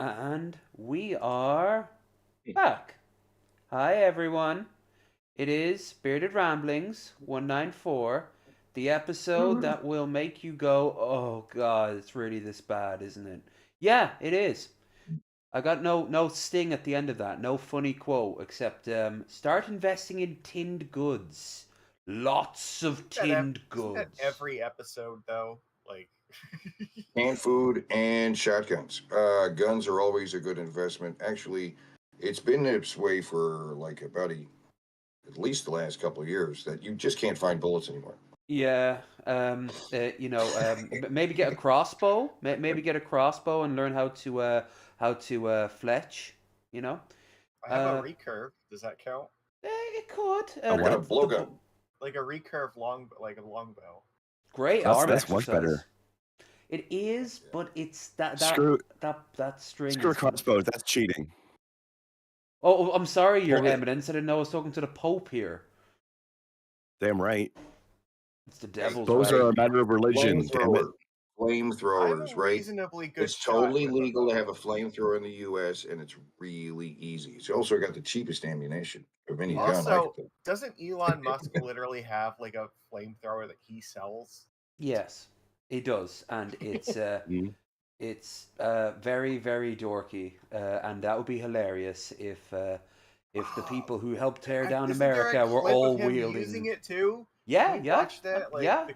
And we are back. Hi, everyone. It is Bearded Ramblings 194, the episode that will make you go, oh god, it's really this bad, isn't it? Yeah, it is. I got no sting at the end of that, no funny quote, except start investing in tinned goods. Lots of tinned Isn't that goods. every episode though? Like, Canned food and shotguns. Guns are always a good investment. Actually, it's been this way for like at least the last couple of years that you just can't find bullets anymore. Yeah, maybe get a crossbow. Maybe get a crossbow and learn how to fletch. You know, I have a uh, recurve. Does that count? it could. A what? A blowgun. Like a recurve like a longbow. Great That's arm that's much exercise. better. It is, but it's that Screw string. screw Is... crossbows. That's cheating. Oh, I'm sorry, Your Well, Eminence. I didn't know I was talking to the Pope here. Damn right. It's the devil's Bows way. are a matter of religion. Damn it. Flamethrowers, I'm a right? reasonably good It's shot totally with a legal to bow. have a flamethrower in the U.S. and it's really easy. It's also got the cheapest ammunition of any gun I Also, could think. doesn't Elon Musk literally have like a flamethrower that he sells? Yes, it does, and it's Mm. it's very very dorky, and that would be hilarious if the people who helped tear down Isn't there America a were clip all of him wielding. using it too? Yeah, Can we yeah, watch that? Like, yeah.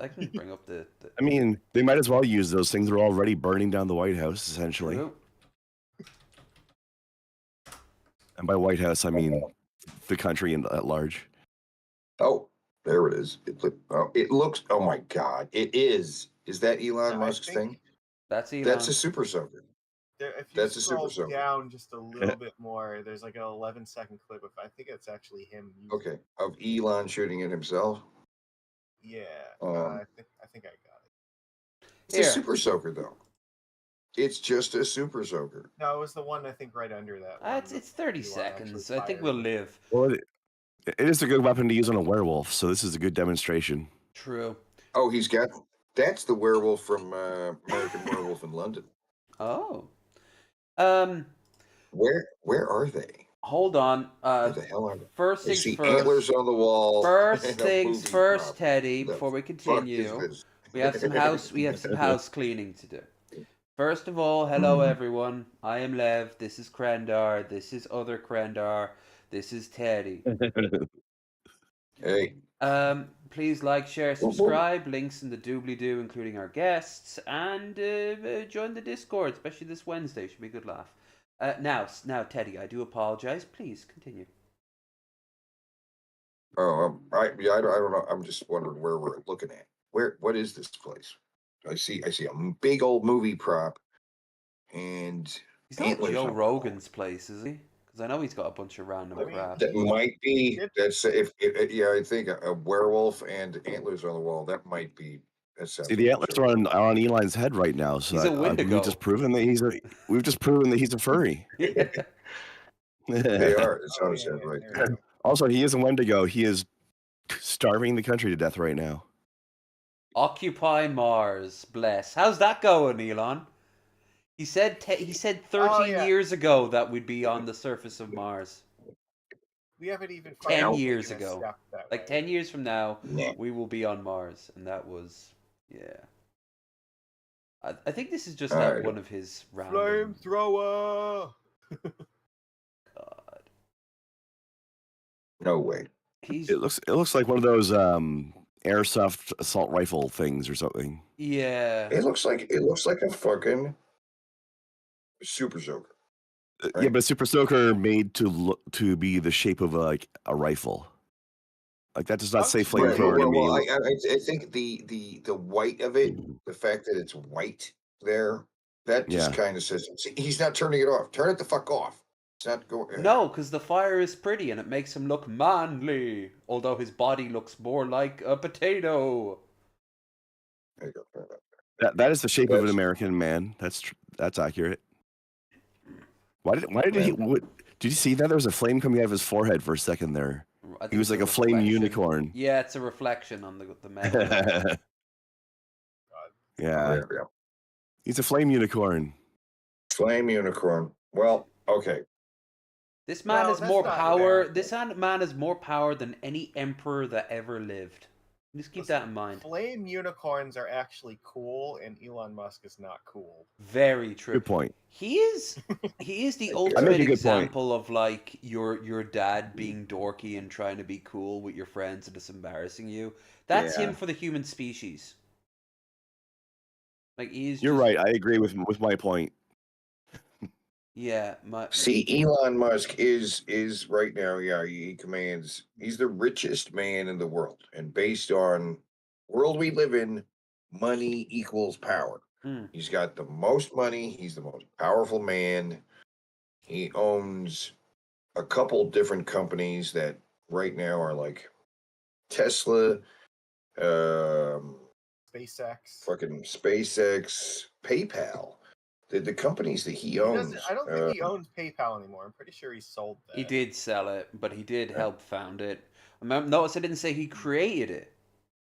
I can bring up the I mean, they might as well use those things. They're already burning down the White House, essentially. True. And by White House, I mean the country at large. Oh, there it is. It looks. Oh my God! It is. Is that Elon I Musk's think thing? That's Elon. That's a super soaker. if you That's a super scroll soaker. down just a little bit more, there's like an 11-second clip of I think it's actually him. Okay, of Elon shooting it himself. Yeah, Um, I think I got it. It's Here. a super soaker, though. It's just a super soaker. No, it was the one I think right under that one. It's 30 Elon seconds. actually I think fired we'll it. live. Well, it is a good weapon to use on a werewolf, so this is a good demonstration. True. Oh, he's got. That's the werewolf from American Werewolf in London. Oh. Where are they? Hold on. Where the hell are they? First I things see first. antlers on the wall. First and a things booby first, prop. Teddy. The Before we fuck is continue, this? we have some house cleaning to do. First of all, hello everyone. I am Lev. This is Krendar. This is other Krendar. This is Teddy. Hey, Please like, share, subscribe. Links in the doobly-doo, including our guests, and join the Discord, especially this Wednesday. Should be a good laugh. Now, Teddy, I do apologize. Please continue. I don't know. I'm just wondering where we're looking at. What is this place? I see a big old movie prop, and He's not antlers Joe on the wall. Rogan's place, is he? Because I know he's got a bunch of random crap. That might be. That's yeah. I think a werewolf and antlers on the wall. That might be. See, the antlers are on Elon's head right now, so He's a Wendigo. we've just proven that he's a furry. They are. It's on his head right now. Also, he is a Wendigo. He is starving the country to death right now. Occupy Mars, bless. How's that going, Elon? He said 13 years ago that we'd be on the surface of Mars. We haven't even 10 years ago. Like 10 years from now, Yeah. we will be on Mars, and that was I think this is just one of his random flamethrower. God. No way. It looks like one of those airsoft assault rifle things or something. Yeah. It looks like a fucking super soaker. Right? Yeah, but a super soaker made to be the shape of like a rifle. Like that does not say flamethrower to me. Well, I think the white of it, the fact that it's white there, that just kind of says he's not turning it off. Turn it the fuck off. It's not going. No, because the fire is pretty and it makes him look manly, although his body looks more like a potato. There you go. That is the shape of an American man. That's accurate. Why did he? Did you see that? There was a flame coming out of his forehead for a second there. He was like a flame unicorn. Yeah, it's a reflection on the metal. Yeah. He's a flame unicorn. Flame unicorn. Well, okay. This man No, has that's more not power. fair. This man has more power than any emperor that ever lived. Just keep that in mind. Flame unicorns are actually cool, and Elon Musk is not cool. Very true. Good point. He is the I ultimate make a good point. example of like your dad being dorky and trying to be cool with your friends and just embarrassing you. That's Yeah. him for the human species. Like he's You're just, right. I agree with my point. yeah. See, Elon Musk is right now. Yeah, he commands. He's the richest man in the world, and based on world we live in, money equals power. He's got the most money. He's the most powerful man. He owns a couple different companies that right now are like Tesla, SpaceX. fucking SpaceX, PayPal. The companies that he owns. I don't think he owns PayPal anymore. I'm pretty sure he sold that. He did sell it, but he did help found it. Notice I didn't say he created it.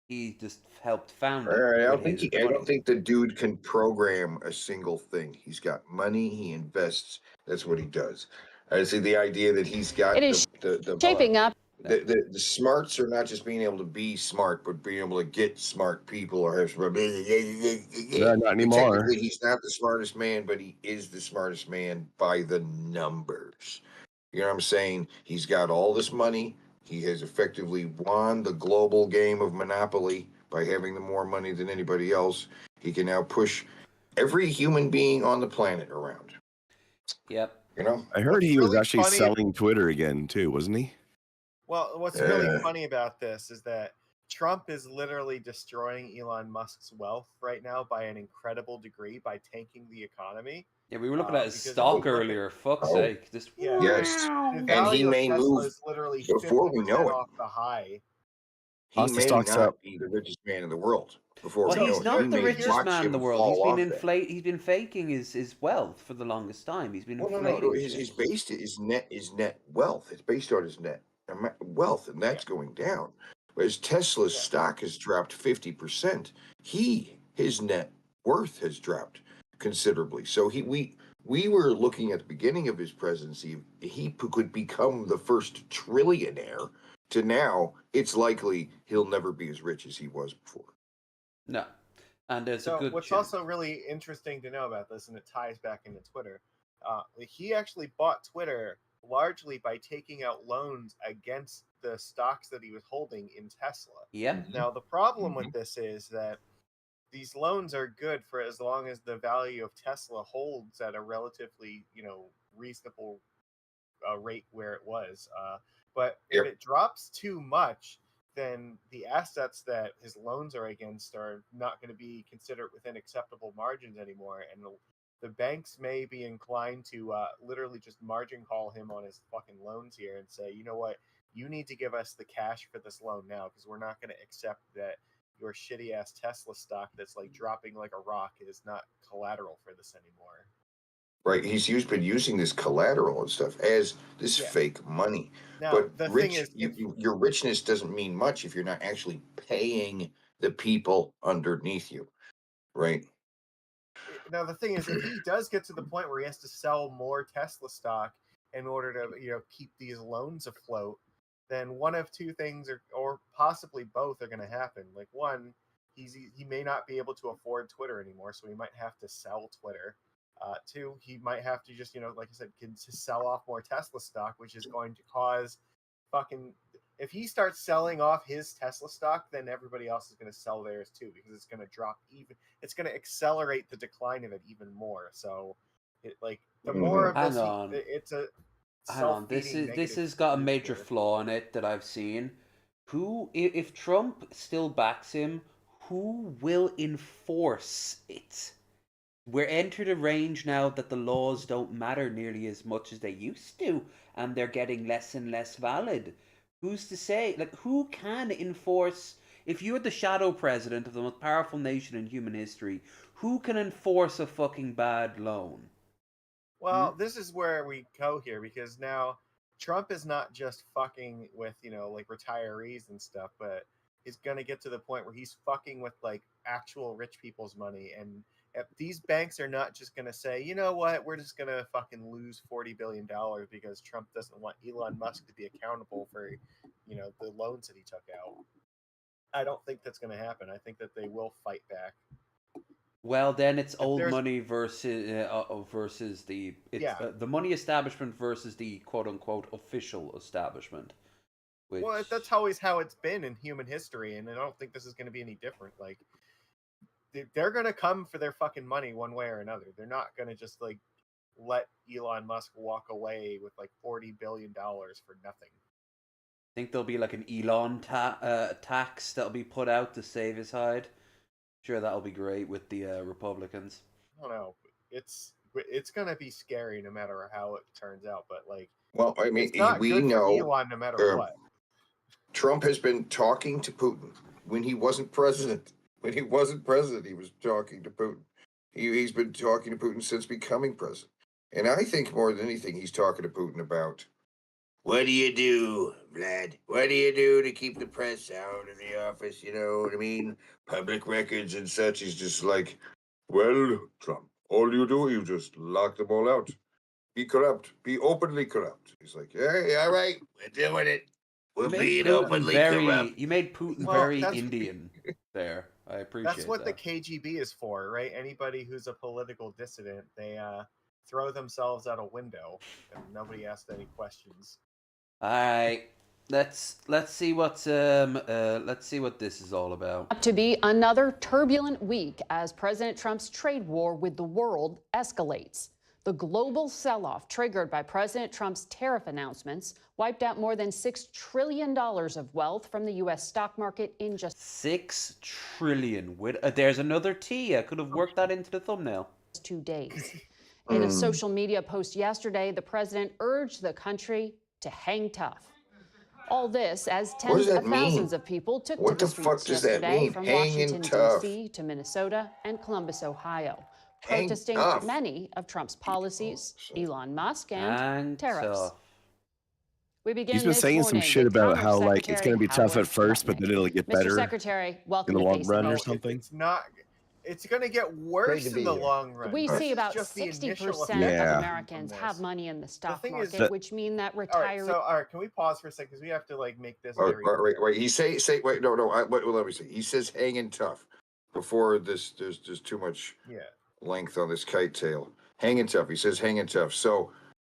He just helped found it. I with don't think his I money. don't think the dude can program a single thing. He's got money. He invests. That's what he does. I see the idea that he's got It is shaping up. The smarts are not just being able to be smart, but being able to get smart people or have smart. Yeah, not anymore. Technically, he's not the smartest man, but he is the smartest man by the numbers. You know what I'm saying? He's got all this money. He has effectively won the global game of Monopoly by having the more money than anybody else. He can now push every human being on the planet around. Yep. You know? I heard he was actually selling Twitter again too, wasn't he? Well, what's really funny about this is that Trump is literally destroying Elon Musk's wealth right now by an incredible degree by tanking the economy. Yeah, we were looking at his stock earlier. Fuck's sake! Just yes, the and value he may of Tesla move is literally before we know it. off the high. He may not be the richest man in the world before we know it. He's not the richest man in the world. He's been faking his wealth for the longest time. He's been inflating. No. His net wealth. It's based on his net wealth, and that's going down. Whereas Tesla's stock has dropped 50%. His net worth has dropped considerably. So we were looking at the beginning of his presidency. He could become the first trillionaire. To now, it's likely he'll never be as rich as he was before. No. And there's so a good what's chance. Also really interesting to know about this, and it ties back into Twitter, he actually bought Twitter largely by taking out loans against the stocks that he was holding in Tesla. Yeah. Now, the problem with this is that these loans are good for as long as the value of Tesla holds at a relatively, reasonable rate where it was. But if it drops too much, then the assets that his loans are against are not going to be considered within acceptable margins anymore. And the banks may be inclined to literally just margin call him on his fucking loans here and say, you know what, you need to give us the cash for this loan now, because we're not going to accept that your shitty ass Tesla stock that's like dropping like a rock is not collateral for this anymore. Right, he's been using this collateral and stuff as this fake money. Now, but the thing is, your richness doesn't mean much if you're not actually paying the people underneath you, right? Now, the thing is, if he does get to the point where he has to sell more Tesla stock in order to, keep these loans afloat, then one of two things, or possibly both, are going to happen. Like, one, he may not be able to afford Twitter anymore, so he might have to sell Twitter. Two, he might have to just, like I said, to sell off more Tesla stock, which is going to cause fucking... If he starts selling off his Tesla stock, then everybody else is going to sell theirs too, because it's going to drop it's going to accelerate the decline of it even more. So, the more of this, it's a... Hang on, this has got a major flaw in it that I've seen. If Trump still backs him, who will enforce it? We're entered a range now that the laws don't matter nearly as much as they used to, and they're getting less and less valid. Who's to say? Like, who can enforce... If you're the shadow president of the most powerful nation in human history, who can enforce a fucking bad loan? Well, this is where we go here, because now Trump is not just fucking with, retirees and stuff, but he's going to get to the point where he's fucking with, actual rich people's money and these banks are not just going to say, you know what, we're just going to fucking lose $40 billion because Trump doesn't want Elon Musk to be accountable for, the loans that he took out. I don't think that's going to happen. I think that they will fight back. Well, then it's old money versus the the money establishment versus the quote unquote official establishment. Well, that's always how it's been in human history, and I don't think this is going to be any different. Like, they're going to come for their fucking money one way or another. They're not going to just like let Elon Musk walk away with like $40 billion for nothing. I think there'll be like an Elon tax that'll be put out to save his hide. Sure, that'll be great with the Republicans. I don't know. It's gonna be scary no matter how it turns out. But like, well, I mean, it's not we good know for Elon no matter what. Trump has been talking to Putin when he wasn't president. When he wasn't president, he was talking to Putin. He's been talking to Putin since becoming president. And I think more than anything, he's talking to Putin about, what do you do, Vlad? What do you do to keep the press out of the office? You know what I mean? Public records and such. He's just like, well, Trump, all you do, you just lock them all out. Be corrupt. Be openly corrupt. He's like, hey, all right, we're doing it. We're being openly corrupt. You made Putin very Indian there. I appreciate that's what that. the KGB is for, right? Anybody who's a political dissident, they throw themselves out a window, and nobody asks any questions. All right, let's see what's let's see what this is all about. To be another turbulent week as President Trump's trade war with the world escalates. The global sell-off triggered by President Trump's tariff announcements wiped out more than $6 trillion of wealth from the U.S. stock market in just $6 trillion. There's another T. I could have worked that into the thumbnail. 2 days. In a social media post yesterday, the president urged the country to hang tough. All this as tens of thousands of people took to the streets yesterday from Washington, D.C. to Minnesota and Columbus, Ohio, protesting many of Trump's policies, Elon Musk and tariffs. We begin He's been saying some shit about how like it's going to be tough at first, but then it'll get better Secretary, welcome in the to long run or something. It's not. It's going to get worse in the long run. We see about 60% of Americans have money in the stock market, which mean that retirees. All right, can we pause for a second because we have to like make this. Wait. He say wait. No. Let me see. He says hanging tough. Before this, there's too much length on this kite tail. Hanging tough. He says hanging tough. So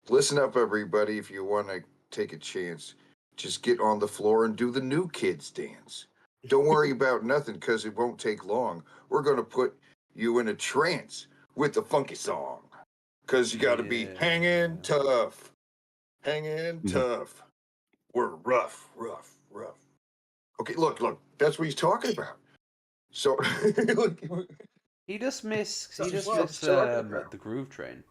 listen up, everybody. If you want to take a chance, just get on the floor and do the new kids dance. Don't worry about nothing because it won't take long. We're going to put you in a trance with the funky song because you got to be hanging tough. Hanging tough. We're rough. Okay, look. That's what he's talking about. So he just missed the groove train.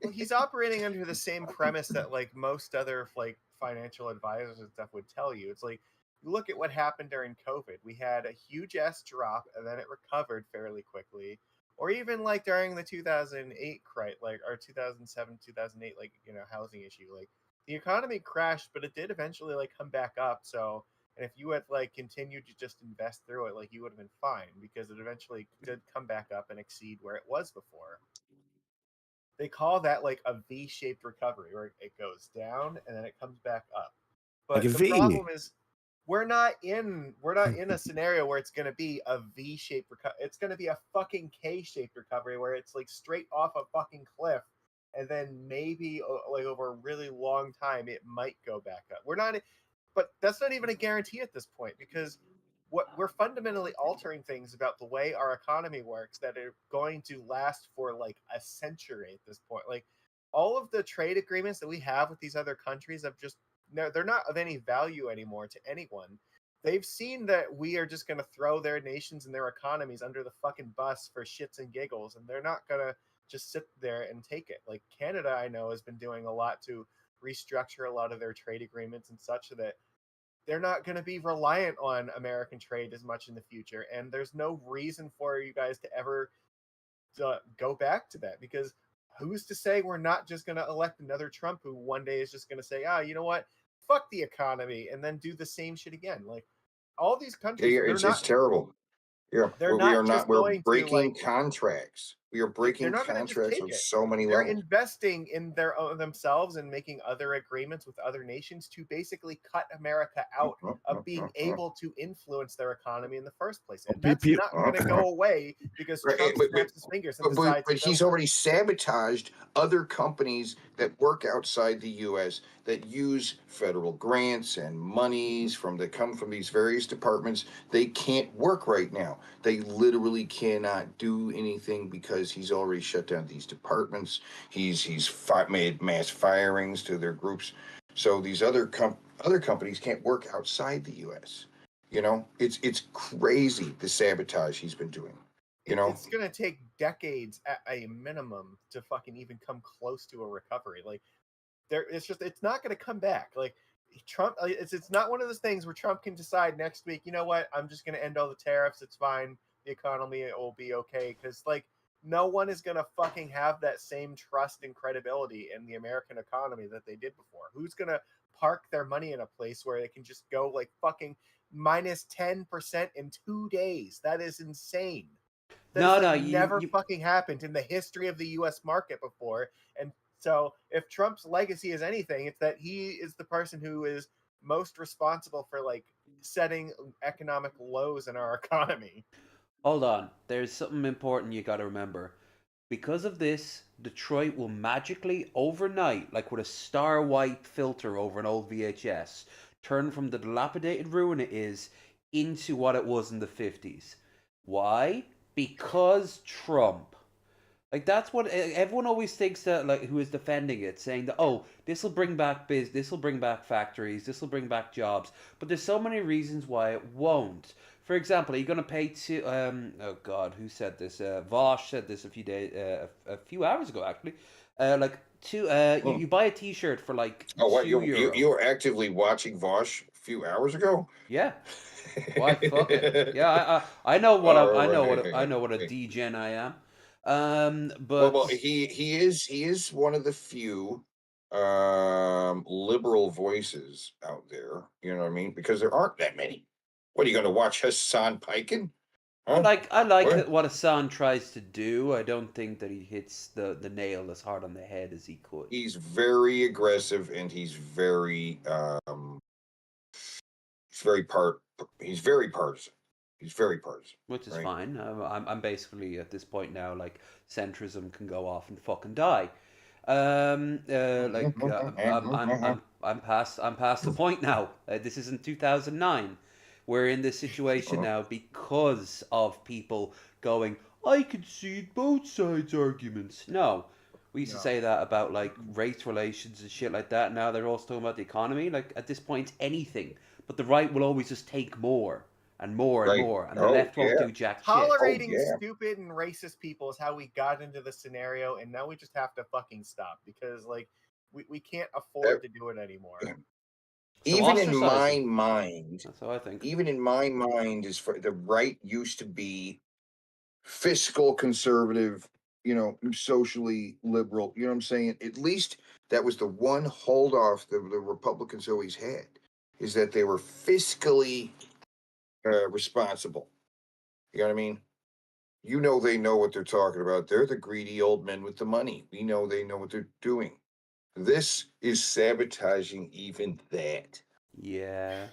Well, he's operating under the same premise that like most other like financial advisors and stuff would tell you. It's like, look at what happened during COVID. We had a huge ass drop and then it recovered fairly quickly. Or even like during the 2008 or 2007, 2008 housing issue. Like the economy crashed, but it did eventually like come back up. So, and if you had like continued to just invest through it, like you would have been fine because it eventually did come back up and exceed where it was before. They call that like a V-shaped recovery where it goes down and then it comes back up. But like the problem is we're not in a scenario where it's going to be a V-shaped recovery. It's going to be a fucking K-shaped recovery where it's like straight off a fucking cliff, and then maybe like over a really long time it might go back up. But that's not even a guarantee at this point because what we're fundamentally altering things about the way our economy works that are going to last for like a century at this point. Like all of the trade agreements that we have with these other countries have just they're not of any value anymore to anyone. They've seen that we are just going to throw their nations and their economies under the fucking bus for shits and giggles, and they're not going to just sit there and take it. Like Canada, I know, has been doing a lot to restructure a lot of their trade agreements and such so that they're not going to be reliant on American trade as much in the future. And there's no reason for you guys to ever go back to that because who's to say we're not just going to elect another Trump who one day is just going to say, you know what? Fuck the economy, and then do the same shit again. Like all these countries, it's terrible. Yeah, They're we are not just not. We're going to breaking like contracts. We are they're breaking not going to just contracts take on it. so many They're levels. investing in their own themselves and making other agreements with other nations to basically cut America out of being able to influence their economy in the first place. And that's not going to go away because Right, Trump snaps his fingers and decides. but he's already sabotaged other companies that work outside the U.S. that use federal grants and monies that come from these various departments. They can't work right now. They literally cannot do anything because he's already shut down these departments. He's made mass firings to their groups. So these other companies can't work outside the U.S. You know, it's crazy the sabotage he's been doing. You know, it's going to take decades at a minimum to fucking even come close to a recovery. Like, it's not going to come back. Like, Trump, it's not one of those things where Trump can decide next week, you know what, I'm just going to end all the tariffs. It's fine. The economy will be okay. Because, like, no one is going to fucking have that same trust and credibility in the American economy that they did before. Who's going to park their money in a place where they can just go, like, fucking minus 10% in 2 days? That is insane. That's never fucking happened in the history of the U.S. market before. And so if Trump's legacy is anything, it's that he is the person who is most responsible for like setting economic lows in our economy. Hold on. There's something important you got to remember. Because of this, Detroit will magically, overnight, like with a star white filter over an old VHS, turn from the dilapidated ruin it is into what it was in the 50s. Why? Because Trump. Like, that's what everyone always thinks, that, like, who is defending it, saying that, oh, this will bring back this will bring back factories, this will bring back jobs. But there's so many reasons why it won't. For example, are you going to pay to oh god, who said this? Vosh said this a few hours ago, actually. You buy a T-shirt for like €2. You were actively watching Vosh a few hours ago? Yeah. Why fuck it? Yeah, I know what I know what a degen I am. But well, he is one of the few liberal voices out there. You know what I mean? Because there aren't that many. What are you going to watch Hassan Piken? Huh? I like what Hassan tries to do. I don't think that he hits the nail as hard on the head as he could. He's very aggressive and he's very he's very partisan. He's very partisan, which is fine. I'm basically at this point now, like, centrism can go off and fucking die. I'm past the point now. This isn't 2009. We're in this situation now because of people going, I can see both sides arguments. No. We used to say that about, like, race relations and shit like that. Now they're also talking about the economy. Like, at this point, anything. But the right will always just take more and more and more, and the left won't do jack shit. Tolerating stupid and racist people is how we got into the scenario, and now we just have to fucking stop because, like, we can't afford to do it anymore. Even in my mind, that's how I think. Even in my mind, is for the right used to be fiscal conservative, you know, socially liberal. You know what I'm saying? At least that was the one hold off the Republicans always had, is that they were fiscally responsible. You know what I mean? You know, they know what they're talking about. They're the greedy old men with the money. We know they know what they're doing. This is sabotaging even that. Yeah.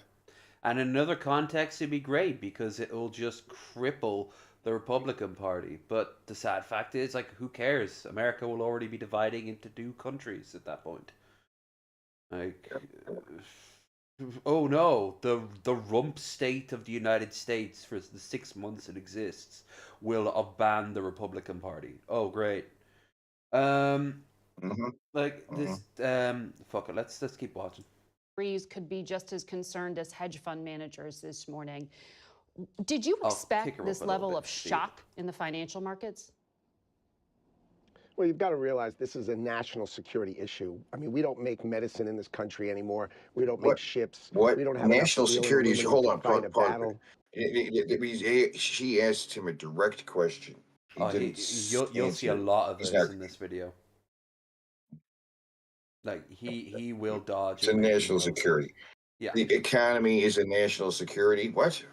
And in another context, it'd be great because it will just cripple the Republican Party. But the sad fact is, like, who cares? America will already be dividing into two countries at that point. Like, oh no, the rump state of the United States for the 6 months it exists will ban the Republican Party. Oh great. Fuck it. Let's keep watching. Could be just as concerned as hedge fund managers this morning. Did you expect this level of shock in the financial markets? Well, you've got to realize this is a national security issue. I mean, we don't make medicine in this country anymore. We don't make ships. What? We don't have national security issue? Hold on, fight a battle. She asked him a direct question. You'll see a lot of this in this video. Like, he will dodge. It's a national security. Yeah. The economy is a national security. What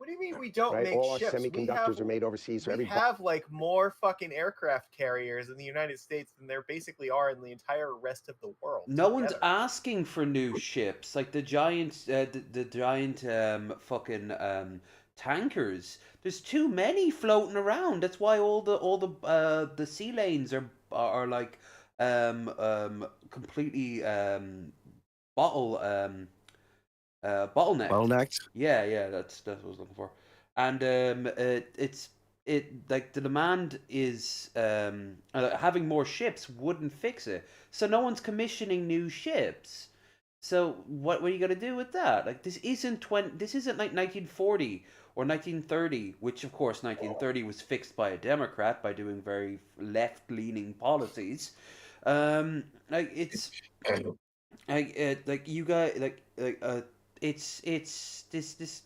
What do you mean we don't Right? make All our ships? semiconductors are made overseas. So we have like more fucking aircraft carriers in the United States than there basically are in the entire rest of the world. No one's together. asking for new ships like the giant, the giant tankers. There's too many floating around. That's why all the sea lanes are like completely bottlenecked. Bottlenecked. Yeah, that's what I was looking for. And it like the demand is having more ships wouldn't fix it. So no one's commissioning new ships. So what are you gonna do with that? Like this isn't like 1940 or 1930, which of course 1930 was fixed by a Democrat by doing very left-leaning policies. Like it's like you guys it's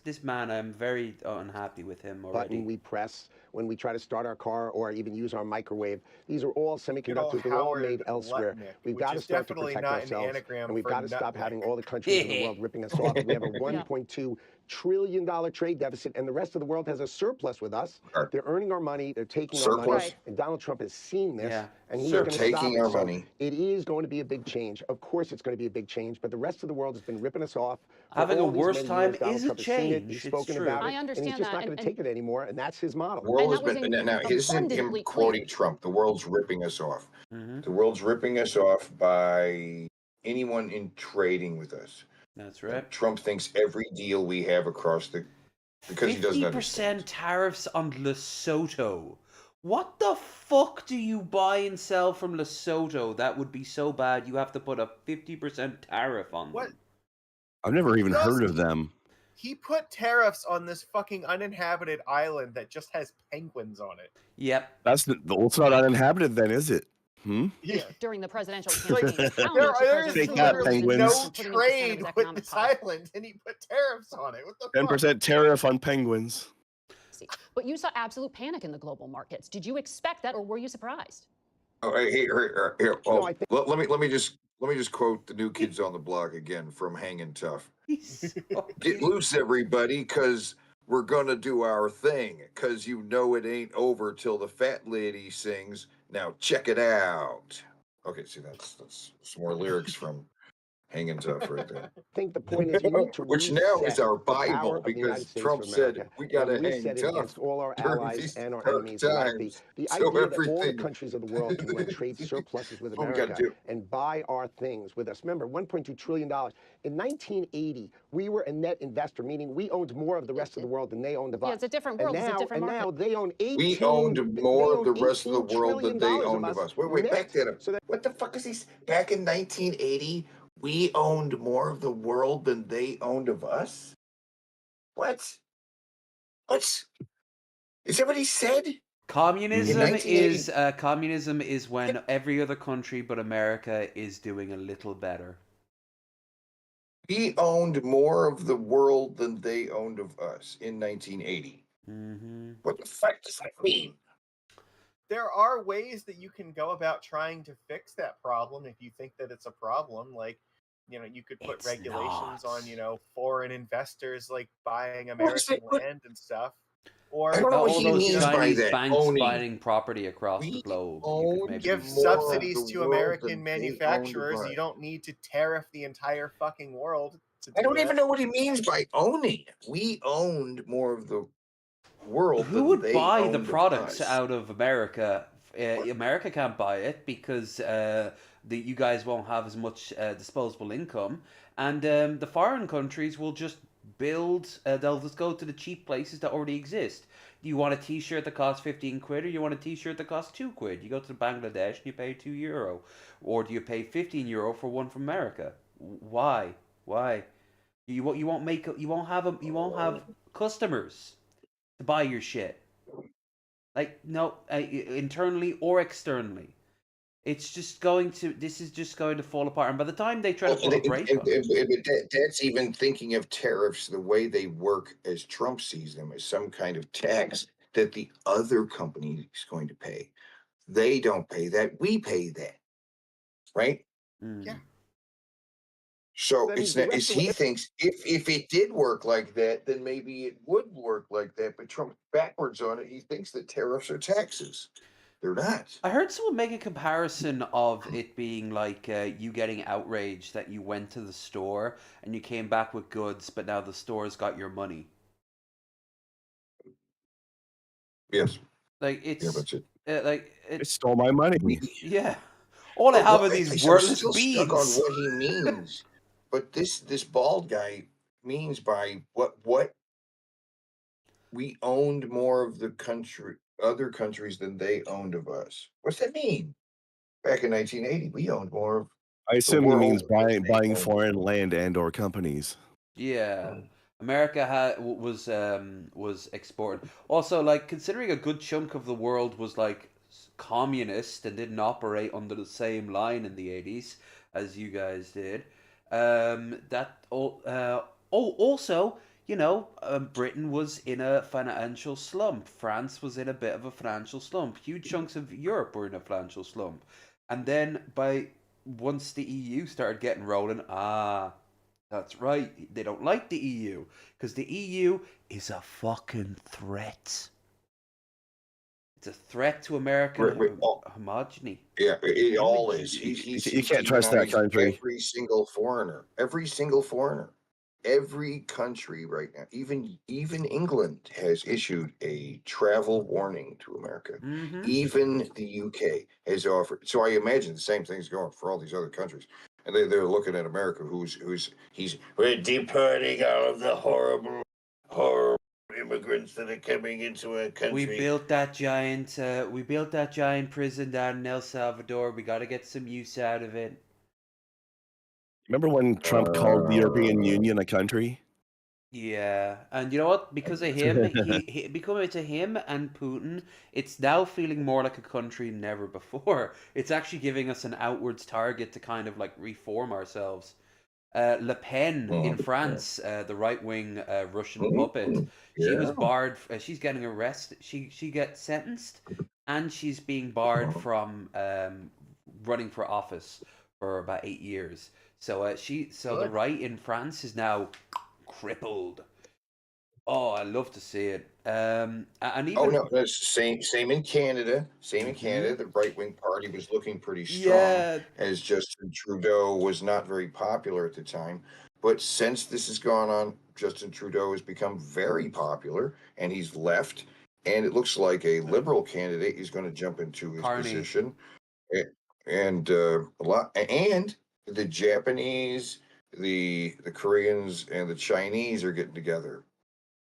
this man. I'm very unhappy with him already. Button we press when we try to start our car or even use our microwave. These are all Good old semiconductors. They're all Howard made elsewhere. Lutnick, We've which got to is start to definitely protect not an ourselves, anagram and we've for got to stop nutmeg. having all the countries in the world ripping us off. We have a $1.2 trillion trade deficit, and the rest of the world has a surplus with us. They're earning our money. They're taking our money. Surplus. And Donald Trump has seen this, Yeah. and he's They're going to stop taking it. our So money. it is going to be a big change. Of course, it's going to be a big change. But the rest of the world has been ripping us off. For Having a all these worse many time years. Donald is a Trump has seen it. change. He's It's spoken true. about I it, and he's understand just that, not going to take it anymore. And that's his model. The world has that was been now. This isn't him abundantly quoting clear. Trump. The world's ripping us off. Mm-hmm. The world's ripping us off by anyone in trading with us. That's right. Trump thinks every deal we have across because he doesn't understand. 50% tariffs on Lesotho. What the fuck do you buy and sell from Lesotho that would be so bad you have to put a 50% tariff on What? them? I've never even heard of them. He put tariffs on this fucking uninhabited island that just has penguins on it. Yep. It's not uninhabited then, is it? Yeah. During the presidential Like, campaign. there is Take that, literally penguins. no trade with this island, and he put tariffs on it. What the 10% tariff on penguins. But you saw absolute panic in the global markets. Did you expect that, or were you surprised? Oh, here. No, I think- let me just quote the new kids on the block again from Hanging Tough. He's so Get cute. loose, everybody, because we're gonna do our thing. Because you know it ain't over till the fat lady sings. Now check it out. Okay, see that's some more lyrics from Hanging Tough right there. I think the point is we need to Which now is reset our the power Bible of the United because States Trump of said America we gotta and hang reset it tough against all our during allies these and our dark enemies alike. times. The So idea that all the everything- countries of the world can run trade surpluses with That's what we gotta America do. and buy our things with us. Remember, $1.2 trillion. In 1980, we were a net investor, meaning we owned more of the rest of the world than they owned of us. Yeah, it's a different world. And it's now, a different and market. now they own 18. We owned more of the rest of the $18 world than they trillion owned of us. Wait, net. back that up. So that What the fuck is he? Back in 1980, we owned more of the world than they owned of us? What? Is that what he said? Communism In 1980 communism is when every other country but America is doing a little better. We owned more of the world than they owned of us in 1980. Mm-hmm. What the fuck does that mean? There are ways that you can go about trying to fix that problem if you think that it's a problem. Like, you could put It's regulations not. on, foreign investors like buying What is American it? land and stuff. Or I don't know what all he those means by Chinese that. banks Owning. buying property across the We globe. You own could maybe give do more that. of subsidies the to world American than they owned of manufacturers. us. You don't need to tariff the entire fucking world to I do don't that. even know what he means by owning. We owned more of the world Who than would they buy owned the of products us. out of America? America can't buy it because you guys won't have as much disposable income, and the foreign countries will just build. They'll just go to the cheap places that already exist. You want a T-shirt that costs 15 quid, or you want a T-shirt that costs 2 quid? You go to Bangladesh and you pay €2, or do you pay €15 for one from America? Why? You won't have customers to buy your shit. Like, no, internally or externally. This is just going to fall apart. And by the time they try to put a break on it. That's even thinking of tariffs the way they work as Trump sees them as some kind of tax that the other company is going to pay. They don't pay that. We pay that. Right? Mm. Yeah. So it's not, he thinks if it did work like that, then maybe it would work like that. But Trump's backwards on it. He thinks that tariffs are taxes. They're not. I heard someone make a comparison of it being like you getting outraged that you went to the store and you came back with goods, but now the store's got your money. Yes. Like it's Yeah, that's it. like It stole my money. Yeah. All I have are these worthless I'm still beans. stuck on what he means. But this bald guy means by what we owned more of the other countries than they owned of us. What's that mean? Back in 1980, we owned more of I assume he means world. buying foreign land and or companies. Yeah. America was exporting. Also, like considering a good chunk of the world was like communist and didn't operate under the same line in the 80s as you guys did. Also, Britain was in a financial slump. France was in a bit of a financial slump. Huge chunks of Europe were in a financial slump. And then once the EU started getting rolling, that's right. They don't like the EU because the EU is a fucking threat. It's a threat to American homogeny. Yeah, it all is. You can't trust that country. Every single foreigner. Every country right now, even England has issued a travel warning to America. Mm-hmm. Even the UK has offered. So I imagine the same thing's going for all these other countries, and they're looking at America, we're deporting all of the horrible immigrants that are coming into our country. We built that giant prison down in El Salvador. We got to get some use out of it. Remember when Trump called the European Union a country? Yeah, and you know what? Because of him, because of him and Putin, it's now feeling more like a country than ever before. It's actually giving us an outwards target to kind of like reform ourselves. Le Pen in France, the right-wing Russian puppet, she was barred. She's getting arrested. She gets sentenced, and she's being barred from running for office for about 8 years. So the right in France is now crippled. Oh, I love to see it. And even that's same in Canada. The right wing party was looking pretty strong, as Justin Trudeau was not very popular at the time. But since this has gone on, Justin Trudeau has become very popular, and he's left. And it looks like a liberal candidate is going to jump into his position, and a lot. And the Japanese, the Koreans, and the Chinese are getting together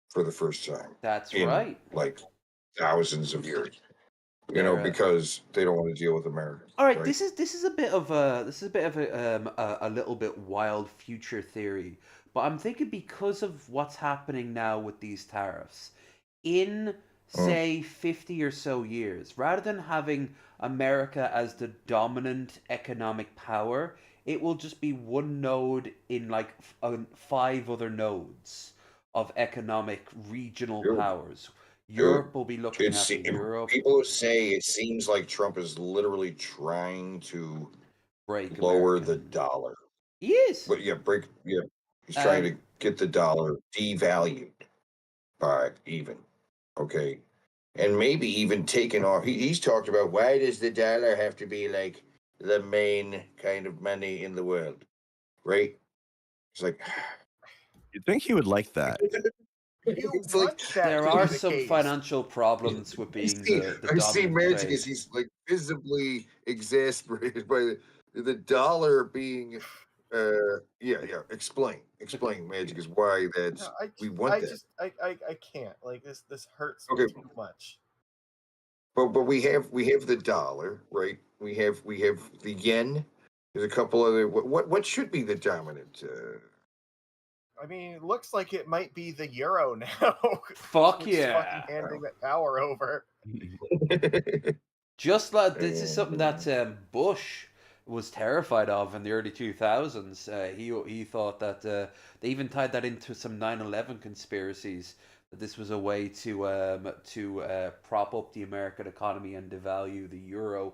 for the first time. That's in, right. Like thousands of years. Because they don't want to deal with America. All right, this is a bit of a little bit wild future theory, but I'm thinking because of what's happening now with these tariffs, in say 50 or so years, rather than having America as the dominant economic power, it will just be one node in like 5 other nodes of economic regional powers. Europe will be looking at Europe. People say it seems like Trump is literally trying to lower the dollar. He is. But he's trying to get the dollar devalued by even. Okay. And maybe even taken off. He's talked about, why does the dollar have to be like the main kind of money in the world? Right? It's like, you'd think he would like that. There are some financial problems with being the dominant. I see Magic as he's like visibly exasperated by the dollar being. Explain Magic is why that's we want that. I can't, like, this hurts me too much. But we have the dollar, right? We have the yen. There's a couple other. What should be the dominant? I mean, it looks like it might be the euro now. Fuck yeah! Fucking handing that power over. Just like this is something that Bush was terrified of in the early 2000s. He thought that they even tied that into some 9/11 conspiracies, that this was a way to prop up the American economy and devalue the euro.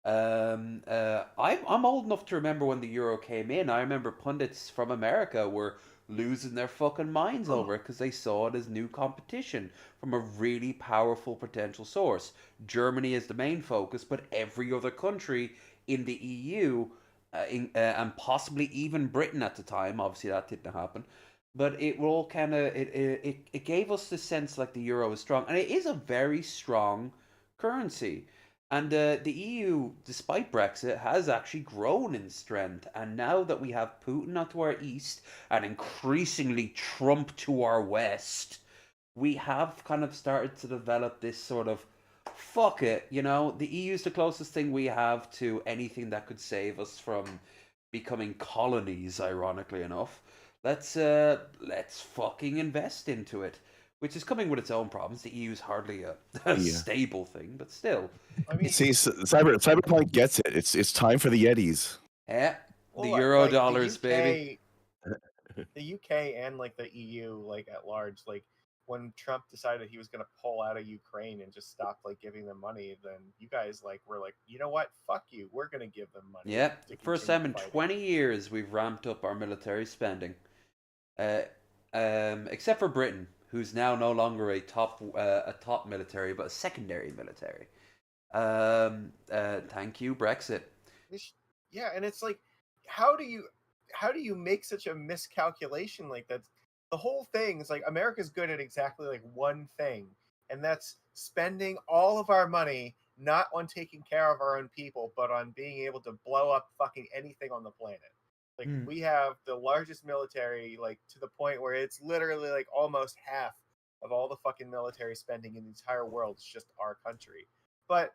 I'm old enough to remember when the euro came in. I remember pundits from America were losing their fucking minds over it because they saw it as new competition from a really powerful potential source. Germany is the main focus, but every other country in the EU, and possibly even Britain at the time. Obviously, that didn't happen. But it will all kind of it gave us the sense like the euro is strong, and it is a very strong currency. And the EU, despite Brexit, has actually grown in strength. And now that we have Putin to our east and increasingly Trump to our west, we have kind of started to develop this sort of fuck it, the EU is the closest thing we have to anything that could save us from becoming colonies, ironically enough. Let's fucking invest into it. Which is coming with its own problems. The EU is hardly a stable thing, but still. I mean, see, Cyberpunk gets it. It's time for the Yetis. Yeah, the well, euro like, dollars, the UK, baby. The UK and like the EU, like at large, like when Trump decided he was going to pull out of Ukraine and just stop like giving them money, then you guys like were like, you know what? Fuck you. We're going to give them money. Yeah, first time in 20 years we've ramped up our military spending. Except for Britain, who's now no longer a top military, but a secondary military. Thank you, Brexit. Yeah, and it's like, how do you make such a miscalculation like that? The whole thing is like America's good at exactly like one thing, and that's spending all of our money not on taking care of our own people, but on being able to blow up fucking anything on the planet. Like we have the largest military, like to the point where it's literally like almost half of all the fucking military spending in the entire world is just our country. But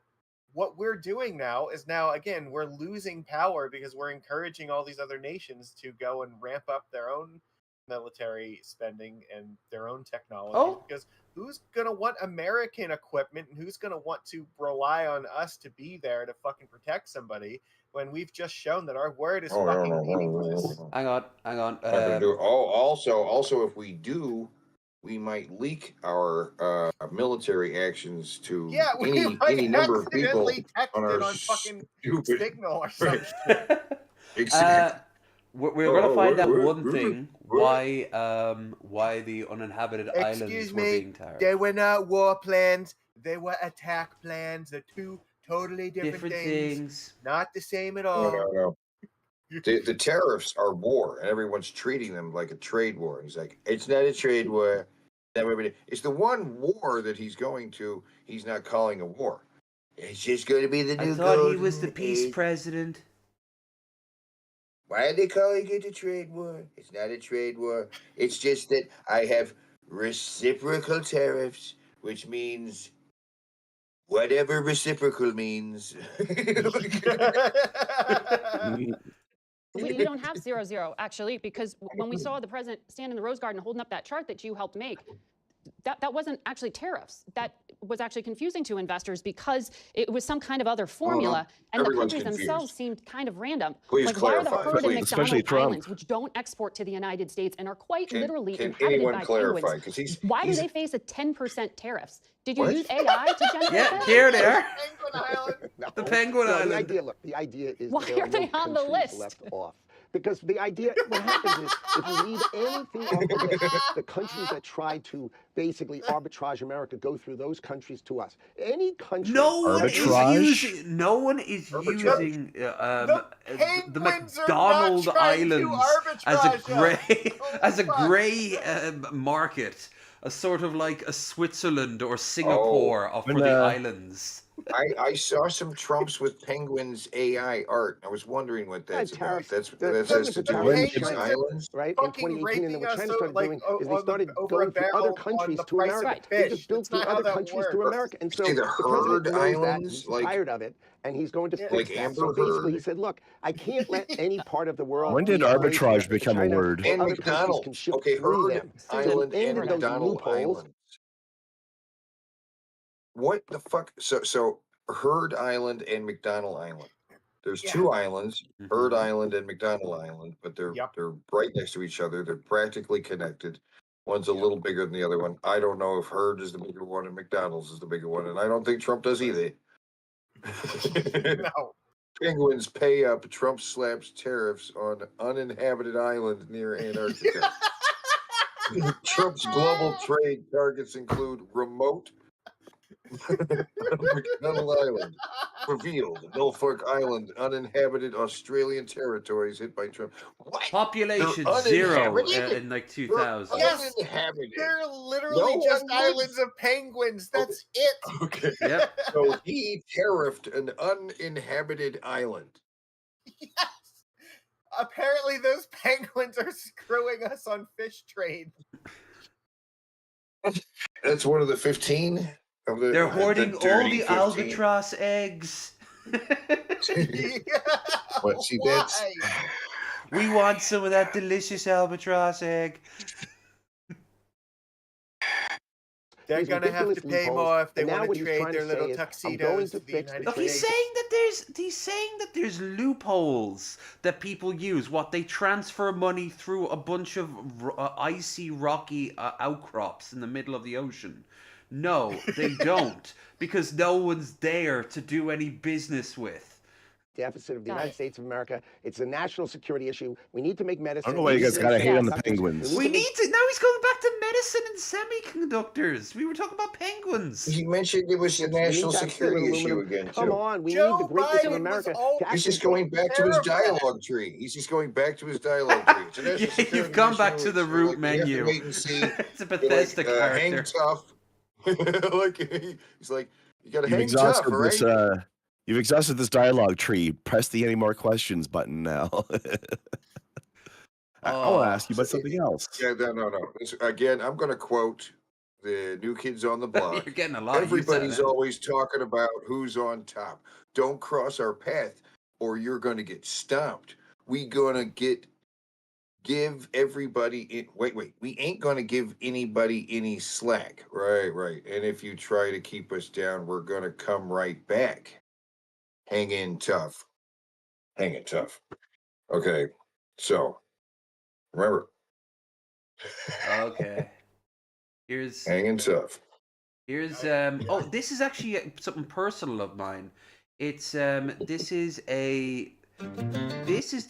what we're doing now is again, we're losing power because we're encouraging all these other nations to go and ramp up their own military spending and their own technology, because who's gonna want American equipment and who's gonna want to rely on us to be there to fucking protect somebody when we've just shown that our word is fucking meaningless? Hang on. Also, if we do, we might leak our military actions to any number of people on our fucking stupid signal or something. Exactly. We're gonna find out one thing: why the uninhabited islands were being tariffed. They were not war plans; they were attack plans. They're two totally different things. Not the same at all. No. The tariffs are war, and everyone's treating them like a trade war. He's like, it's not a trade war. It's the one war that he's going to. He's not calling a war. It's just going to be the new. I thought he was the peace president. Why are they calling it a trade war? It's not a trade war. It's just that I have reciprocal tariffs, which means whatever reciprocal means. We don't have 0-0, actually, because when we saw the president stand in the Rose Garden holding up that chart that you helped make, that wasn't actually tariffs. That was actually confusing to investors because it was some kind of other formula, and the countries themselves seemed kind of random. Please clarify. Why are the herd and McDonald Islands, which don't export to the United States and are quite literally inhabited by penguins, why do they face a 10% tariffs? Did you use AI to generate that? Here they are. Penguin Island. The Penguin Island. The idea is why are they on the list? Left off. Because the idea, what happens is, if you leave anything off the list, the countries that try to basically arbitrage America go through those countries to us. Any country... No one is using the McDonald Islands as a grey market. A sort of like a Switzerland or Singapore for the islands. I saw some Trumps with penguins AI art. I was wondering what that's about. That's has to do with these islands, right? In 2018, and then what China started doing is they started going through other countries to America. They just built through other countries to America, and so the herd islands, he's tired of it, and he's going to fix that. So basically, he said, "Look, I can't let any part of the world." When did arbitrage become a word? And McDonald, herd island and McDonald Island. What the fuck? So Herd Island and McDonald Island. There's two islands, Herd Island and McDonald Island, but they're right next to each other. They're practically connected. One's a little bigger than the other one. I don't know if Herd is the bigger one and McDonald's is the bigger one, and I don't think Trump does either. No. Penguins pay up. Trump slaps tariffs on uninhabited island near Antarctica. Trump's global trade targets include remote McDonald Island, revealed Norfolk Island, uninhabited Australian territories hit by Trump. What? Population They're 0 uninhabited? in like 2000. Yes, uninhabited. they're literally No just one lives. islands of penguins. That's it. Okay. Yep. So he tariffed an uninhabited island. Yes. Apparently, those penguins are screwing us on fish trade. That's one of the 15 of the. They're hoarding the all the 15. albatross eggs. But see, Why? that's. We want some of that delicious albatross egg. They're These going to have to ridiculous pay loopholes, more if they and now want what to he's trade trying to their say little is, I'm tuxedos going to to the fix United the No, he's States. saying that there's loopholes that people use. What, they transfer money through a bunch of icy, rocky outcrops in the middle of the ocean. No, they don't, because no one's there to do any business with. Deficit of the Got United it. States of America. It's a national security issue. We need to make medicine. I don't know why you We guys need gotta make hate on the semiconductors. penguins. We to make- need to. Now he's going back to medicine and semiconductors. We were talking about penguins. He mentioned it was a We need national to have security steel, issue aluminum. again, Come too. on, we Joe need the greatness of Biden was America always to He's actually just going back to his terrified. dialogue tree. He's just going back to his dialogue tree. It's a national Yeah, security you've gone back issue. to the It's root like, we have to menu. wait and see. It's a You're Bethesda like, hang character. tough. Like, he's like, you got to You've hang tough, exhausted all right? this. You've exhausted this dialogue tree. Press the any more questions button now. I want to ask you about something else. Yeah, no. Again, I'm going to quote the New Kids on the Block. You're getting a lot of use out of Everybody's that. always talking about who's on top. Don't cross our path or you're going to get stomped. We going to give everybody wait, we ain't going to give anybody any slack. Right. And if you try to keep us down, we're going to come right back. Hang in tough. Okay. So, remember. Okay. Here's Hanging tough. oh, this is actually something personal of mine. It's this is the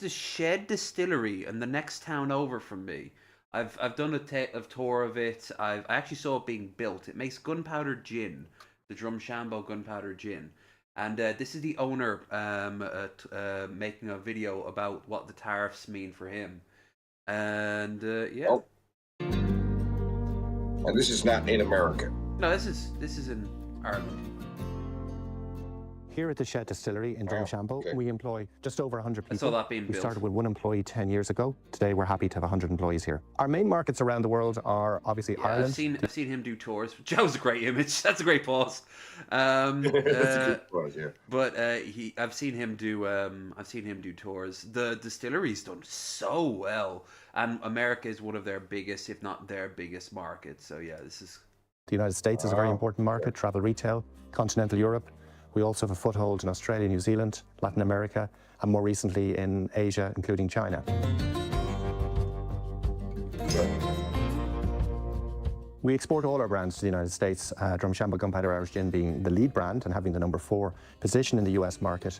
Shed Distillery in the next town over from me. I've done a tour of it. I actually saw it being built. It makes gunpowder gin, the Drumshambo gunpowder gin. And this is the owner making a video about what the tariffs mean for him. And yeah. Oh. And this is not in America. No, this is in Ireland. Here at the Shed Distillery in Drumshambo, okay. we employ just over 100 people. I saw that being We built. started with one employee 10 years ago. Today, we're happy to have 100 employees here. Our main markets around the world are obviously Yeah, Ireland. I've seen him do tours. Joe's a great image. That's a great pause. That's a good pause, yeah. But I've seen him do tours. The distillery's done so well, and America is one of their biggest, if not their biggest market. So yeah, this is. The United States is a very important market, travel retail, continental Europe. We also have a foothold in Australia, New Zealand, Latin America, and more recently in Asia, including China. We export all our brands to the United States, Drumshambo Gunpowder Irish Gin being the lead brand and having the number 4 position in the US market,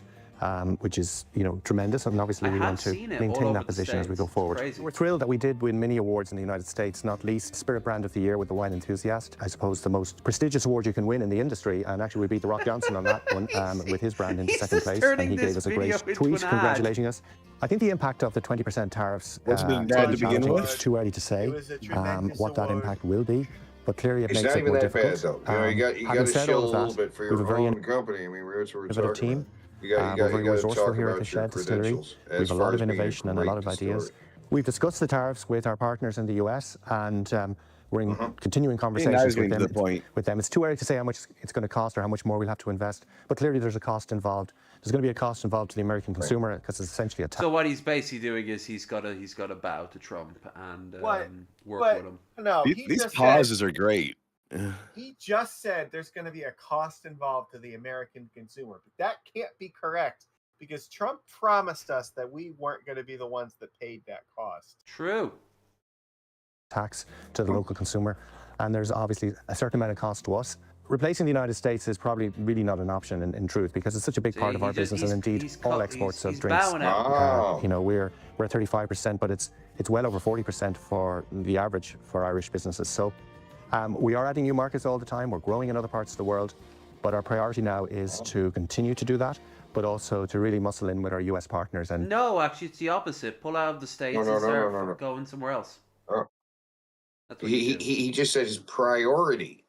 which is, tremendous, and obviously we want to maintain that position as we go forward. We're thrilled that we did win many awards in the United States, not least Spirit Brand of the Year with the Wine Enthusiast. I suppose the most prestigious award you can win in the industry, and actually we beat the Rock Johnson on that one with his brand into second place, and he gave us a great tweet congratulating us. I think the impact of the 20% tariffs Was being bad to begin with? It's too early to say what that impact will be. But clearly it It's makes not it even more that bad, difficult. though. You got having to said show a all of little that, bit for we have your a very own company. I mean, that's what we're innovative talking team. about. You got We're very to resourceful talk here at about the your Shed Distillery. credentials We have as a far lot as of being a innovation and a lot of great ideas. distillery. We've discussed the tariffs with our partners in the US, and we're in continuing That conversations was with getting them. to the point. It's too early to say how much it's going to cost or how much more we'll have to invest. But clearly there's a cost involved. There's going to be a cost involved to the American consumer because it's essentially a tax. So what he's basically doing is he's got to bow to Trump and work But with him. no, These pauses are great. He just said there's going to be a cost involved to the American consumer, but that can't be correct because Trump promised us that we weren't going to be the ones that paid that cost. True. Tax to the local consumer, and there's obviously a certain amount of cost to us. replacing the United States is probably really not an option in truth, because it's such a big part of our business, and indeed all exports of drinks. You know, we're at 35%, but it's well over 40% for the average for Irish businesses. So we are adding new markets all the time. We're growing in other parts of the world, but our priority now is to continue to do that, but also to really muscle in with our US partners. And no, actually, it's the opposite. Pull out of the States and start going somewhere else. That's what he just said his priority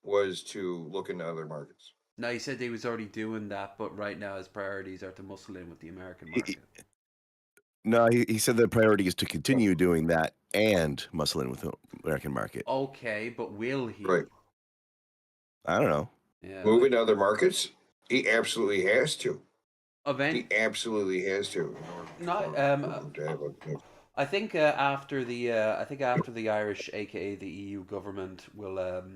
was to look into other markets. No, he said he was already doing that, but right now his priorities are to muscle in with the American market. No, he said the priority is to continue doing that and muscle in with the American market. Okay, but will he? Right. I don't know. Yeah, move into other markets? He absolutely has to. He absolutely has to. I think after the Irish, aka the EU government, will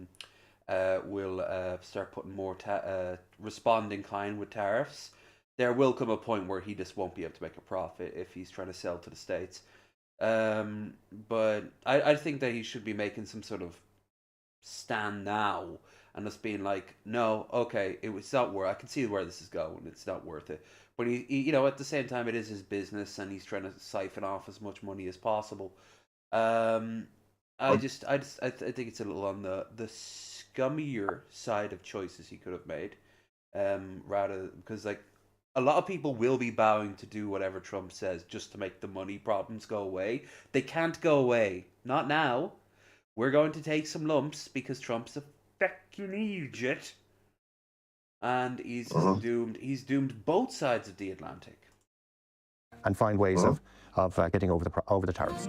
start putting more responding kind with tariffs, there will come a point where he just won't be able to make a profit if he's trying to sell to the States. But I think that he should be making some sort of stand now and just being like, no, okay, it's not worth. I can see where this is going. It's not worth it. But he you know, at the same time, it is his business, and he's trying to siphon off as much money as possible. I think it's a little on the scummier side of choices he could have made, rather, because like a lot of people will be bowing to do whatever Trump says just to make the money problems go away. They can't go away. Not now. We're going to take some lumps because Trump's a fucking idiot. And he's doomed. He's doomed both sides of the Atlantic. And find ways of getting over the tariffs.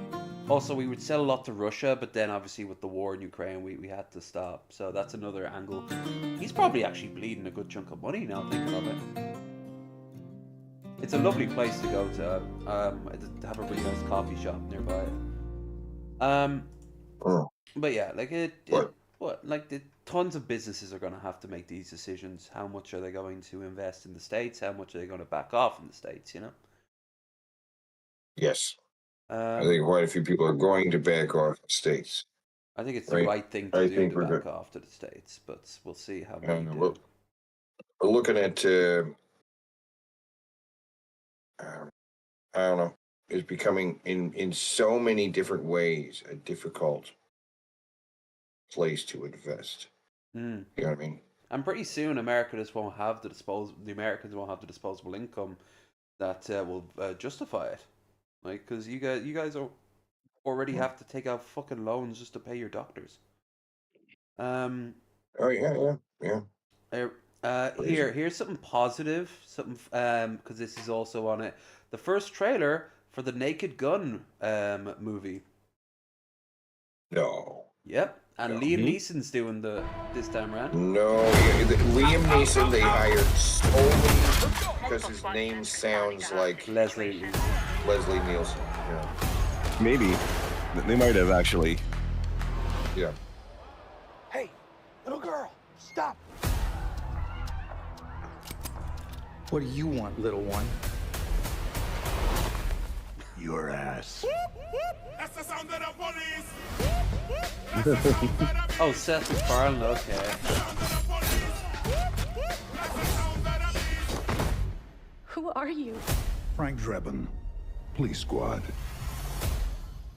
Also, we would sell a lot to Russia, but then obviously with the war in Ukraine, we had to stop. So that's another angle. He's probably actually bleeding a good chunk of money now, thinking of it. It's a lovely place to go to. Have a really nice coffee shop nearby. But yeah, like tons of businesses are going to have to make these decisions. How much are they going to invest in the States? How much are they going to back off in the States? You know. Yes. I think quite a few people are going to back off the States. I think it's the right thing to do to back off to the States, but we'll see how many do. We're looking at, I don't know, it's becoming in so many different ways a difficult place to invest. You know what I mean? And pretty soon, America just won't have the Americans won't have the disposable income that will justify it. Like, because you guys already have to take out fucking loans just to pay your doctors. Yeah. Here's something positive, because this is also on it. The first trailer for the Naked Gun movie. No. Yep. And Liam Neeson's doing this time around. No, Liam Neeson they hired solely because his name sounds like Leslie Nielsen. Yeah. Maybe they might have actually. Yeah. Hey, little girl, stop. What do you want, little one? Your ass. That's the sound of the police. Oh, Seth MacFarlane, okay. Who are you? Frank Drebin, Police Squad.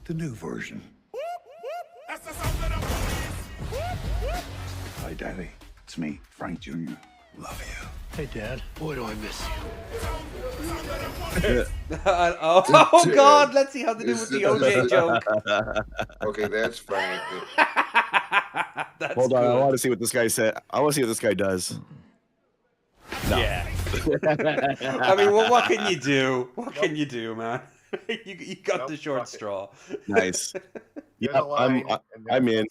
The new version. That's the sound of the police. Hi, Daddy. It's me, Frank Jr. Love you. Hey, Dad. Boy, do I miss you. Oh God! Let's see how they do with the OJ joke. Okay, that's funny. Hold on, I want to see what this guy said. I want to see what this guy does. No. Yeah. I mean, what can you do? What can you do, man? you got the short straw. Nice. Yeah, I'm in.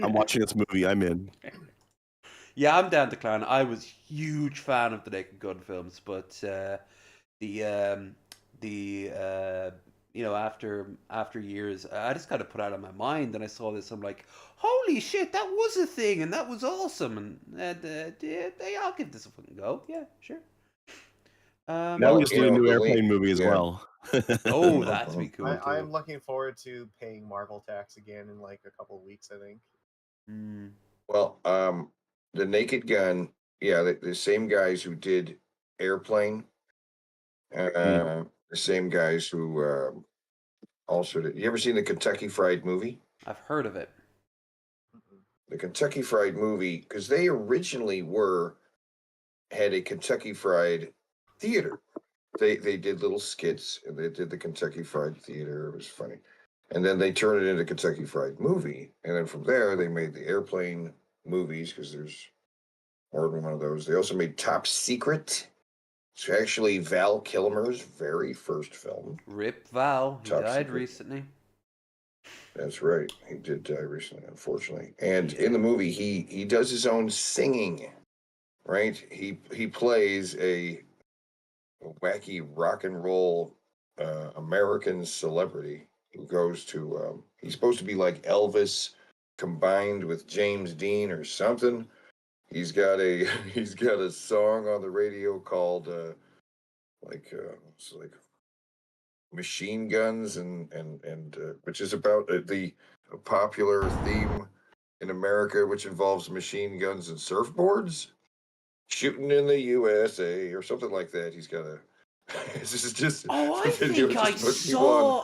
I'm watching this movie. I'm in. Yeah, I'm down to clown. I was huge fan of the Naked Gun films, but you know, after years, I just kind of put out of my mind, and I saw this. I'm like, holy shit, that was a thing, and that was awesome, and I'll give this a fucking go. Yeah, sure. Now we just need a new airplane movie as well. Oh, that'd be cool. I'm looking forward to paying Marvel tax again in like a couple of weeks, I think. Well, the Naked Gun, yeah, the same guys who did Airplane, the same guys who also did. You ever seen the Kentucky Fried Movie? I've heard of it. The Kentucky Fried Movie, because they originally had a Kentucky Fried Theater. They did little skits, and they did the Kentucky Fried Theater. It was funny. And then they turned it into Kentucky Fried Movie. And then from there, they made the Airplane movies, because there's more than one of those. They also made Top Secret. It's actually Val Kilmer's very first film. Rip Val. He Top died Secret. recently. That's right. He did die recently, unfortunately. And in the movie, he does his own singing, right? He plays a wacky rock and roll American celebrity who goes to he's supposed to be like Elvis combined with James Dean or something. He's got a song on the radio called it's like Machine Guns and which is about a popular theme in America, which involves machine guns and surfboards shooting in the USA or something like that. He's got a this is just I think I saw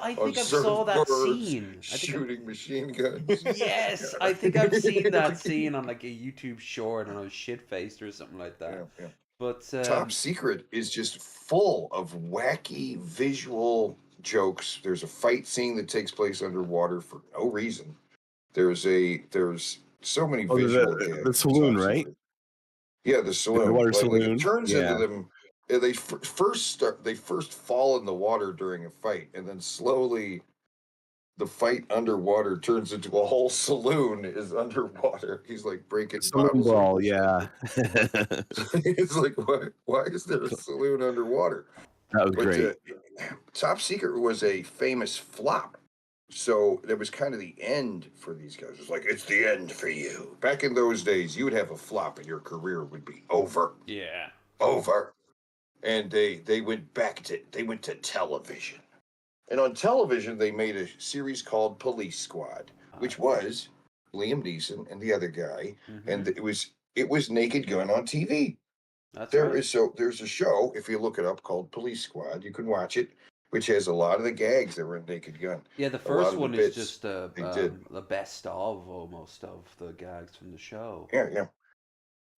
that scene. Shooting machine guns. Yes, I think I've seen that scene on like a YouTube short, and I was shit-faced or something like that. Yeah. But Top Secret is just full of wacky visual jokes. There's a fight scene that takes place underwater for no reason. There's so many visual gags. The saloon, right? Yeah, the saloon. The water saloon. It turns into them. They first fall in the water during a fight, and then slowly the fight underwater turns into a whole saloon is underwater. He's like breaking saloon brawl. Yeah. It's like, why is there a saloon underwater? That was great. Top Secret was a famous flop. So that was kind of the end for these guys. It was like, it's the end for you. Back in those days, you would have a flop and your career would be over. Yeah. Over. And they went to television. And on television, they made a series called Police Squad, which was Liam Neeson and the other guy. Mm-hmm. And it was Naked Gun on TV. There's a show, if you look it up, called Police Squad. You can watch it, which has a lot of the gags that were in Naked Gun. Yeah, the first one is just the best of almost of the gags from the show. Yeah.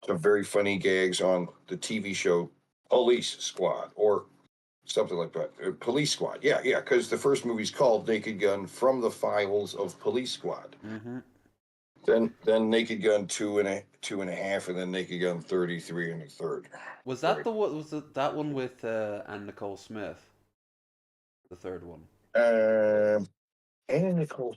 Some very funny gags on the TV show Police Squad or something like that. Police Squad. Yeah, because the first movie's called Naked Gun from the Files of Police Squad. Mm-hmm. Then Naked Gun 2.5, and then Naked Gun 33 and a third. Was that that one with Anne Nicole Smith? The third one. Anne Nicole.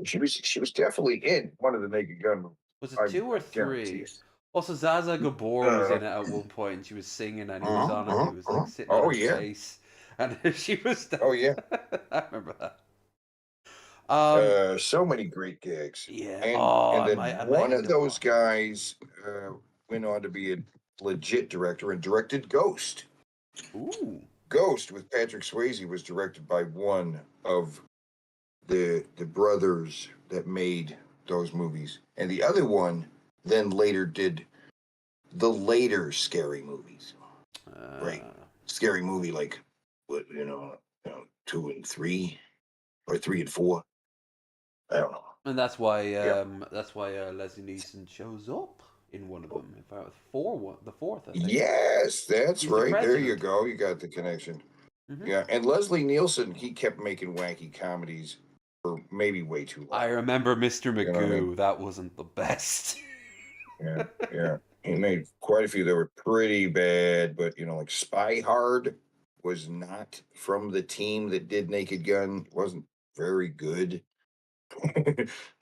She was definitely in one of the Naked Gun movies. Was it 2 or 3? Also, Zaza Gabor was in it at one point, and she was singing, and he was on it, and he was like sitting on her face, and she was. Oh yeah, I remember that. So many great gags. Yeah. And then one of those guys went on to be a legit director and directed Ghost. Ooh. Ghost with Patrick Swayze was directed by one of the brothers that made those movies, and the other one then later did the later scary movies. Right, scary movie like what 2 and 3 or 3 and 4. I don't know. And that's why Leslie Nielsen shows up in one of them. If I was the fourth, I think. Yes, that's right. There you go. You got the connection. Mm-hmm. Yeah, and Leslie Nielsen, he kept making wacky comedies for maybe way too long. I remember Mr. Magoo. You know what I mean? That wasn't the best. Yeah. He made quite a few that were pretty bad, but like Spy Hard was not from the team that did Naked Gun. It wasn't very good.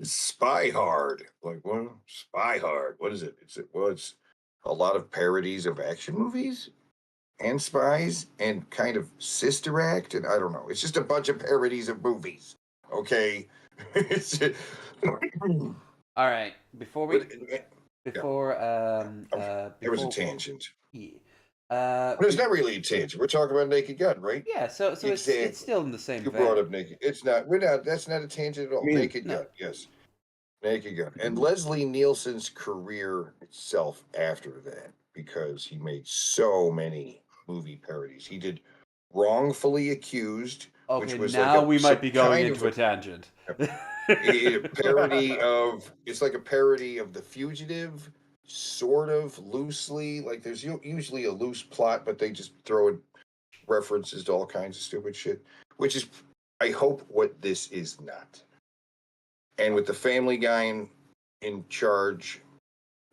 Spy Hard, like what? Spy Hard. What is it? It's a lot of parodies of action movies and spies and kind of Sister Act, and I don't know. It's just a bunch of parodies of movies. Okay. All right. Before there was a tangent. Yeah. But it's not really a tangent. We're talking about Naked Gun, right? Yeah, so exactly. it's still in the same You vein. brought up Naked. It's not. We're not. That's not a tangent at all. Naked Gun. Yes. Naked Gun. And Leslie Nielsen's career itself after that, because he made so many movie parodies. He did Wrongfully Accused, Okay, which was now like we might be going into a tangent. A parody of, it's like a parody of The Fugitive, sort of loosely. Like there's usually a loose plot, but they just throw in references to all kinds of stupid shit, which is, I hope, what this is not. And with the Family Guy in charge,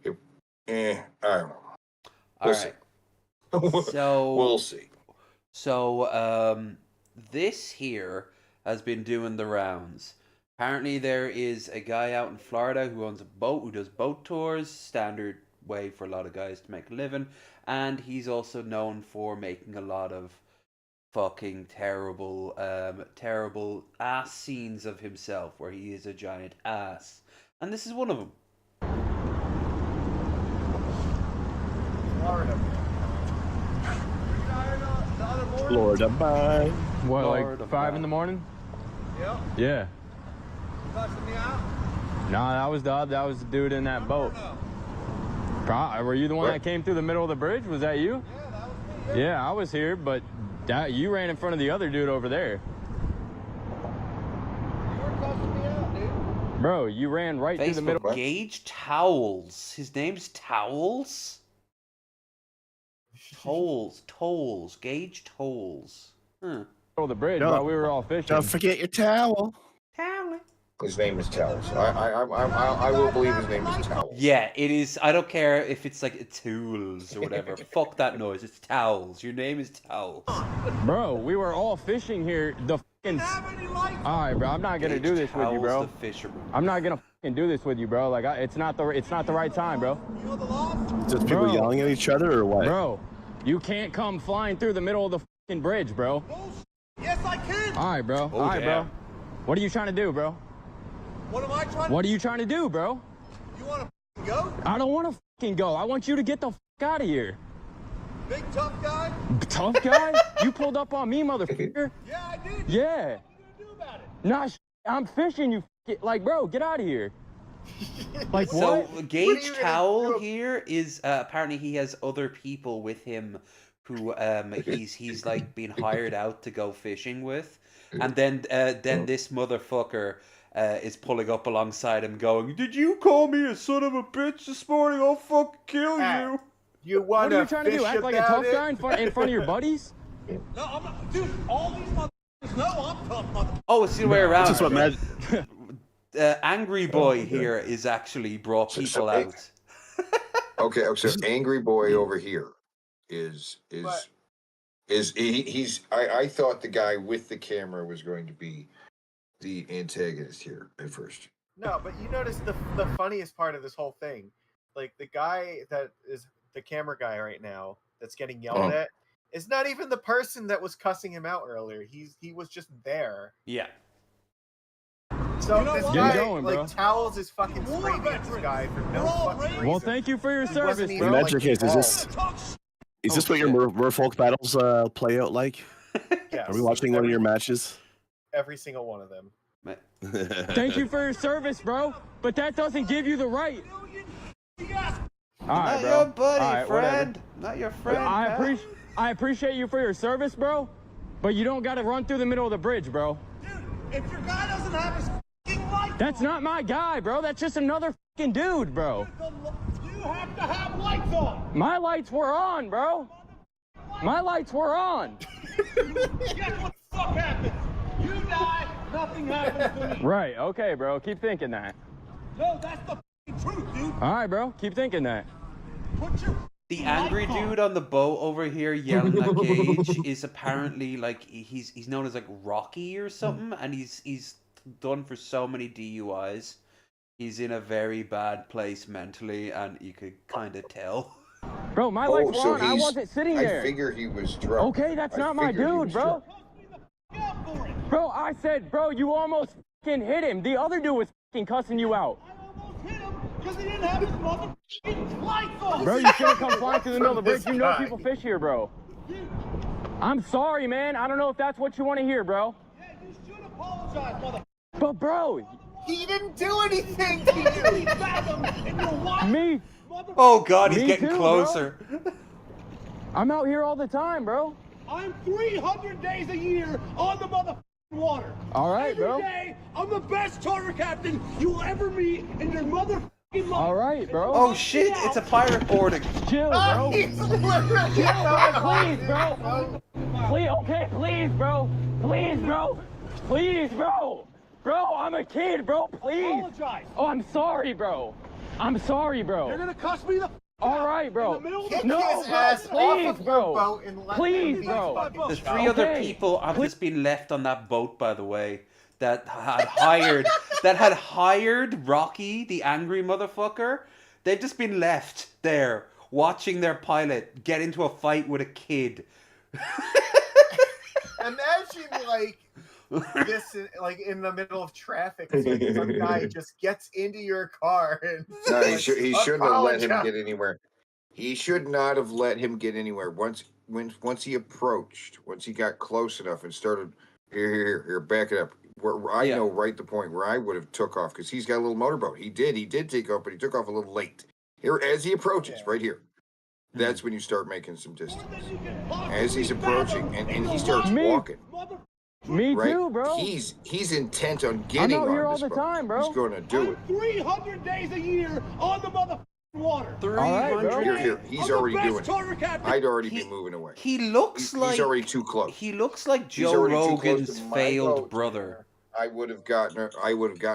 I don't know. All right. So we'll see. So this here has been doing the rounds. Apparently there is a guy out in Florida who owns a boat, who does boat tours, standard way for a lot of guys to make a living, and he's also known for making a lot of fucking terrible ass scenes of himself where he is a giant ass. And this is one of them. Florida bye. What, Florida like 5 in the morning? Yeah. Cussing me out? No, that was the dude in that boat. Were you the one that came through the middle of the bridge? Was that you? Yeah, that was me. Yeah, I was here, but you ran in front of the other dude over there. You were cussing me out, dude. Bro, you ran right through the middle. Gage Towles. His name's Towles? Tolls. Gage Tolls. Of the bridge while we were all fishing. Don't forget your towel. Towel. His name is Towels. I will believe his name is Towels. Yeah, it is. I don't care if it's like tools or whatever. Fuck that noise. It's Towels. Your name is Towels. Bro, we were all fishing here. The fucking. Alright, bro. I'm not gonna do this with you, bro. The fisherman. I'm not gonna fucking do this with you, bro. Like, it's not the right time, bro. You know the law? Just people yelling at each other or what? Bro, you can't come flying through the middle of the fucking bridge, bro. Yes, I can. Alright, bro. Alright, bro. What are you trying to do, bro? What am I trying to What are you trying to do, bro? You want to go? I don't want to fucking go. I want you to get the fuck out of here. Big tough guy? Tough guy? You pulled up on me, motherfucker. Yeah, I did. Yeah. What are you gonna do about it? Nah, I'm fishing, you like, bro, get out of here. Like, so what? Gage Towel here is apparently he has other people with him who he's like been hired out to go fishing with, and then this motherfucker is pulling up alongside him going, "Did you call me a son of a bitch this morning? I'll fucking kill you." You want What are you trying to do? Act like a tough guy in front of your buddies? No, I'm not. Dude, all these motherfuckers know I'm tough, motherfucker. Oh, it's the other way around. That's what Mad. Angry Boy here is actually brought people out. Okay, so Angry Boy over here is he's I thought the guy with the camera was going to be the antagonist here at first. No, but you notice the funniest part of this whole thing, like the guy that is the camera guy right now that's getting yelled at, is not even the person that was cussing him out earlier. He was just there. Yeah. So You know this what? guy, Get going, bro. like Towels, is fucking screaming at this guy for no fucking reason. Well, thank you for your He service, wasn't bro. even, Imagine case, is this what your Merfolk battles play out like? Yes, Are we watching one of your matches? every single one of them. Thank you for your service, bro. But that doesn't give you the right. All right, Not bro. your buddy, All right, friend. Not your friend. pal. I appreciate you for your service, bro. But you don't got to run through the middle of the bridge, bro. Dude, if your guy doesn't have his fucking lights That's on, not my guy, bro. That's just another fucking dude, bro. you have to have lights on. My lights were on, bro. My lights were on. Guess what the fuck happens? You die, nothing happens to me. Right, okay, bro. Keep thinking that. No, that's the fucking truth, dude. All right, bro. Keep thinking that. Put your The angry dude on the boat over here yelling at Gage is apparently like he's known as like Rocky or something, and he's done for so many DUIs. He's in a very bad place mentally, and you could kind of tell. Bro, my lights were on. I wasn't sitting there. I figure he was drunk. Okay, that's not my dude, bro. Bro, I said, bro, you almost fucking hit him. The other dude was fucking cussing you out. I almost hit him because he didn't have his motherfucking lights on. Bro, you shouldn't come flying through the middle of the bridge. You know people fish here, bro. I'm sorry, man. I don't know if that's what you want to hear, bro. Yeah, you should apologize, motherfucker. But, bro, He didn't do anything to you. Me? Oh God, he's Me getting too, closer. Bro. I'm out here all the time, bro. I'm 300 days a year on the motherfucking water. All right, Every bro. day, I'm the best charter captain you will ever meet in your motherfucking life. All right, bro. Oh shit, it's a pirate boarding. Chill, bro. Chill, bro. Please, bro. Please, okay, please, bro. Please, bro. Please, bro. Bro, I'm a kid, bro. Please. Apologize. Oh, I'm sorry, bro. I'm sorry, bro. You're gonna cuss me the all right, bro. Kick No, his bro. ass Please, off of bro. your boat and let Please, him be bro. fucking The shot. three other Okay. people have just been left on that boat, by the way, that had hired Rocky, the angry motherfucker. They've just been left there watching their pilot get into a fight with a kid. Imagine this, in the middle of traffic, some guy just gets into your car and No, he shouldn't have let him apologize. get anywhere. He should not have let him get anywhere. Once he approached, once he got close enough and started, here, back it up. Where I know right the point where I would have took off because he's got a little motorboat. He did take off, but he took off a little late. Here, as he approaches, right here, that's when you start making some distance. As he's approaching, and he starts walking. Me right? too, bro. He's intent on getting I'm out here on all this the boat. time, bro. He's going to do it. 300 days a year on the motherfucking water. 300. Here, he's already doing it. I'd already be moving away. He looks like he's already too close. He looks like He's Joe already too close Rogan's to my failed boat. brother. I would have gotten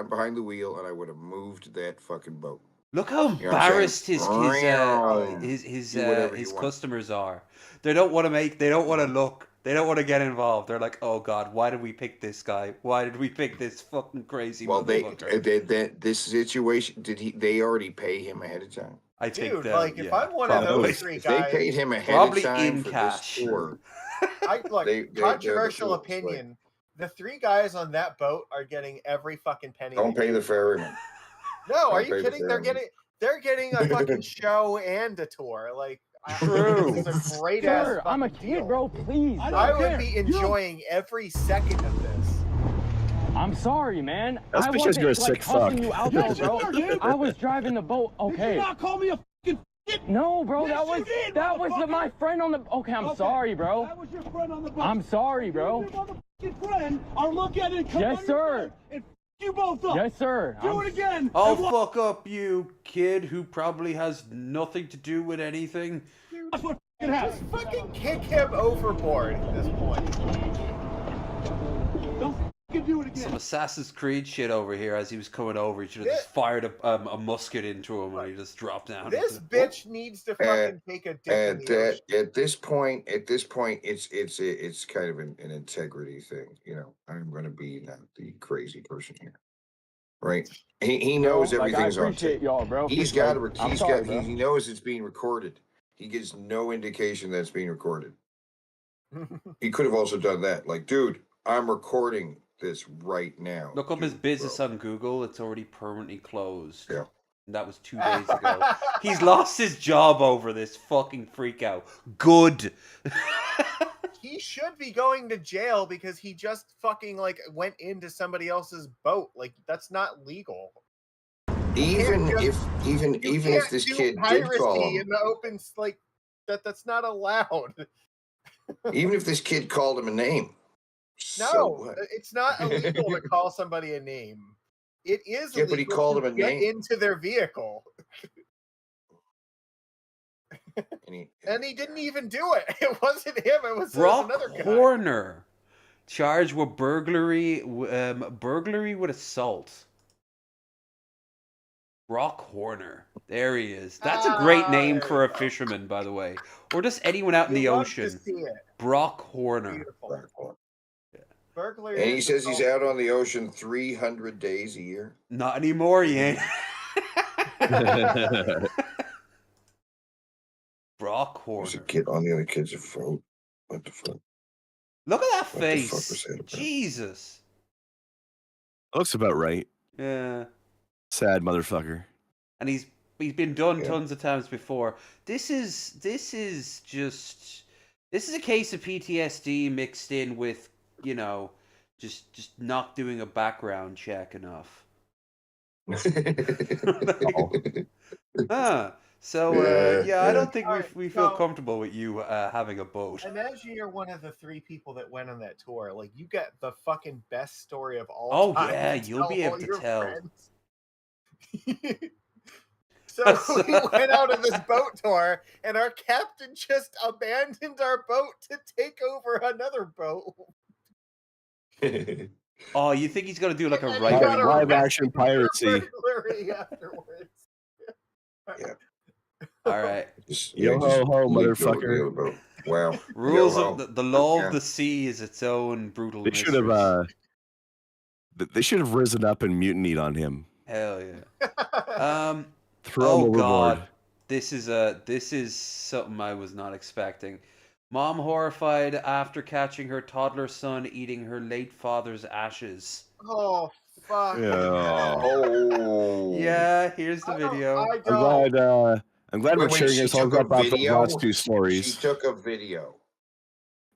behind the wheel and I would have moved that fucking boat. Look how You know what I'm embarrassed saying? his customers are. They don't want to look. They don't want to get involved. They're like, oh God, why did we pick this guy? Why did we pick this fucking crazy motherfucker? This situation, they already pay him ahead of time? I think Dude, if I'm one of those three if guys, they paid him ahead probably of time in for cash. this tour, controversial they're the opinion. The three guys on that boat are getting every fucking penny. Don't pay the ferryman. No, are Don't you pay the kidding? ferryman. They're getting a fucking show and a tour. True. It's a great Sir, ass. I'm a kid, bro. Please. I would be enjoying every second of this. I'm sorry, man. That's I because wasn't you're a sick cussing fuck. you out there, bro. I was driving the boat. Okay. Did you not call me a fucking shit? No, bro. Yes, that you did, was my friend on the. Okay, I'm sorry, bro. That was your friend on the boat. I'm sorry, bro. Your motherfucking friend are look at it and come Yes, on sir. your boat and you both up. Yes, sir. Do it again. I'll fuck up you, kid who probably has nothing to do with anything. That's what fucking happens. Just fucking kick him overboard at this point. Don't fucking do it again. Some Assassin's Creed shit over here. As he was coming over, he should have just fired a musket into him and he just dropped down. This bitch needs to fucking take a dip in the ocean. At this point, it's kind of an integrity thing. You know, I'm going to be not the crazy person here, right? He knows everything's on tape. Y'all, bro. He knows it's being recorded. He gets no indication that it's being recorded. He could have also done that. Like, dude, I'm recording this right now. Look up his business on Google. It's already permanently closed. Yeah. That was 2 days ago. He's lost his job over this fucking freak out. Good. He should be going to jail because he just fucking went into somebody else's boat. That's not legal. Even if this kid did call him in the open, that's not allowed. Even if this kid called him a name. No, so what? It's not illegal to call somebody a name. It is illegal but he called him a get name. into their vehicle. And he didn't even do it. It wasn't him. It was Brock another guy. Horner, charged with burglary with assault. Brock Horner. There he is. That's a great name for a fisherman, by the way. Or just anyone out in the ocean. Brock Horner. Burglary. And he says he's out on the ocean 300 days a year. Not anymore, he ain't. Brock Horner. There's a kid on the other kid's phone. What the fuck? Look at that What face. the fuck was that about? Jesus. Looks about right. Yeah. Sad motherfucker. And he's been done tons of times before. This is a case of PTSD mixed in with, just not doing a background check enough. Huh. So, I don't think we feel so- comfortable with you having a boat. Imagine you're one of the 3 people that went on that tour. Like, you got the fucking best story of all Oh, time. yeah, to you'll tell be able all to your tell. friends. So we went out on this boat tour, and our captain just abandoned our boat to take over another boat. Oh, you think he's gonna do like a And he right got live arrested action for piracy. burglary afterwards. Yeah. All right. Yo ho ho, leaked over motherfucker. the other boat. Wow. Rules Yo-ho. of the law Yeah. of the sea is its own brutal They should have they should have risen up and mutinied on him. Hell yeah. Throw him overboard. God. This is something I was not expecting. Mom horrified after catching her toddler son eating her late father's ashes. Oh, fuck. Oh. Yeah, here's the video. I'm glad we're cheering ourselves up after the last 2 stories. She took a video.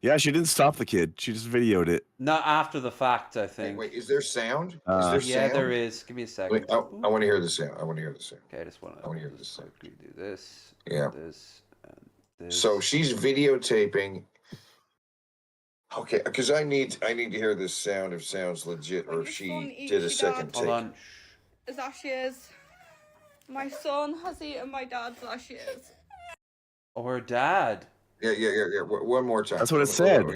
Yeah, she didn't stop the kid. She just videoed it. Not after the fact, I think. Wait, is there sound? Is there yeah, sound? there is. Give me a second. Wait, I want to hear the sound. Okay, I just want to hear this sound. Do this. Yeah. This. And this. So she's videotaping. Okay, because I need to hear this sound if sounds legit or if she did a second take. Hold on. His ashes. My son has eaten my dad's ashes. Oh, her dad. Yeah. One more time. That's what it said.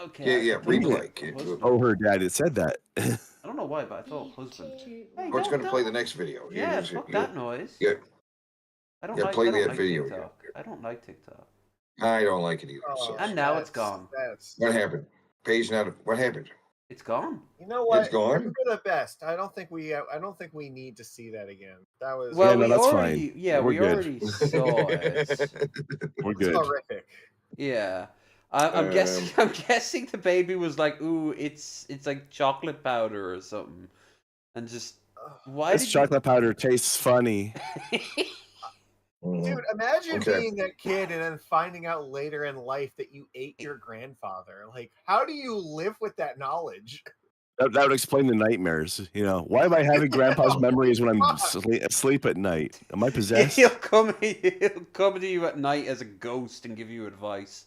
Okay. Yeah. Replay. Oh, her dad. It said that. I don't know why, but I thought husband. Hey, What's going to play the next video? Yeah, fuck that noise. Yeah. I don't play that like video. TikTok. I don't like TikTok. I don't like it either. Oh, And now it's gone. What happened? Page not. What happened? It's gone. You know what? It's gone? For the best. I don't think we need to see that again. That was Well, Yeah, no, we that's already fine. yeah, We're we good. already saw it. We're it's good. horrific. Yeah. I'm guessing the baby was like, ooh, it's like chocolate powder or something. And just why This chocolate powder tastes funny. Dude, imagine being that kid and then finding out later in life that you ate your grandfather. Like, how do you live with that knowledge? That would explain the nightmares. You know, why am I having grandpa's memories when I'm asleep at night? Am I possessed? He'll come to you at night as a ghost and give you advice.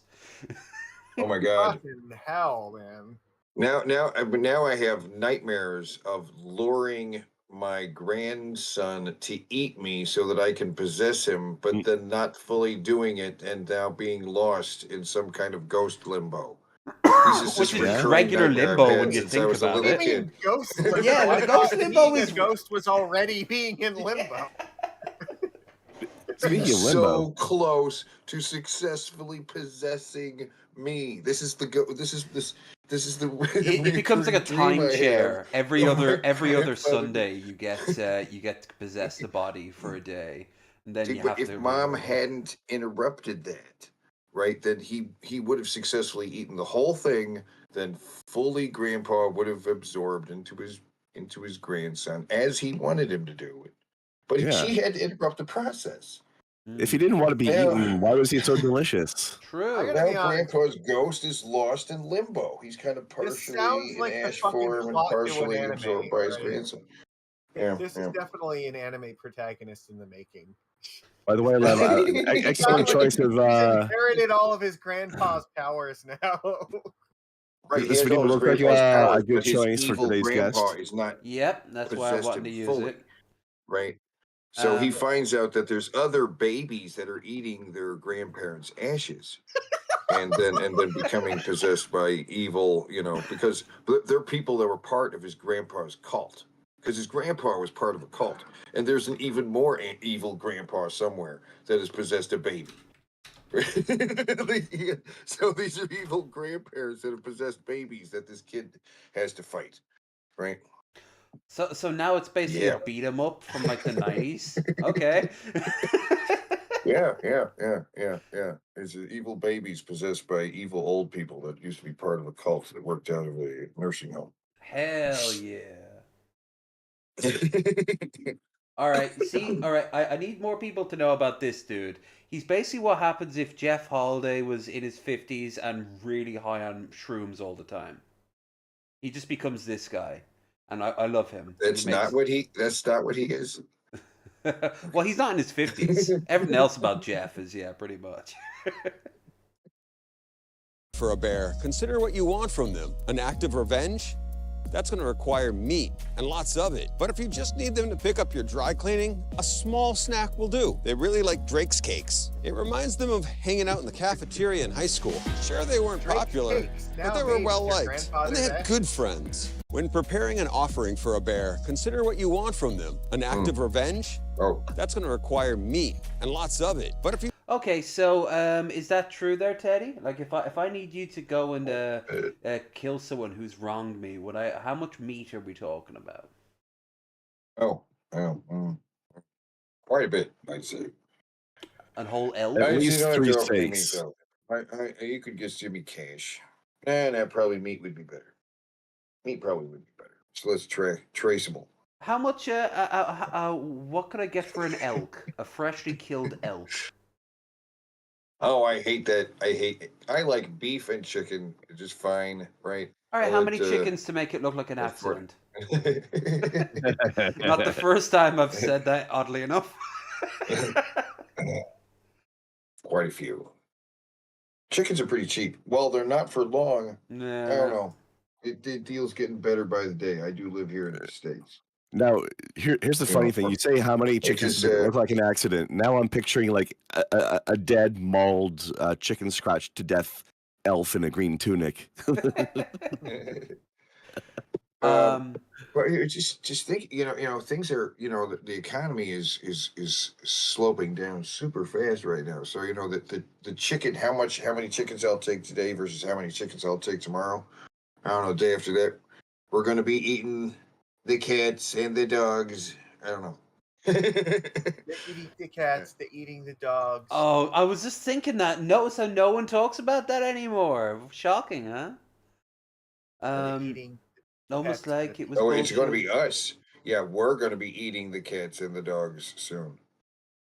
Oh my god. Fucking hell, man. Now I have nightmares of luring my grandson to eat me so that I can possess him, but then not fully doing it and now being lost in some kind of ghost limbo. Which is regular limbo when you think about it. Yeah, the ghost limbo is ghost was already being in limbo. Speaking of limbo, so close to successfully possessing me. This is the It becomes like a timeshare. Every other grandfather. Sunday you get to possess the body for a day, and then you but have if to. Mom hadn't interrupted that, right, then he would have successfully eaten the whole thing. Then fully, Grandpa would have absorbed into his grandson as he wanted him to do it. But she had to interrupt the process. If he didn't want to be eaten, why was he so delicious? True. Now Grandpa's ghost is lost in limbo. He's kind of partially in ash form and partially absorbed by his grandson. This is definitely an anime protagonist in the making. By the way, excellent choice of. He's inherited all of his grandpa's powers now. Right, this video looks like a good choice for today's guest. Is not yep, that's why I wanted to use fully, it. Right. So he finds out that there's other babies that are eating their grandparents' ashes, and then becoming possessed by evil. You know, because they're people that were part of his grandpa's cult. Because his grandpa was part of a cult, and there's an even more evil grandpa somewhere that has possessed a baby. So these are evil grandparents that have possessed babies that this kid has to fight, right? So now it's basically a beat 'em up from like the 90s. Okay. Yeah. It's evil babies possessed by evil old people that used to be part of a cult that worked out of a nursing home. Hell yeah. All right. I need more people to know about this dude. He's basically what happens if Jeff Holiday was in his 50s and really high on shrooms all the time. He just becomes this guy. and I love him. That's not what he is. Well, he's not in his 50s. Everything else about Jeff is, yeah, pretty much. For a bear, consider what you want from them. An act of revenge? That's going to require meat, and lots of it. But if you just need them to pick up your dry cleaning, a small snack will do. They really like Drake's cakes. It reminds them of hanging out in the cafeteria in high school. Sure, they weren't popular, but they were well-liked, and they had good friends. When preparing an offering for a bear, consider what you want from them. An act of revenge? That's going to require meat, and lots of it. But if you... Okay, so is that true there, Teddy? Like, if I need you to go and kill someone who's wronged me, would I? How much meat are we talking about? Quite a bit, I'd say. A whole elk? At least 3 steaks. You could just give me cash. That probably meat would be better. Meat probably would be better. So let's traceable. How much? What could I get for an elk? A freshly killed elk. Oh, I hate that. I like beef and chicken just fine, right? All right, how many chickens to make it look like an accident? Not the first time I've said that, oddly enough. Quite a few. Chickens are pretty cheap. Well, they're not for long. Nah. I don't know. The deal's getting better by the day. I do live here in the States. Now, here's the funny thing. You say how many chickens look like an accident. Now I'm picturing like a dead, mauled, chicken scratched to death elf in a green tunic. But just think, things are, the economy is sloping down super fast right now. So the chicken, how many chickens I'll take today versus how many chickens I'll take tomorrow. I don't know. Day after that, we're gonna be eating the cats and the dogs. I don't know. They're eating the cats. They're eating the dogs. Oh, I was just thinking that. Notice how no one talks about that anymore. Shocking, huh? Almost like it was. Oh, it's going to be us. Yeah, we're going to be eating the cats and the dogs soon.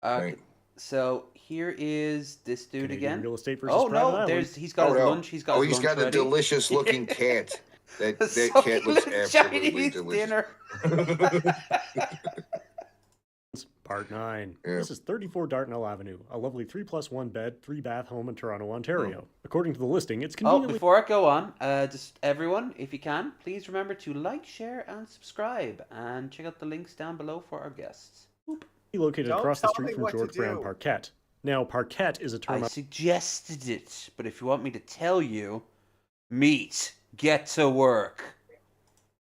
Right. So here is this dude Canadian again. Real estate versus oh private no, island. he's got his lunch. He's got. His he's lunch got ready. a delicious looking cat. That cat looks absolutely Chinese delicious. dinner. Part 9. Yeah. This is 34 Dartnell Avenue, a lovely 3+1 bed, 3-bath home in Toronto, Ontario. According to the listing, it's conveniently... Before I go on, just everyone, if you can, please remember to like, share, and subscribe, and check out the links down below for our guests. located across the street from George Brown Parquet. Now, parquet is a term... I suggested it, but if you want me to tell you, meat, get to work.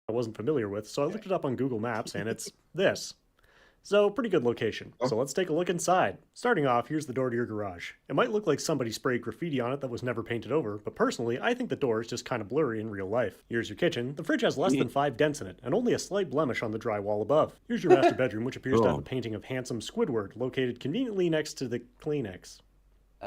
I wasn't familiar with, so I looked it up on Google Maps, and it's this. So, pretty good location. So let's take a look inside. Starting off, here's the door to your garage. It might look like somebody sprayed graffiti on it that was never painted over, but personally, I think the door is just kind of blurry in real life. Here's your kitchen. The fridge has less than 5 dents in it, and only a slight blemish on the drywall above. Here's your master bedroom, which appears to have a painting of handsome Squidward, located conveniently next to the Kleenex.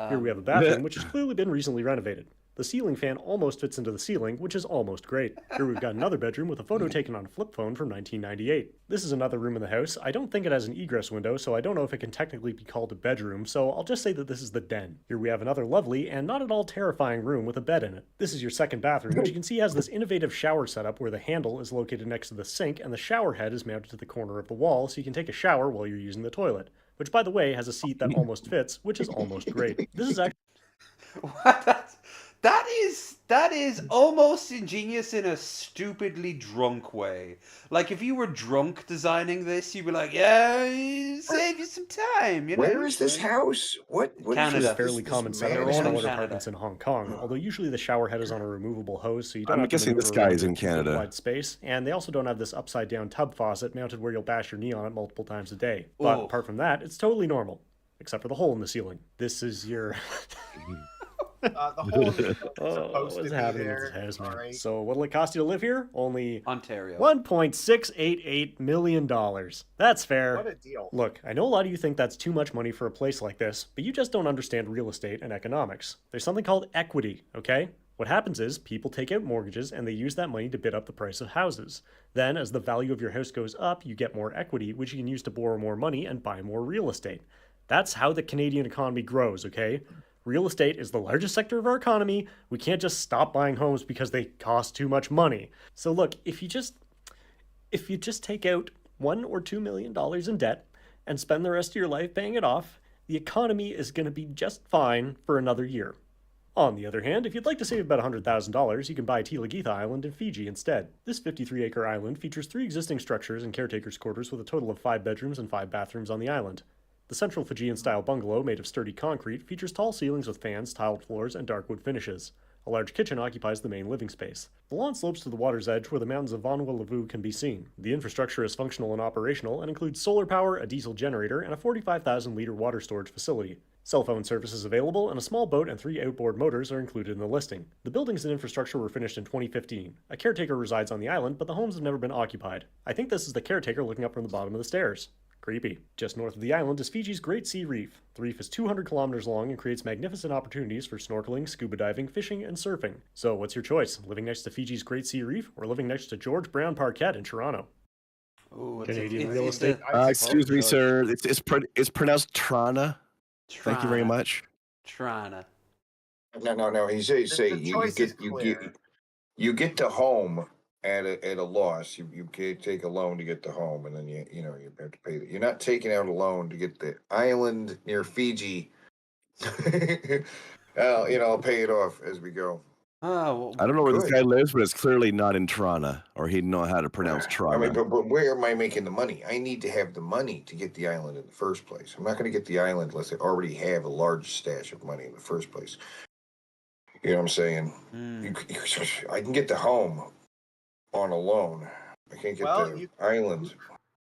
Here we have a bathroom, which has clearly been recently renovated. The ceiling fan almost fits into the ceiling, which is almost great. Here we've got another bedroom with a photo taken on a flip phone from 1998. This is another room in the house. I don't think it has an egress window, so I don't know if it can technically be called a bedroom, so I'll just say that this is the den. Here we have another lovely and not at all terrifying room with a bed in it. This is your second bathroom, which you can see has this innovative shower setup where the handle is located next to the sink and the shower head is mounted to the corner of the wall so you can take a shower while you're using the toilet. Which, by the way, has a seat that almost fits, which is almost great. This is actually... That is almost ingenious in a stupidly drunk way. Like, if you were drunk designing this, you'd be like, yeah, save you some time, you know? Where is this house? What Canada. Is fairly common sight in smaller apartments in Hong Kong, although usually the shower head is on a removable hose, so you don't I'm have to guessing this guy is in Canada. wide space, and they also don't have this upside-down tub faucet mounted where you'll bash your knee on it multiple times a day. But apart from that, it's totally normal, except for the hole in the ceiling. This is your... The whole is supposed to what's be happening there. with this house, man? Right. So what'll it cost you to live here? Only Ontario. $1.688 million. That's fair. What a deal. Look, I know a lot of you think that's too much money for a place like this, but you just don't understand real estate and economics. There's something called equity, okay? What happens is people take out mortgages and they use that money to bid up the price of houses. Then, as the value of your house goes up, you get more equity, which you can use to borrow more money and buy more real estate. That's how the Canadian economy grows, okay? Real estate is the largest sector of our economy. We can't just stop buying homes because they cost too much money. So look, if If you just take out $1 or $2 million in debt and spend the rest of your life paying it off, the economy is going to be just fine for another year. On the other hand, if you'd like to save about $100,000, you can buy Tilagitha Island in Fiji instead. This 53-acre island features 3 existing structures and caretaker's quarters with a total of 5 bedrooms and 5 bathrooms on the island. The central Fijian-style bungalow, made of sturdy concrete, features tall ceilings with fans, tiled floors, and dark wood finishes. A large kitchen occupies the main living space. The lawn slopes to the water's edge where the mountains of Vanuatu can be seen. The infrastructure is functional and operational and includes solar power, a diesel generator, and a 45,000-liter water storage facility. Cell phone service is available, and a small boat and 3 outboard motors are included in the listing. The buildings and infrastructure were finished in 2015. A caretaker resides on the island, but the homes have never been occupied. I think this is the caretaker looking up from the bottom of the stairs. Creepy. Just north of the island is Fiji's Great Sea Reef. The reef is 200 kilometers long and creates magnificent opportunities for snorkeling, scuba diving, fishing, and surfing. So what's your choice? Living next to Fiji's Great Sea Reef or living next to George Brown Parkette in Toronto? Ooh, Canadian real estate. Excuse me, sir. It's pronounced Trana. Thank you very much. Trana. No. He say you get the home at a loss. You can't take a loan to get the home, and then you have to pay it. You're not taking out a loan to get the island near Fiji. I'll pay it off as we go. Oh, I don't know where this guy lives, but it's clearly not in Trana, or he'd know how to pronounce Trana. I mean, but where am I making the money? I need to have the money to get the island in the first place. I'm not going to get the island unless I already have a large stash of money in the first place. You know what I'm saying? I can get the home on a loan. I can't get the island.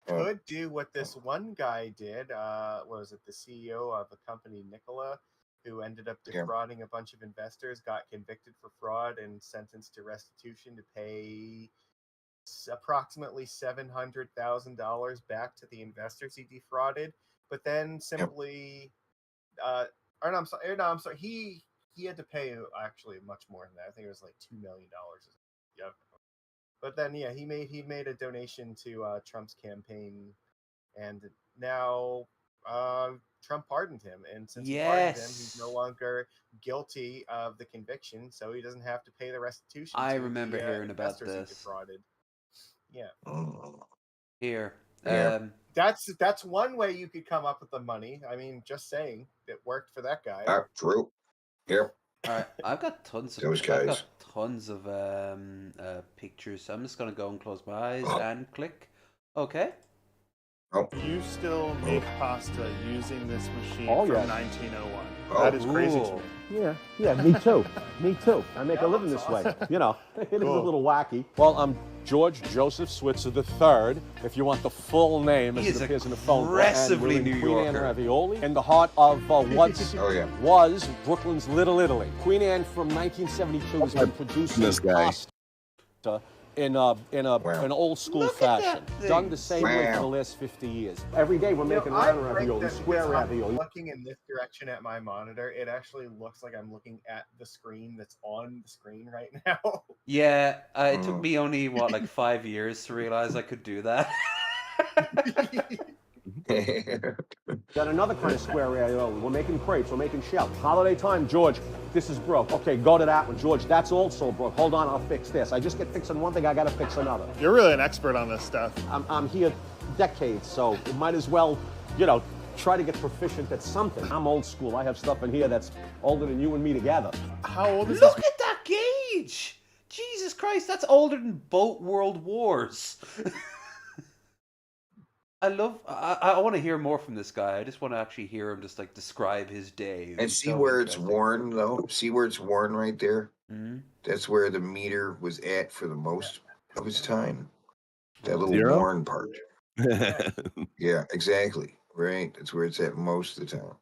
Could do what this one guy did. Was it the CEO of a company, Nicola, who ended up defrauding a bunch of investors, got convicted for fraud and sentenced to restitution to pay approximately $700,000 back to the investors he defrauded, but then simply, I'm sorry, he had to pay actually much more than that. I think it was like $2 million. Yep. But then, he made a donation to Trump's campaign, and now Trump pardoned him. And since he pardoned him, he's no longer guilty of the conviction, so he doesn't have to pay the restitution. I remember hearing about this. Defrauded. Yeah. Here. That's one way you could come up with the money. I mean, just saying, it worked for that guy. True. Yep. All right, I've got tons of pictures, so I'm just gonna go and close my eyes and click. Okay. You still make pasta using this machine Oh, from yes. 1901. Oh. That is crazy to me. Yeah, me too. Me too. I make a living this way. It is a little wacky. Well, I'm George Joseph Switzer III. If you want the full name, as it appears in the phone book. Aggressively And we're in New Queen Anne Yorker. Ravioli, in the heart of what was Brooklyn's Little Italy. Queen Anne from 1972 has been producing pasta in an old school fashion, done the same way for the last 50 years. Every day we're making round ravioli, square ravioli. Looking in this direction at my monitor, it actually looks like I'm looking at the screen that's on the screen right now. Yeah, it took me only 5 years to realize I could do that. Got another kind of square ravioli. We're making crepes, we're making shells. Holiday time, George, this is broke. Okay, go to that one. George, that's also broke. Hold on, I'll fix this. I just get fixing one thing, I gotta fix another. You're really an expert on this stuff. I'm here decades, so it might as well, try to get proficient at something. I'm old school. I have stuff in here that's older than you and me together. How old is Look at that gauge! Jesus Christ, that's older than both world wars. I want to hear more from this guy. I just want to actually hear him just describe his day. And see where it's worn, though? See where it's worn right there? Mm-hmm. That's where the meter was at for the most of its time. That little worn part. Yeah, exactly. Right? That's where it's at most of the time.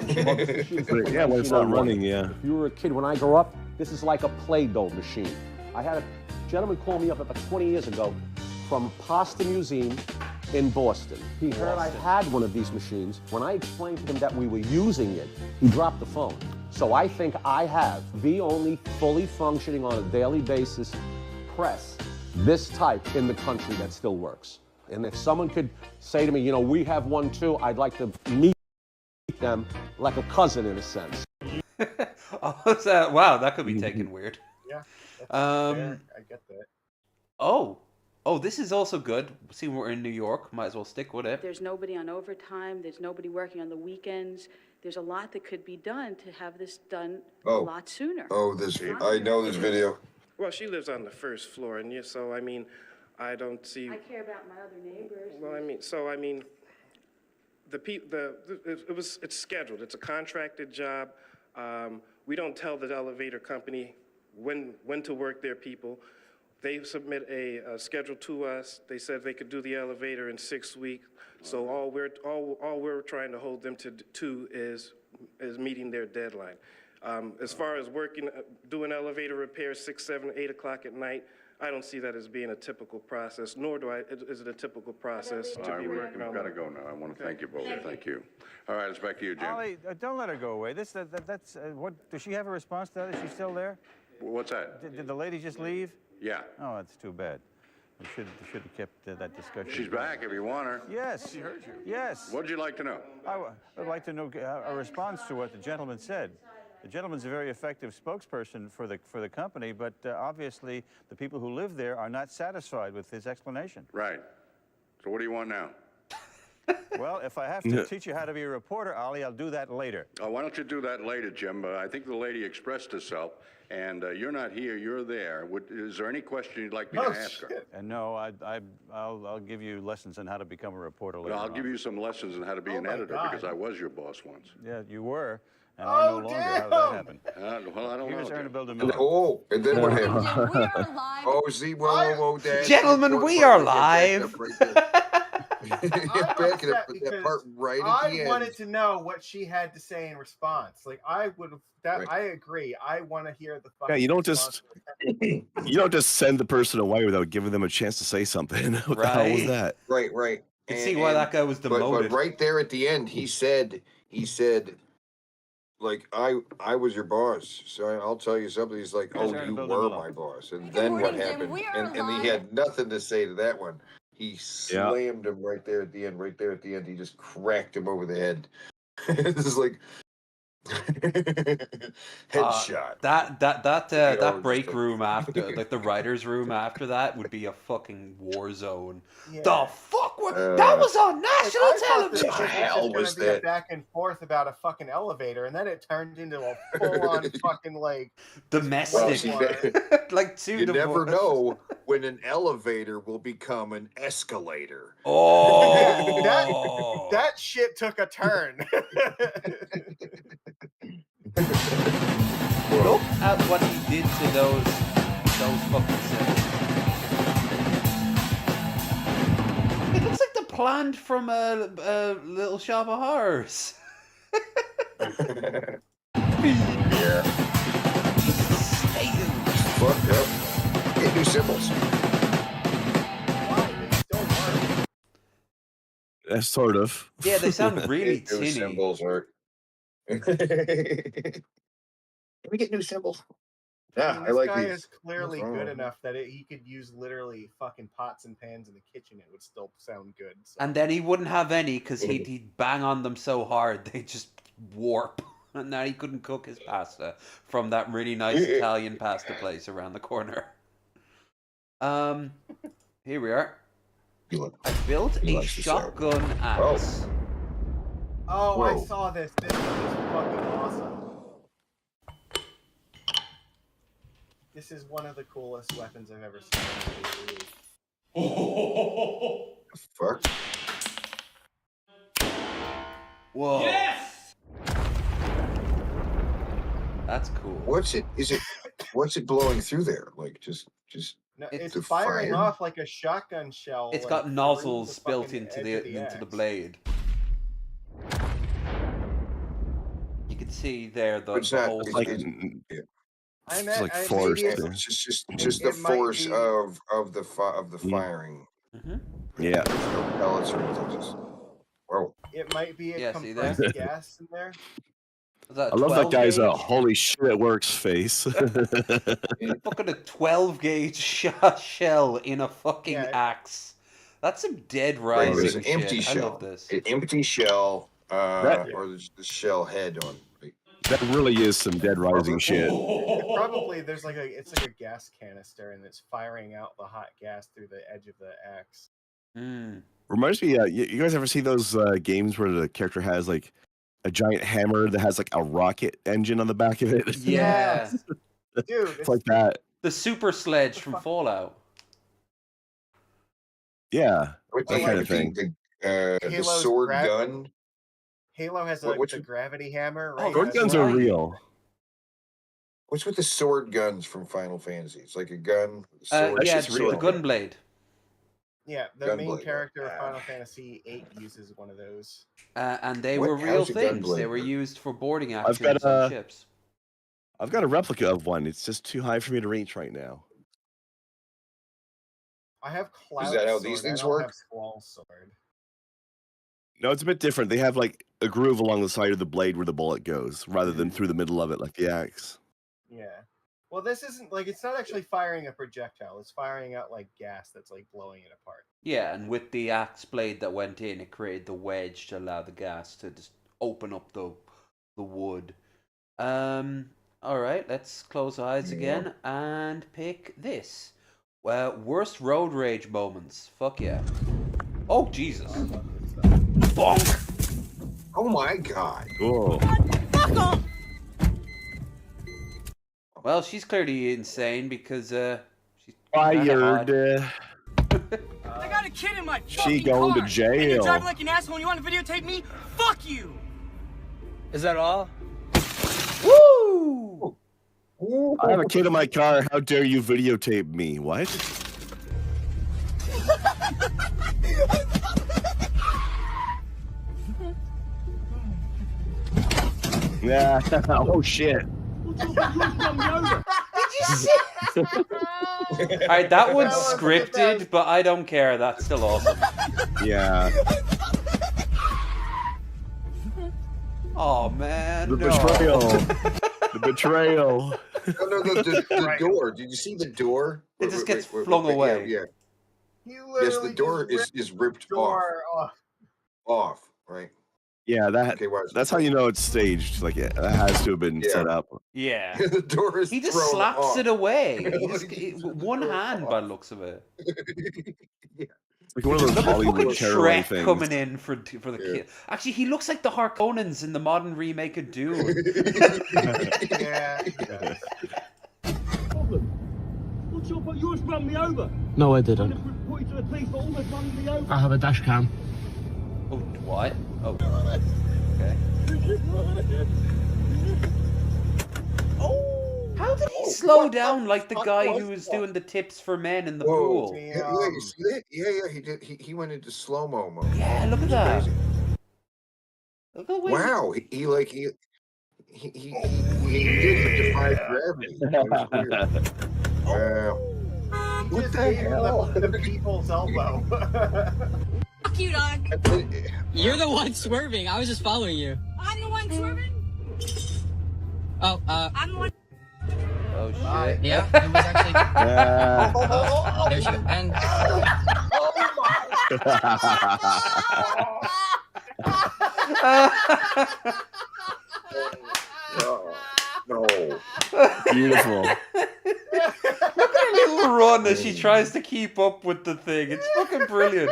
Yeah, when it's not running, yeah. If you were a kid, when I grew up, this is like a Play-Doh machine. I had a gentleman call me up about 20 years ago from Pasta Museum in Boston. He heard I had one of these machines. When I explained to him that we were using it, he dropped the phone. So I think I have the only fully functioning on a daily basis press this type in the country that still works. And if someone could say to me, we have one too, I'd like to meet them like a cousin in a sense. Wow, that could be taken weird. Yeah, that's fair. I get that. Oh, Oh, this is also good. Seeing we're in New York, might as well stick with it. There's nobody on overtime. There's nobody working on the weekends. There's a lot that could be done to have this done a lot sooner. Oh, I know this video. Well, she lives on the first floor, and so, I mean, I don't see... I care about my other neighbors. Well, it's scheduled. It's a contracted job. We don't tell the elevator company when to work their people. They submit a schedule to us. They said they could do the elevator in 6 weeks. So all we're trying to hold them to is meeting their deadline. As far as doing elevator repairs 6, 7, 8 o'clock at night, I don't see that as being a typical process, nor is it a to be working on. We've got to go now. I want to thank you both. Thank you. All right, it's back to you, Jim. Ollie, don't let her go away. That's what. Does she have a response to that? Is she still there? What's that? Did the lady just leave? Yeah. Oh, that's too bad. We should have kept that discussion. She's back if you want her. Yes. She heard you. Yes. What'd you like to know? I would like to know a response to what the gentleman said. The gentleman's a very effective spokesperson for the company, but obviously the people who live there are not satisfied with his explanation. Right. So what do you want now? Well, if I have to teach you how to be a reporter, Ollie, I'll do that later. Why don't you do that later, Jim? I think the lady expressed herself, and you're not here, you're there. Is there any question you'd like me to ask her? And no, I'll give you lessons on how to become a reporter later I'll give you some lessons on how to be an editor, because I was your boss once. Yeah, you were. And I no longer. How did that happen? Well, I don't know. Here's And then what happened? We are live. Oh, see, whoa, Dad. Gentlemen, we are live. Back it up with that part right at the end. I wanted to know what she had to say in response. Like, I would have. I agree. I want to hear the. Yeah, you don't just send the person away without giving them a chance to say something. What the hell was that? Right. You can see why that guy was demoted. But right there at the end, he said, like, I was your boss, so I'll tell you something. He's like, oh, you were my boss. And then what happened? And he had nothing to say to that one. He slammed him right there at the end. He just cracked him over the head. This is like headshot. That break room after, like the writer's room after that, would be a fucking war zone. Yeah. The fuck? That was on national television. What the hell was that? Back and forth about a fucking elevator, and then it turned into a full-on fucking like domestic. Like two. You never know when an elevator will become an escalator. Oh, that shit took a turn. Look at what he did to those fucking cells. It looks like they're planned from a Little Shop of Horrors. Yeah. Fucked up. Get new symbols. Sort of. Yeah, they sound really tinny. New symbols are. Can we get new symbols? Yeah, I like these. This guy is clearly good enough that he could use literally fucking pots and pans in the kitchen. It would still sound good. So. And then he wouldn't have any because he'd bang on them so hard they just warp. And now he couldn't cook his pasta from that really nice Italian pasta place around the corner. Here we are. I built a shotgun axe. Oh, I saw this. This is fucking awesome. This is one of the coolest weapons I've ever seen. Oh, fuck. Whoa. Yes! That's cool. What's it blowing through there? Like just no, it's firing off like a shotgun shell. It's got nozzles built into the blade. You can see there the whole like force. It's just the force of the firing. Mm-hmm. There's Yeah. no pellets or anything. Just it might be a compressed gas in there. I love that guy's holy shit it works face. Look at a 12 gauge shell in a fucking axe. That's some Dead Rising There's an empty shit. shell. I love this. An empty shell, or the shell head on. That really is some Dead Rising shit. Probably there's like it's like a gas canister and it's firing out the hot gas through the edge of the axe. Reminds me, you guys ever see those games where the character has like a giant hammer that has like a rocket engine on the back of it? Yeah. Dude, it's like that. The super sledge from Fallout. Yeah, What that kind of thing. The sword gun. Halo has the gravity hammer, right? Sword guns are real. What's with the sword guns from Final Fantasy? It's like a gun. Sword. Yeah, it's the gunblade. Yeah, the main character of Final Fantasy VIII uses one of those. And they were real things. They were used for boarding actions on ships. I've got a replica of one. It's just too high for me to reach right now. I have Cloud Is that how sword. these things I don't work? have Squall sword. No, it's a bit different. They have like a groove along the side of the blade where the bullet goes, rather than through the middle of it like the axe. Yeah. Well, this isn't like it's not actually firing a projectile. It's firing out like gas that's like blowing it apart. Yeah, and with the axe blade that went in, it created the wedge to allow the gas to just open up the wood. All right, let's close our eyes again and pick this. Worst road rage moments. Fuck yeah. Oh Jesus. Bonk. Oh my God. Whoa. Fuck off! Well, she's clearly insane because she's fired. I got a kid in my She going to jail. And you're driving like an asshole and you want to videotape me? Fuck you! Is that all? Woo! I have a kid in my car. How dare you videotape me? What? Yeah. Oh shit. Did you see? Alright, that one's scripted, but I don't care. That's still awesome. Yeah. Oh man. The betrayal. The betrayal. No, the door. Did you see the door? It just gets flung away. Yeah. Yes, the door is ripped off. Right. Yeah, that's how you know it's staged. Like it has to have been set up. Yeah. The door is He just thrown slaps off. it away. One hand by the looks of it. It's like one of those Hollywood tearaway Shrek things. coming in for the kid. Actually, he looks like the Harkonnens in the modern remake of Dune. Yeah. What's your fault? You just run me over. No, I didn't. Report you to the police for almost running me over. I have a dash cam. Oh, what? Oh, okay. How did he slow down like the guy who was doing the tips for men in the pool? Yeah, you see that? Yeah, he did. He went into slow-mo mode. Yeah, look at that. Look at the way Wow, he did defy gravity. That was weird. Wow. What the hell? The people's elbow. Fuck you, dog. You're the one swerving. I was just following you. I'm the one swerving. Oh, I'm the one. Oh shit. Yeah, it was actually. There she goes. And. No. Beautiful. Look at her little run as she tries to keep up with the thing. It's fucking brilliant.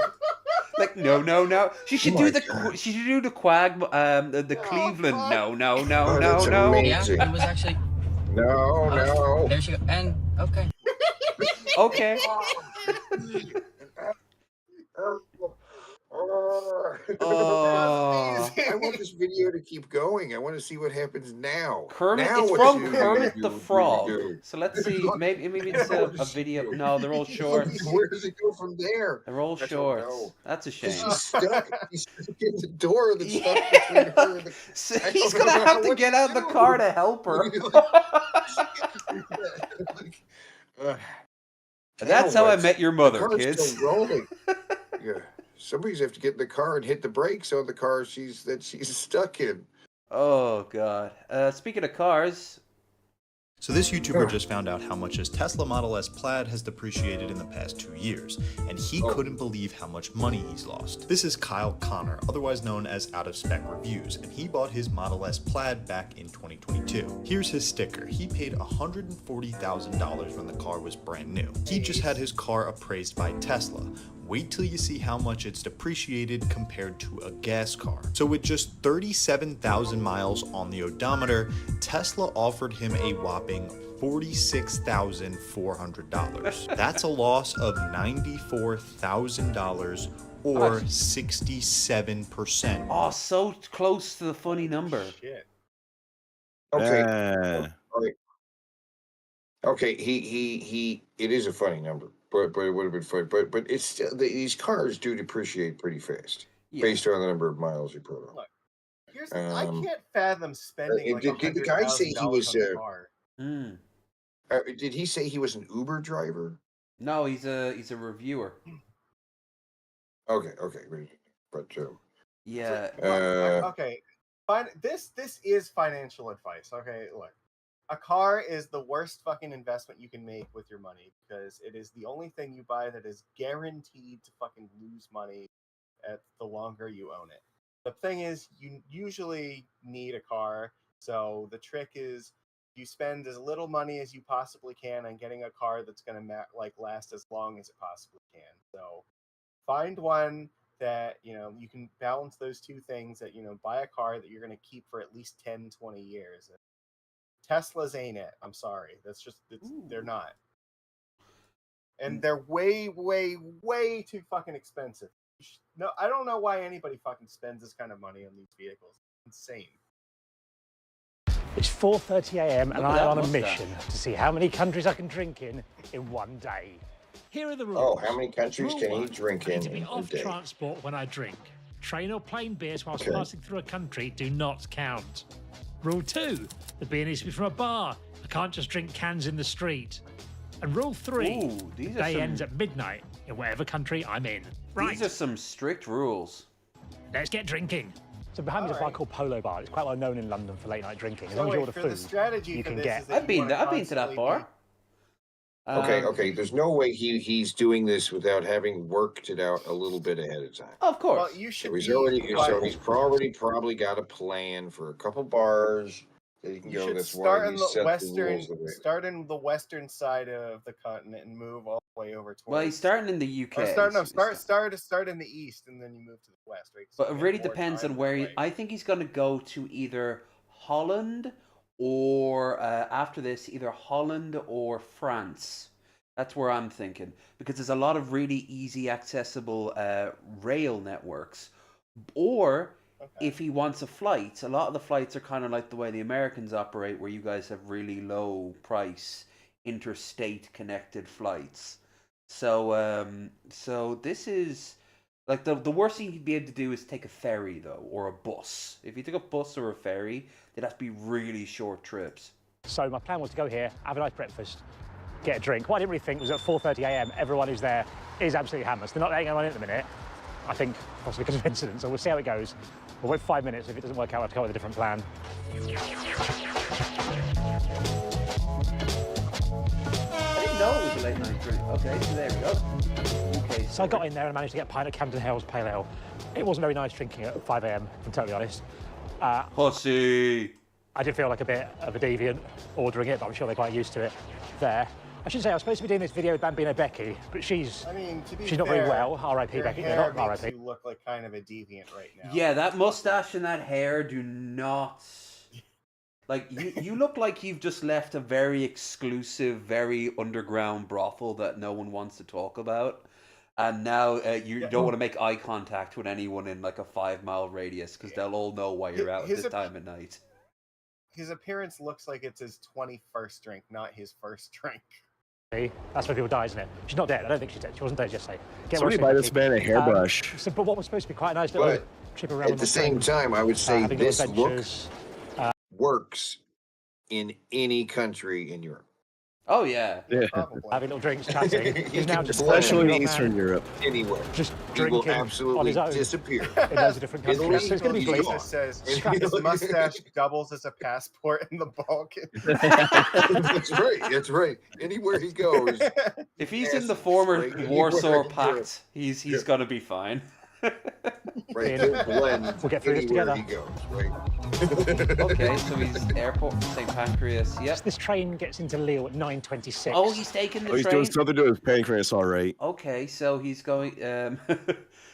Like no. She should do the Quag, the Cleveland. No. Yeah, it was actually. No. There she goes. And okay. Okay. I want this video to keep going. I want to see what happens now. Kermit, now it's from Kermit the Frog. So let's see. Maybe it's a video. No, they're all shorts. Where does it go from there? They're all shorts. That's a shame. She's stuck. He's stuck in the door that's stuck between her and the... So he's gonna have to get out of the car to help her. That's how I met your mother, kids. Still rolling. Yeah. Somebody's have to get in the car and hit the brakes on the car she's stuck in. Oh god. Speaking of cars, So this YouTuber just found out how much his Tesla Model S Plaid has depreciated in the past 2 years, and he couldn't believe how much money he's lost. This is Kyle Connor, otherwise known as Out of Spec Reviews, and he bought his Model S Plaid back in 2022. Here's his sticker. He paid $140,000 when the car was brand new. He just had his car appraised by Tesla. Wait till you see how much it's depreciated compared to a gas car. So with just 37,000 miles on the odometer, Tesla offered him a whopping $46,400. That's a loss of $94,000 or 67%. Oh, so close to the funny number. Shit. Okay. All right. Okay, it is a funny number, but it would have been fun. But it's still, these cars do depreciate pretty fast based on the number of miles you put on. Look, here's I can't fathom spending like did the guy say he was on a car. Did he say he was an Uber driver? No, he's a reviewer. Okay, but yeah. Okay, fine. This is financial advice. Okay, look. A car is the worst fucking investment you can make with your money because it is the only thing you buy that is guaranteed to fucking lose money at the longer you own it. The thing is, you usually need a car, so the trick is you spend as little money as you possibly can on getting a car that's going to last as long as it possibly can. So find one that, you can balance those two things, that, buy a car that you're going to keep for at least 10, 20 years. Teslas ain't it. I'm sorry. That's just, they're not. And they're way, way, way too fucking expensive. No, I don't know why anybody fucking spends this kind of money on these vehicles. It's insane. It's 4:30 a.m. and I'm on a mission to see how many countries I can drink in one day. Here are the rules. Oh, how many countries can he drink in to be off a day? transport when I drink. Train or plane beers whilst passing through a country do not count. Rule 2, the beer needs to be from a bar. I can't just drink cans in the street. And rule 3, the day ends at midnight in whatever country I'm in. Right. These are some strict rules. Let's get drinking. So behind me is a bar called Polo Bar. It's quite well known in London for late night drinking. As long as you order the food, strategy you for can this get. is that I've been to that bar. Okay. There's no way he's doing this without having worked it out a little bit ahead of time. Of course. Well, you should. He's already probably got a plan for a couple bars that he can go. That's start why in he the set western. the rules. Start in the western side of the continent and move all the way over towards. Well, he's starting in the UK. Start in the east and then you move to the west, right? So but it really depends on where. I think he's going to go to either Holland or after this, either Holland or France. That's where I'm thinking, because there's a lot of really easy, accessible rail networks. Or if he wants a flight, a lot of the flights are kind of like the way the Americans operate, where you guys have really low price interstate connected flights. So this is like the worst thing he'd be able to do is take a ferry though, or a bus. If he took a bus or a ferry, they'd have to be really short trips. So my plan was to go here, have a nice breakfast, get a drink. What I didn't really think was at 4:30 a.m. everyone who's there is absolutely hammered. They're not letting anyone in at the minute. I think possibly because of incidents. So we'll see how it goes. We'll wait 5 minutes. If it doesn't work out, we'll have to come up with a different plan. I didn't know it was a late night drink. Okay, so there we go. Okay. So I got in there and managed to get a pint of Camden Hales Pale Ale. It wasn't very nice drinking at 5 a.m. if I'm totally honest. Pussy. I did feel like a bit of a deviant ordering it, but I'm sure they're quite used to it there. I should say I was supposed to be doing this video with Bambino Becky, but she's not very well. R.I.P. Becky. Hair Not makes R.I.P. you look like kind of a deviant right now. Yeah, that mustache and that hair do not. Like you look like you've just left a very exclusive, very underground brothel that no one wants to talk about, and now you don't want to make eye contact with anyone in like a 5-mile radius because they'll all know why you're out at this time of night. His appearance looks like it's his 21st drink, not his first drink. That's why people die, isn't it? She's not dead. I don't think she's dead. She wasn't dead yesterday. Somebody buy this man a hairbrush. But what was supposed to be quite a nice little trip around. At the same time, I would say this look works in any country in Europe. Oh yeah. Having little drinks, chatting. He's now just especially in Eastern Europe. Anywhere. Just He will drinking on absolutely his own disappear. in loads of different countries. Italy, So it's going to be he's bleak. gone. Says his mustache doubles as a passport in the Balkans. That's right. That's right. Anywhere he goes, If he's in the former straight Warsaw anywhere. Pact, he's gonna be fine. Right, he'll blend We'll get through this anywhere together. he goes. Right. Okay, so he's airport St. Pancras. Yep. This train gets into Lille at 9:26. Oh, he's taking the He's train. doing something to his pancreas, all right. Okay, so he's going.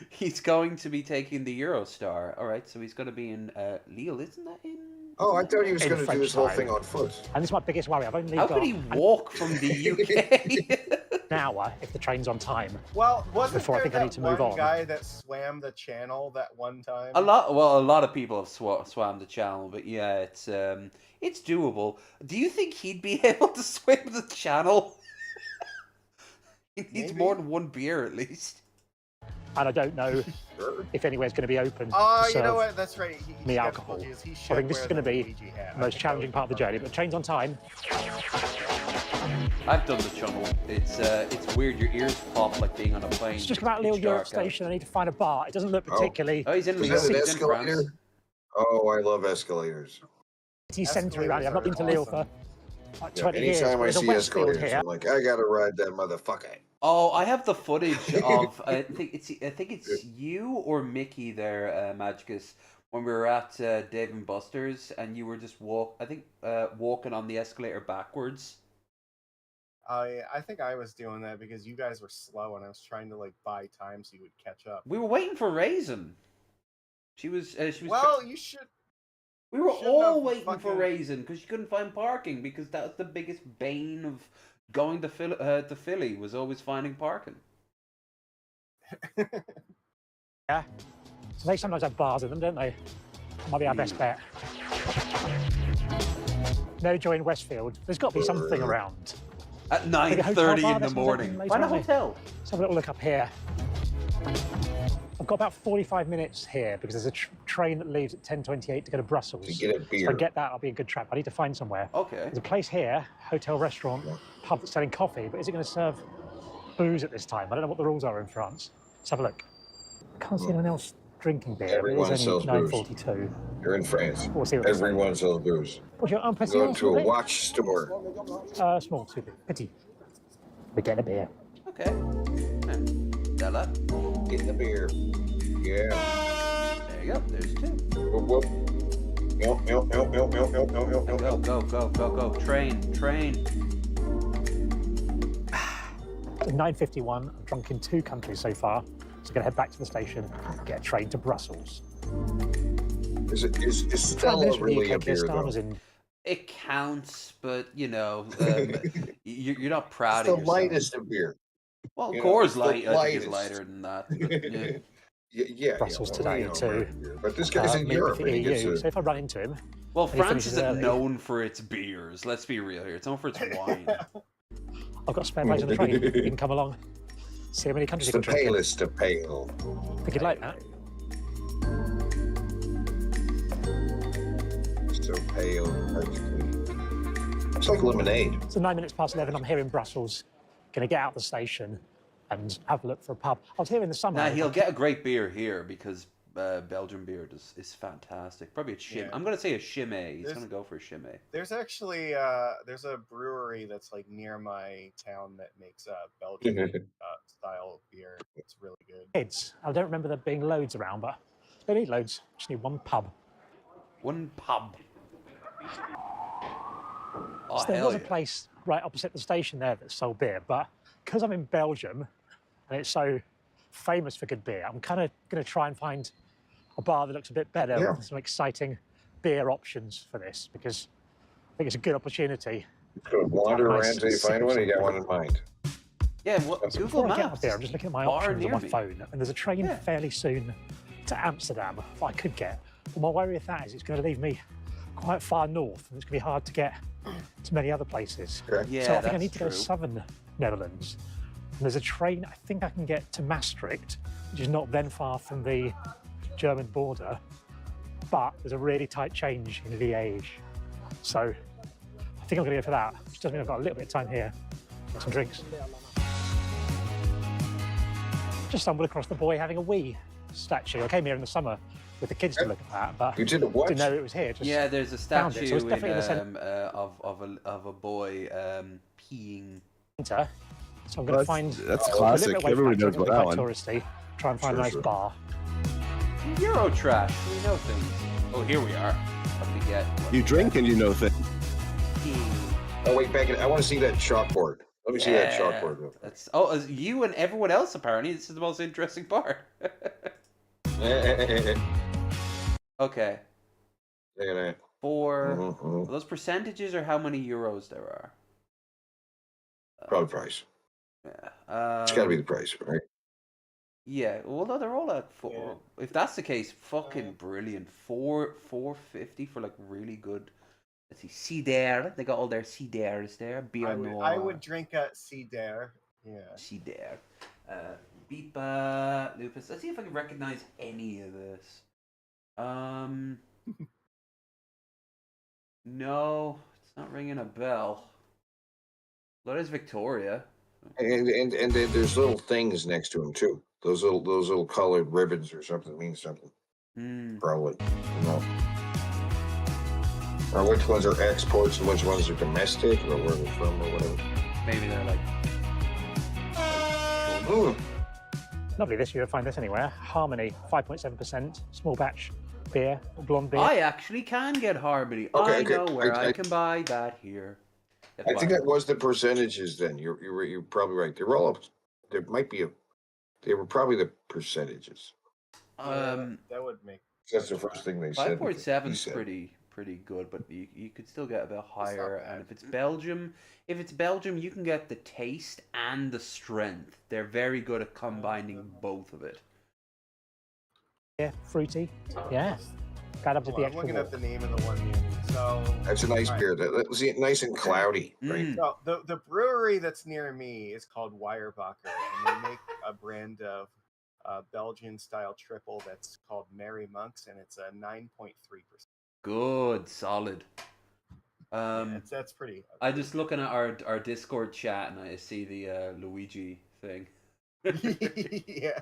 He's going to be taking the Eurostar. All right, so he's going to be in Lille, isn't that in? Oh, I thought he was In going to do French this whole side. thing on foot. And this is my biggest worry. I've only How got could he walk from the UK? an hour if the train's on time. Well, wasn't Before I there think I need that to move one on. guy that swam the channel that one time? A lot of people have swam the channel, but yeah, it's doable. Do you think he'd be able to swim the channel? He needs Maybe. more than one beer at least. And I don't know if anywhere's going to be open Oh, to you serve know what? That's right. He's me skeptical alcohol. because he I should think this is wear going to the be Luigi hat. the most challenging part of the journey, but the train's on time. I've done the channel. It's weird. Your ears pop like being on a plane. It's just about Lille Pitch Europe dark out. Station. I need to find a bar. It doesn't look particularly Oh, he's in Is Lille. that an He's in France. escalator? Oh, I love escalators. city centre around here. I've not been to Lille for like 20 years. Anytime I There's a see Westfield escalators, here. I'm like, I gotta ride that motherfucker. Oh, I have the footage of I think it's you or Mickey there, Magicus, when we were at Dave and Buster's, and you were just walking on the escalator backwards. I think I was doing that because you guys were slow and I was trying to like buy time so you would catch up. We were waiting for Raisin. She was. Well, you should. We were shouldn't all have waiting for fucking- Raisin because she couldn't find parking because that was the biggest bane of going to Philly was always finding parking. Yeah. So they sometimes have bars in them, don't they? Might be our best bet. No joy in Westfield. There's got to be something around. At Maybe a hotel 9:30 bar, in the that's what's morning. open later, Find a aren't they? hotel. Let's have a little look up here. I've got about 45 minutes here because there's a train that leaves at 10:28 to go to Brussels. To get a So if beer. I get that, I'll be in good track. I need to find somewhere. Okay. There's a place here, hotel, restaurant, pub that's selling coffee, but is it going to serve booze at this time? I don't know what the rules are in France. Let's have a look. I can't see anyone else drinking beer. Everyone It is only sells booze. 9:42. You're in France. We'll see what they say. Everyone sells booze. What's your Go impression? to a watch store. Small, too big. Pity. We get a beer. Okay. Della. Get the beer. Yeah. There you go. There's two. Whoop, whoop. Yep, yep, yep, yep, yep, yep, yep, yep, yep. Go. Train. At 9:51, I'm drunk in 2 countries so far. So I'm going to head back to the station and get a train to Brussels. Is 5 Stella minutes from the really UK, a beer, Keir though? Starmer's in. It counts, but you know, you're not proud It's of the yourself. lightest of beer. Well, You know, Coors it's the Light, I think, is lightest. lighter than that. But, yeah. Yeah, Brussels well, today you know, too. But this guy's in meeting Europe. with the And he gets EU, a, so if I run into him, Well, and he France finishes isn't early, known for its beers. Let's be real here. It's known for its wine. I've got a spare place on the train. You can come along. See how many countries it's you the can drink in. palest of pale. Think you'd like that? So pale. It's like lemonade. So 9 minutes past 11, I'm here in Brussels. Going to get out the station and have a look for a pub. I was here in the summer. Now, he'll get a great beer here because Belgian beer is fantastic. Probably a shim. Yeah. I'm going to say a Chimay. He's There's- going to go for a Chimay. There's actually there's a brewery that's like near my town that makes Belgian style beer. It's really good. Kids. I don't remember there being loads around, but don't need loads. Just need one pub. One pub. Oh, So there hell was a yeah. place right opposite the station there that sold beer, but because I'm in Belgium and it's so famous for good beer, I'm kind of going to try and find a bar that looks a bit better Yeah. with some exciting beer options for this because I think it's a good opportunity. Could wander Nice around until you sip find of one. You got something. one in mind. Yeah, Google Before I get up Maps. there, I'm just looking at my Bar options on near my me. phone, and there's a train Yeah. fairly soon to Amsterdam that I could get. But my worry with that is it's going to leave me quite far north, and it's going to be hard to get to many other places. Correct. Yeah, so I think I that's need to go to true. southern Netherlands. And there's a train I think I can get to Maastricht, which is not then far from the German border, but there's a really tight change in Liège. So I I think I'm going to go for that, which does mean I've got a little bit of time here. Get some drinks. Just stumbled across the boy having a wee statue. I came here in the summer with the kids to look at that, but You did a what? didn't know it was here. Just Yeah, there's a found it. statue So it's definitely in the centre. of a boy peeing. So I'm going to find that's a classic. little bit away Everybody from knows it, about it'll be that quite one. touristy. Try and find a nice bar. Euro trash. We know things. Oh, here we are. What do we get? You drink and you know things. Oh wait, back in. I want to see that chalkboard. Let me see that chalkboard. Real quick. That's you and everyone else apparently. This is the most interesting part. Okay. Look at that. For those percentages, or how many euros there are? Probably price. Yeah. It's got to be the price, right? Yeah. Well, no, they're all at 4. If that's the case, fucking brilliant. 4.50 for like really good. Let's see, cider. They got all their ciders there. Beer noir. I would drink a cider. Yeah. Cider. Beepa, lupus. Let's see if I can recognize any of this. No, it's not ringing a bell. What is Victoria? And then there's little things next to them too. Those little colored ribbons or something mean something. Probably. No. Or which ones are exports and which ones are domestic, or where they're from, or whatever. Maybe they're like. Lovely this year, you'll find this anywhere. Harmony, 5.7%, small batch beer, blonde beer. I actually can get Harmony. Okay, I okay. know where I can buy that here. I think that was the percentages. Then you're probably right. They were all. There might be a. They were probably the percentages. That would make. That's the first thing they said. 5.7 is pretty good, but you could still get a bit higher. And if it's Belgium, you can get the taste and the strength. They're very good at combining both of it. Yeah, fruity. Yeah. Got up to the I'm extra looking walk. at the name of the one near me. So That's a nice beer. That's nice and cloudy, right? So the brewery that's near me is called Weyerbacher, and they make a brand of Belgian style triple that's called Merry Monks, and it's a 9.3%. Good, solid. That's pretty. I'm just looking at our Discord chat and I see the Luigi thing. Yeah.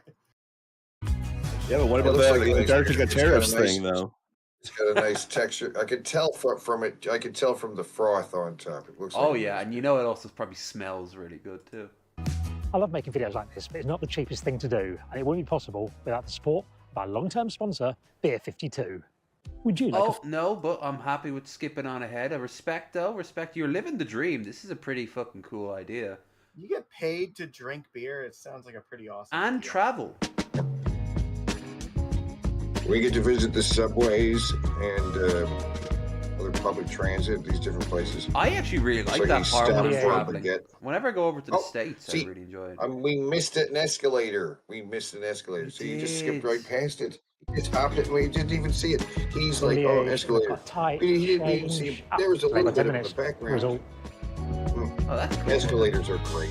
Yeah, but what It about looks like the Antarctica it's got a Tariffs nice- thing, though? It's got a nice texture. I could tell from it. I could tell from the froth on top. It looks. Oh like yeah, and you know it also probably smells really good too. I love making videos like this, but it's not the cheapest thing to do, and it wouldn't be possible without the support of our long-term sponsor, Beer 52. Would you like? No, but I'm happy with skipping on ahead. I respect though. Respect. You're living the dream. This is a pretty fucking cool idea. You get paid to drink beer. It sounds like a pretty awesome. And deal. travel. We get to visit the subways and other public transit. These different places. I actually really like It's that you part stop when I'm for a traveling. baguette. Whenever I go over to the Oh, States, see, I really enjoy it. We missed an escalator. So you just skipped right past it. You just hopped it and we didn't even see it. He's like, oh, escalator. He didn't even see it. There was a little bit of it in the background. Result. Oh, that's cool. Escalators are great.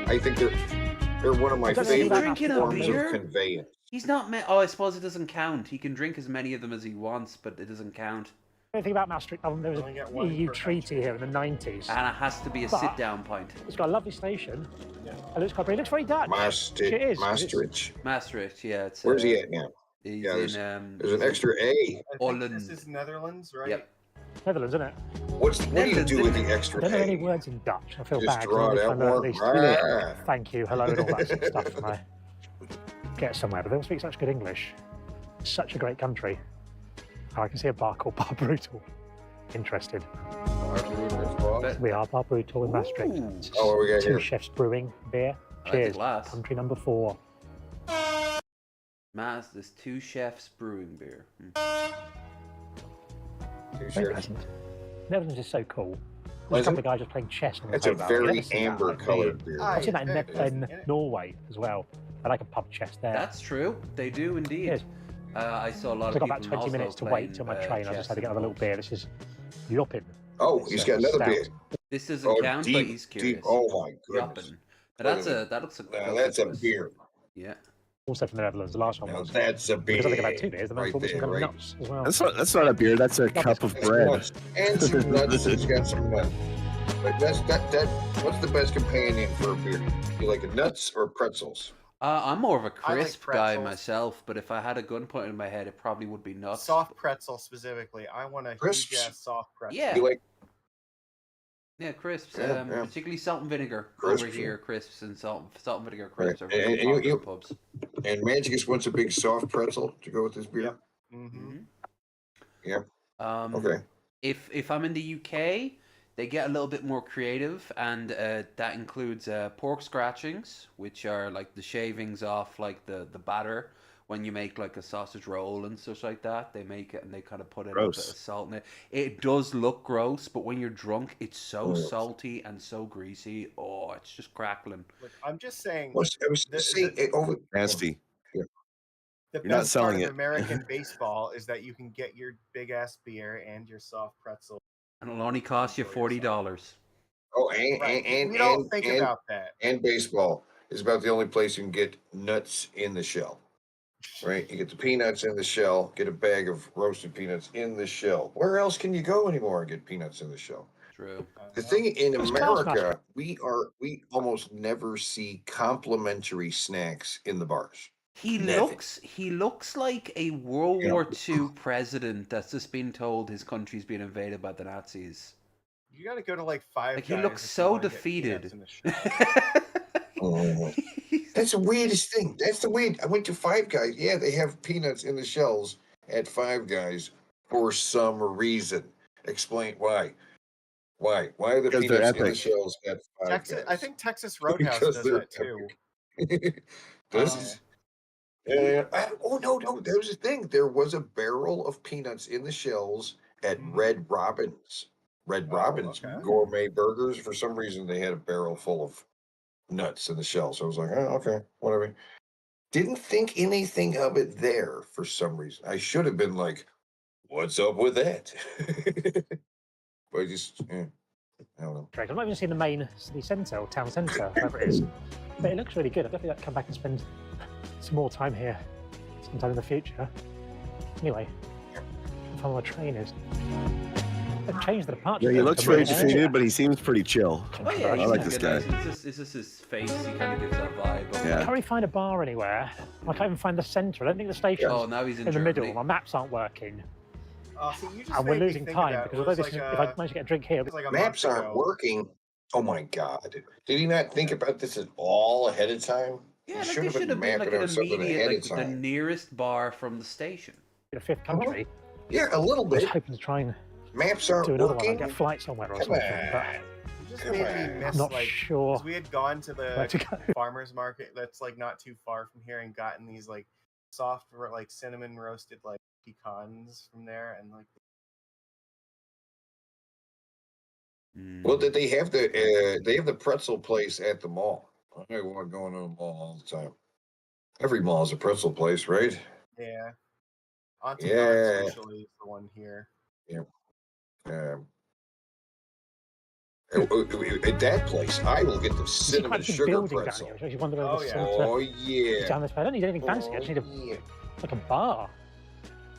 I think they're one of my Is he favorite drinking a forms of beer? conveyance. He's not. Oh, I suppose it doesn't count. He can drink as many of them as he wants, but it doesn't count. Anything about Maastricht? There was an EU treaty here in the 90s. And it has to be a But sit-down pint. It's got a lovely station. It looks quite pretty. It looks very Dutch. Maastricht. Yeah. It's, Where's he at now? He's there's an extra A. I think Holland. this is Netherlands, right? Yep. Netherlands, isn't it? What do you do with the extra I don't know A? any words in Dutch. I feel Just bad. draw it I'm out trying to more. at least Ah. thank you, hello, and all that sort of stuff when I get somewhere. But they don't speak such good English. It's such a great country. Oh, I can see a bar called Bar Brutal. Interested. We are Bar Brutal in Maastricht. It's Oh, what we got Two here? Chefs Brewing beer. I like the Cheers. glass. Country number 4. There's Two Chefs Brewing beer. Very pleasant. Netherlands is so cool. There's a Pleasant? couple of guys just playing chess on the That's a table. I've very never seen that amber like colored beer. beer. I've seen that Yeah, in Norway as well. I like a pub chess there. That's true. They do indeed. Yes. I saw a lot So of I've got people about 20 also minutes to playing, wait till my train. I just had to get another little beer. This is Joppin. Oh, he's got another Stout. beer. This doesn't Oh, count, but deep, he's curious. deep. Oh my goodness. Yoppin'. But that looks a Now that's a beer. Yeah. Also from the Netherlands, the last one Now was. that's a beer. Because I think about 2 beers, the man right brought me some there, kind right? of nuts as well. That's not a beer. That's a cup of That's bread. nuts. And some nuts. He's got some nuts. But that. What's the best companion for a beer? You like nuts or pretzels? I'm more of a I like crisp guy pretzels. myself, but if I had a gun pointed in my head, it probably would be nuts. Soft pretzel specifically. I want a Crisps? huge ass soft pretzel. Yeah. You like Yeah, crisps. Yeah, yeah. Particularly salt and vinegar. Crisps, Over here, crisps and salt and vinegar right. crisps are really popular in pubs. And Magicus wants a big soft pretzel to go with this beer. Yep. Mm-hmm. Yeah. Okay. If I'm in the UK, they get a little bit more creative, and that includes pork scratchings, which are like the shavings off like the batter when you make like a sausage roll and stuff like that. They make it and they kind of put in a bit of salt in it. It does look gross, but when you're drunk, it's so salty and so greasy. Oh, it's just crackling. Look, I'm just saying. Nasty. The You're not best part selling of it. American baseball is that you can get your big ass beer and your soft pretzel. And it'll only cost you $40. Oh, Right. and We don't think about that. And baseball is about the only place you can get nuts in the shell. Right? You get the peanuts in the shell, get a bag of roasted peanuts in the shell. Where else can you go anymore and get peanuts in the shell? True. The thing in America, we almost never see complimentary snacks in the bars. He looks like a World War II president that's just been told his country's been invaded by the Nazis. You got to go to like Five Like Guys. he looks so defeated. That's the weirdest thing. That's the weird. I went to Five Guys. Yeah, they have peanuts in the shells at Five Guys for some reason. Explain why. Why? Why are the Because they're peanuts in the epic. shells at Five Guys? I think Texas Roadhouse Because does they're that too. Does no, there was a thing. There was a barrel of peanuts in the shells at Red Robin's. Red Robin's gourmet burgers. For some reason, they had a barrel full of nuts in the shell. So I was like, oh, okay, whatever. Didn't think anything of it there for some reason. I should have been like, what's up with that? But I just, I don't know. I've not even seen the main city centre or town centre, whatever it is. But it looks really good. I'd definitely like to come back and spend some more time here sometime in the future. Anyway, I'll find where my train is. They've changed the departure. Yeah, he looks very defeated, but he seems pretty chill. Oh yeah, I like this guy. It's just his face. He kind of gives that vibe. I can't really find a bar anywhere. I can't even find the centre. I don't think the station's now he's in the Germany. middle. My maps aren't working. See, you just And we're made me losing think time about it. because It although was this like is, if I manage to get a drink here, like a Maps month aren't ago. working. Oh my God. Did he not think about this at all ahead of time? Yeah, He like should there should have been like an immediate, like the nearest bar from the station. in a fifth country. Yeah, a little I was bit. hoping to try and Maps aren't do another working. one. I'd get a flight somewhere or Come something. on. But You just made me miss I'm not like sure 'cause we had gone to where to the go. farmers market that's like not too far from here and gotten these like soft like cinnamon roasted like pecans from there and like Well, did they have the pretzel place at the mall? I want going to the mall all the time. Every mall is a pretzel place, right? yeah. Auntie Yeah. Don's usually is the one here. Yeah. At that place, I will get the cinnamon quite a big sugar building pretzel. down here. I just wonder whether Oh, the yeah. centre Oh is yeah. down this way. I don't need anything fancy. I just need like a bar.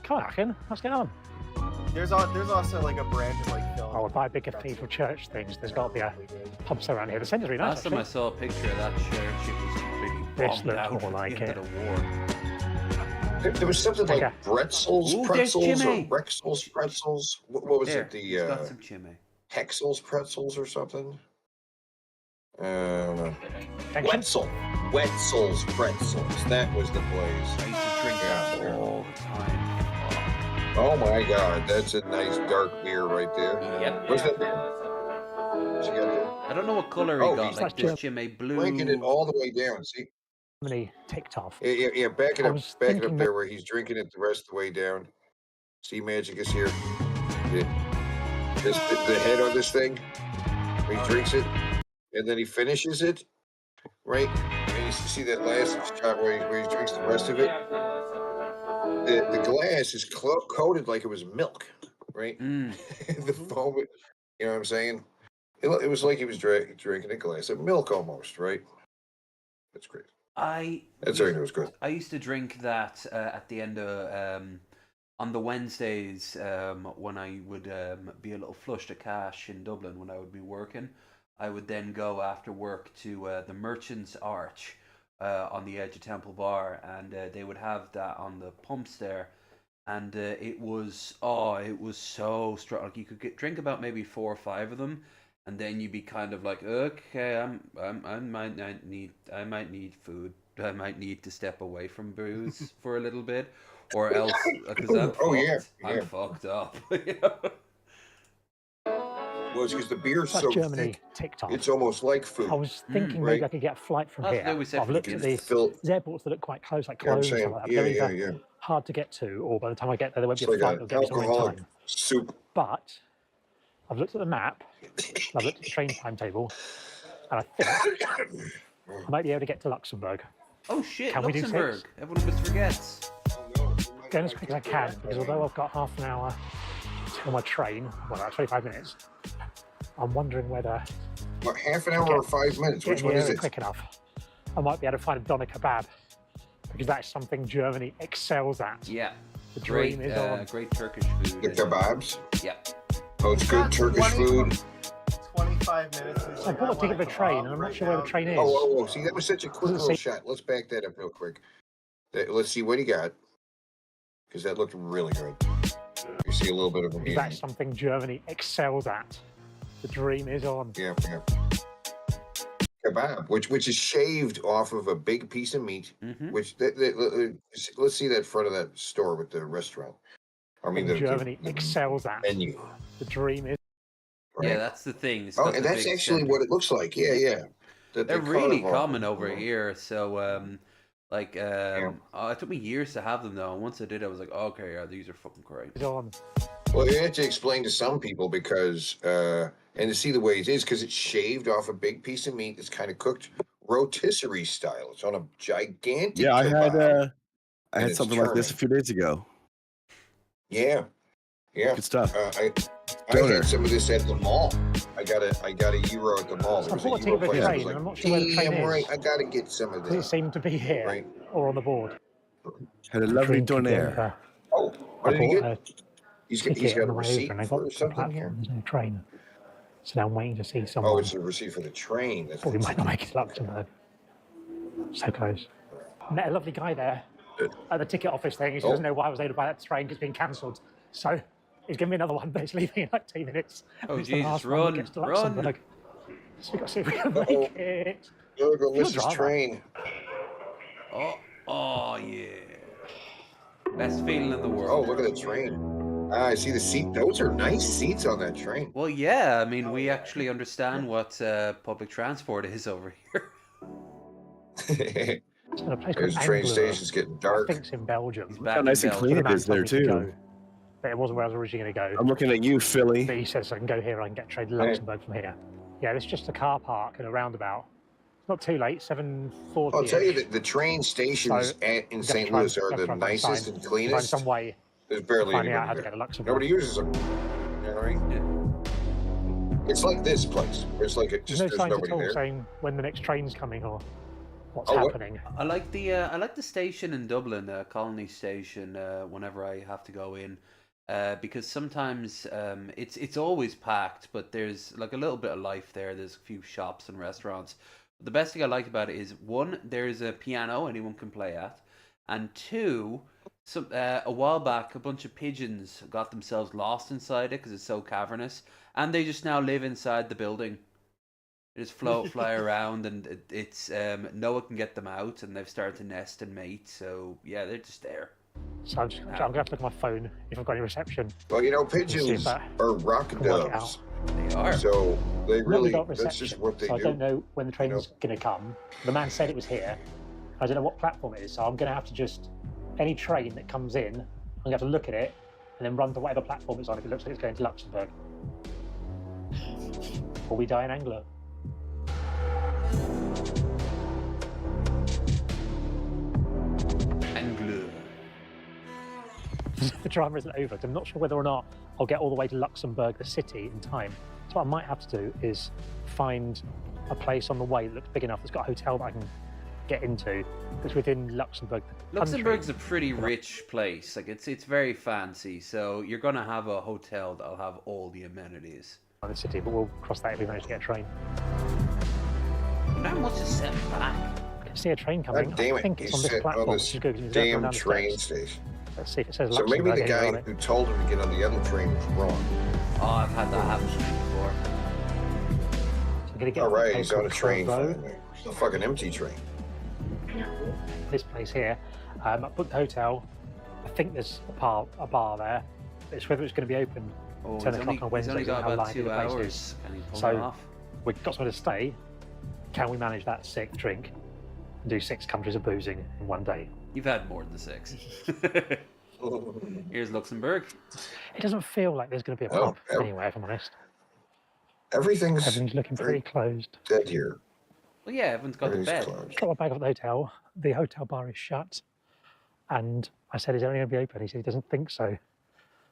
Come on, Akin. Let's get on. There's also like a brand of like film. Oh, we'll buy a big cathedral church things. There's got to be a pub around here. The centre's really nice. Last time I saw a picture of that church, it was completely This bombed looks out more like at the end it. of the war. There was something like Bretzel's Ooh, there's pretzels or Jimmy. Rexel's pretzels. What was There, it? he's got The some chimney. Hexel's pretzels or something? Wetzel's pretzels. That was the place. I used to drink that all the time. Oh my God, that's a nice dark beer right there. Yep. What's that beer? What you got there? I don't know what color he Oh, got. he's Like this chimney blue. Blinking it all the way down. See? Many ticked off. Yeah, back it I up, was back it up thinking there where he's drinking it the rest of the way down. See, Magic is here. The head on this thing. He drinks it, and then he finishes it, right? And you see that last shot where he drinks the rest of it. The glass is coated like it was milk, right? The foam, you know what I'm saying? It was like he was drinking a glass of milk almost, right? That's great. That's everything was good. I used to drink that at the end of on the Wednesdays when I would be a little flushed of cash in Dublin when I would be working. I would then go after work to the Merchant's Arch on the edge of Temple Bar, and they would have that on the pumps there. And it was so strong. Like you could drink about maybe 4 or 5 of them, and then you'd be kind of like, okay, I might need food. I might need to step away from booze for a little bit, or else because I'm fucked up. Well, it's because the beer's That's so Germany thick. TikTok. It's almost like food. I was thinking right? maybe I could get a flight from here. I've looked at these airports that look quite close, like Yeah, I'm Cologne and stuff saying, like that. yeah, They're either hard to get to, or by the time I get there, there won't be It's a like flight an that'll get me somewhere in alcoholic time. soup. But I've looked at the map, I've looked at the train timetable, and I think I might be able to get to Luxembourg. Oh shit, Can we do Luxembourg. 6? Everyone always forgets. Going as quick as I can, because although I've got half an hour till my train, well, about 25 minutes, I'm wondering whether... What, half an hour or 5 minutes? Which one is it? Quick enough. I might be able to find a doner kebab, because that's something Germany excels at. Yeah. The dream is on. Great Turkish food. The kebabs? Yeah. Oh, it's good Turkish food. 25 minutes. I bought a ticket for the train, and I'm not sure where the train is. Oh, see, that was such a quick little shot. Let's back that up real quick. Let's see what he got, because that looked really good. You see a little bit of him. That's something Germany excels at. The dream is on. Yeah. Kebab, which is shaved off of a big piece of meat. Which let's see that front of that store with the restaurant. I mean, Germany excels at. Menu. The dream is. Yeah, that's the thing. It's Oh, got and the that's big actually center. what it looks like. Yeah. They're really common over here. So, it took me years to have them though. And once I did, I was like, oh, okay, yeah, these are fucking great. Well, you have to explain to some people because, and to see the way it is, because it's shaved off a big piece of meat. It's kind of cooked rotisserie style. It's on a gigantic. Yeah, I kebab, had it's something like this a few days ago. Yeah. Good stuff. I had some of this at the mall. I got a euro at the mall. There was a euro place. I was like, I'm not sure where the train is. right. I got to get some of Does it this. seem to be here or on the board? Had a lovely donaire. Oh, what did he I bought get? He's ticket got on a the way receipt over, and I for got to the something platform. here. There's no train. So now I'm waiting to see someone. Oh, it's a receipt for the train. That's Probably might not make it to Luxembourg. So close. Met a lovely guy there at the ticket office thing. He doesn't know why I was able to buy that train because it's been cancelled. So he's giving me another one, but it's leaving in like 2 minutes. Oh, It's the Jesus, last one that run, gets to run. Luxembourg. So we've got to see if we can make it. Look, Pure Alyssa's drama. train. Oh yeah. Best feeling in the world. Oh, look at the train. I see the seat. Those are nice seats on that train. Well, yeah. I mean, we actually understand what public transport is over here. It's in a place There's called train Angler. stations getting dark. I think it's in Belgium. back How nice in and clean Belgium. it is there too. But it wasn't where I was originally going to go. I'm looking at you, Philly. But he says I can go here and I can get train to Luxembourg from here. Yeah, it's just a car park and a roundabout. It's not too late, 7:40. I'll tell you that the train stations in St. Louis are the nicest and cleanest. Find some way. There's barely finding out how anybody to get there. to Luxembourg. Nobody uses them. You know what I mean? It's like this place. It's like it just There's no there's signs at nobody all there. saying when the next train's coming or what's Oh, what? happening. I like the station in Dublin, Colony Station. Whenever I have to go in, because sometimes it's always packed, but there's like a little bit of life there. There's a few shops and restaurants. The best thing I like about it is, one, there's a piano anyone can play at, and two, a while back a bunch of pigeons got themselves lost inside it because it's so cavernous, and they just now live inside the building. They just fly around, and it's no one can get them out, and they've started to nest and mate. So yeah, they're just there. So I'm gonna have to look at my phone if I've got any reception. Well, you know, See if pigeons that are rock can work it doves. They are. So they I've really, got that's reception, just what they so do. I don't know when the train's going to come. The man said it was here. I don't know what platform it is, so I'm going to have to just, any train that comes in, I'm going to have to look at it and then run to whatever platform it's on if it looks like it's going to Luxembourg. Or we die in Angler. Angler. The drama isn't over. I'm not sure whether or not I'll get all the way to Luxembourg, the city, in time. So what I might have to do is find a place on the way that looks big enough that's got a hotel that I can get into that's within Luxembourg. the Luxembourg's a country. pretty rich place. Like it's very fancy. So you're gonna have a hotel that'll have all the amenities. The city, but we'll cross that if we manage to get a train. Not much is set back. I can see a train coming. God damn I it! think it's on He's this sitting platform. on which this is good, 'cause it's damn down the train steps. station. Let's see if it says So maybe Luxembourg the anywhere on guy it. who told him to get on the other train was wrong. Oh, I've had that happen to me before. So I'm gonna get All off at a right, place he's on a called train Crow. finally. It's a fucking empty train. This place here. I booked the hotel. I think there's a bar there. It's whether it's going to be open 10 o'clock on Wednesday. He's only got how about lively 2 the place hours. is. Can he pull So it off? we've got somewhere to stay. Can we manage that 6th drink and do 6 countries of boozing in one day? You've had more than the 6. Here's Luxembourg. It doesn't feel like there's going to be a Oh, pub anywhere, if I'm honest. Everything's looking pretty closed. dead here. Well, yeah, everyone's got the bed. Got my bag off at the hotel. The hotel bar is shut. And I said, is it only going to be open? He said he doesn't think so.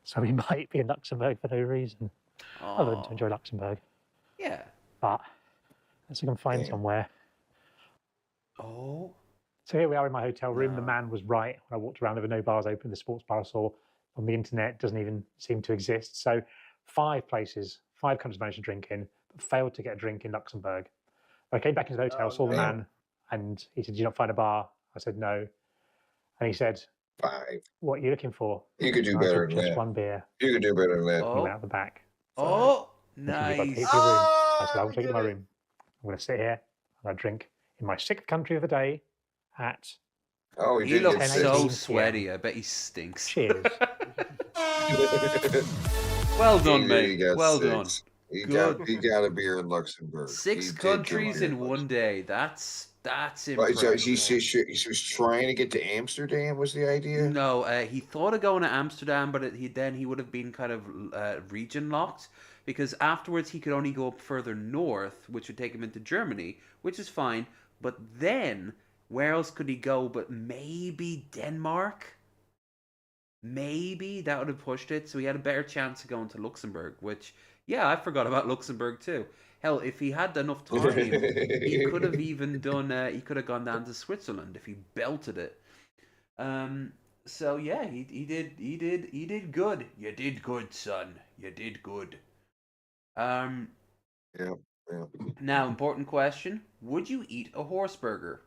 So we might be in Luxembourg for no reason. Other than to enjoy Luxembourg. Yeah. But let's see if I can find somewhere. Oh. So here we are in my hotel room. The man was right when I walked around. There were no bars open. The sports bar I saw on the internet doesn't even seem to exist. So 5 places, 5 countries managed to drink in, but failed to get a drink in Luxembourg. I came back into the hotel, saw the man, and he said, "Did you not find a bar?" I said, "No." And he said, 5. "What are you looking for?" You could do And I better said, than "Just that. one beer." You could do better than that. And he went out the back. Oh, He said, "You've got to nice. take your room." I said, "I will take you to my room. I'm going to sit here and I drink in my 6th country of the day at Oh, He looks so 10:18 sweaty. I bet he stinks. Cheers. Well done, He mate. got Well 6. done. He Good. got a beer in Luxembourg. 6 He did countries get a beer in one day. That's Right, impressive. so he was trying to get to Amsterdam. Was the idea? No, he thought of going to Amsterdam, but he would have been kind of region locked because afterwards he could only go up further north, which would take him into Germany, which is fine. But then where else could he go? But maybe Denmark. Maybe that would have pushed it, so he had a better chance of going to Luxembourg. Which, yeah, I forgot about Luxembourg too. Hell, if he had enough time, he could have even done. He could have gone down to Switzerland if he belted it. So yeah, he did good. You did good, son. You did good. Yeah. Now, important question: would you eat a horse burger?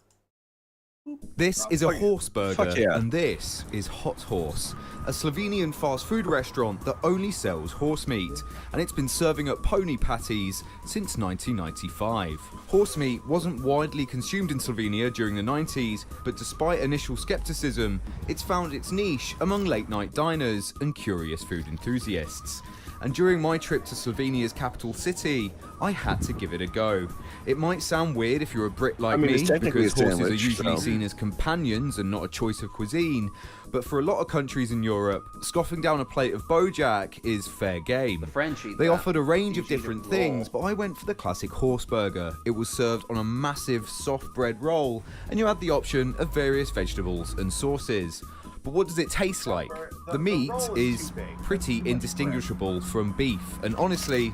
This is a horse burger, Fuck yeah. and this is Hot Horse, a Slovenian fast food restaurant that only sells horse meat, and it's been serving up pony patties since 1995. Horse meat wasn't widely consumed in Slovenia during the 90s, but despite initial skepticism, it's found its niche among late-night diners and curious food enthusiasts. And during my trip to Slovenia's capital city, I had to give it a go. It might sound weird if you're a Brit like me, it's technically because a horses are sandwich, usually so- seen as companions and not a choice of cuisine, but for a lot of countries in Europe, scoffing down a plate of Bojack is fair game. French eat They that. offered a range of Usually different raw. things, but I went for the classic horse burger. It was served on a massive soft bread roll, and you had the option of various vegetables and sauces. But what does it taste like? The meat is pretty indistinguishable from beef, and honestly,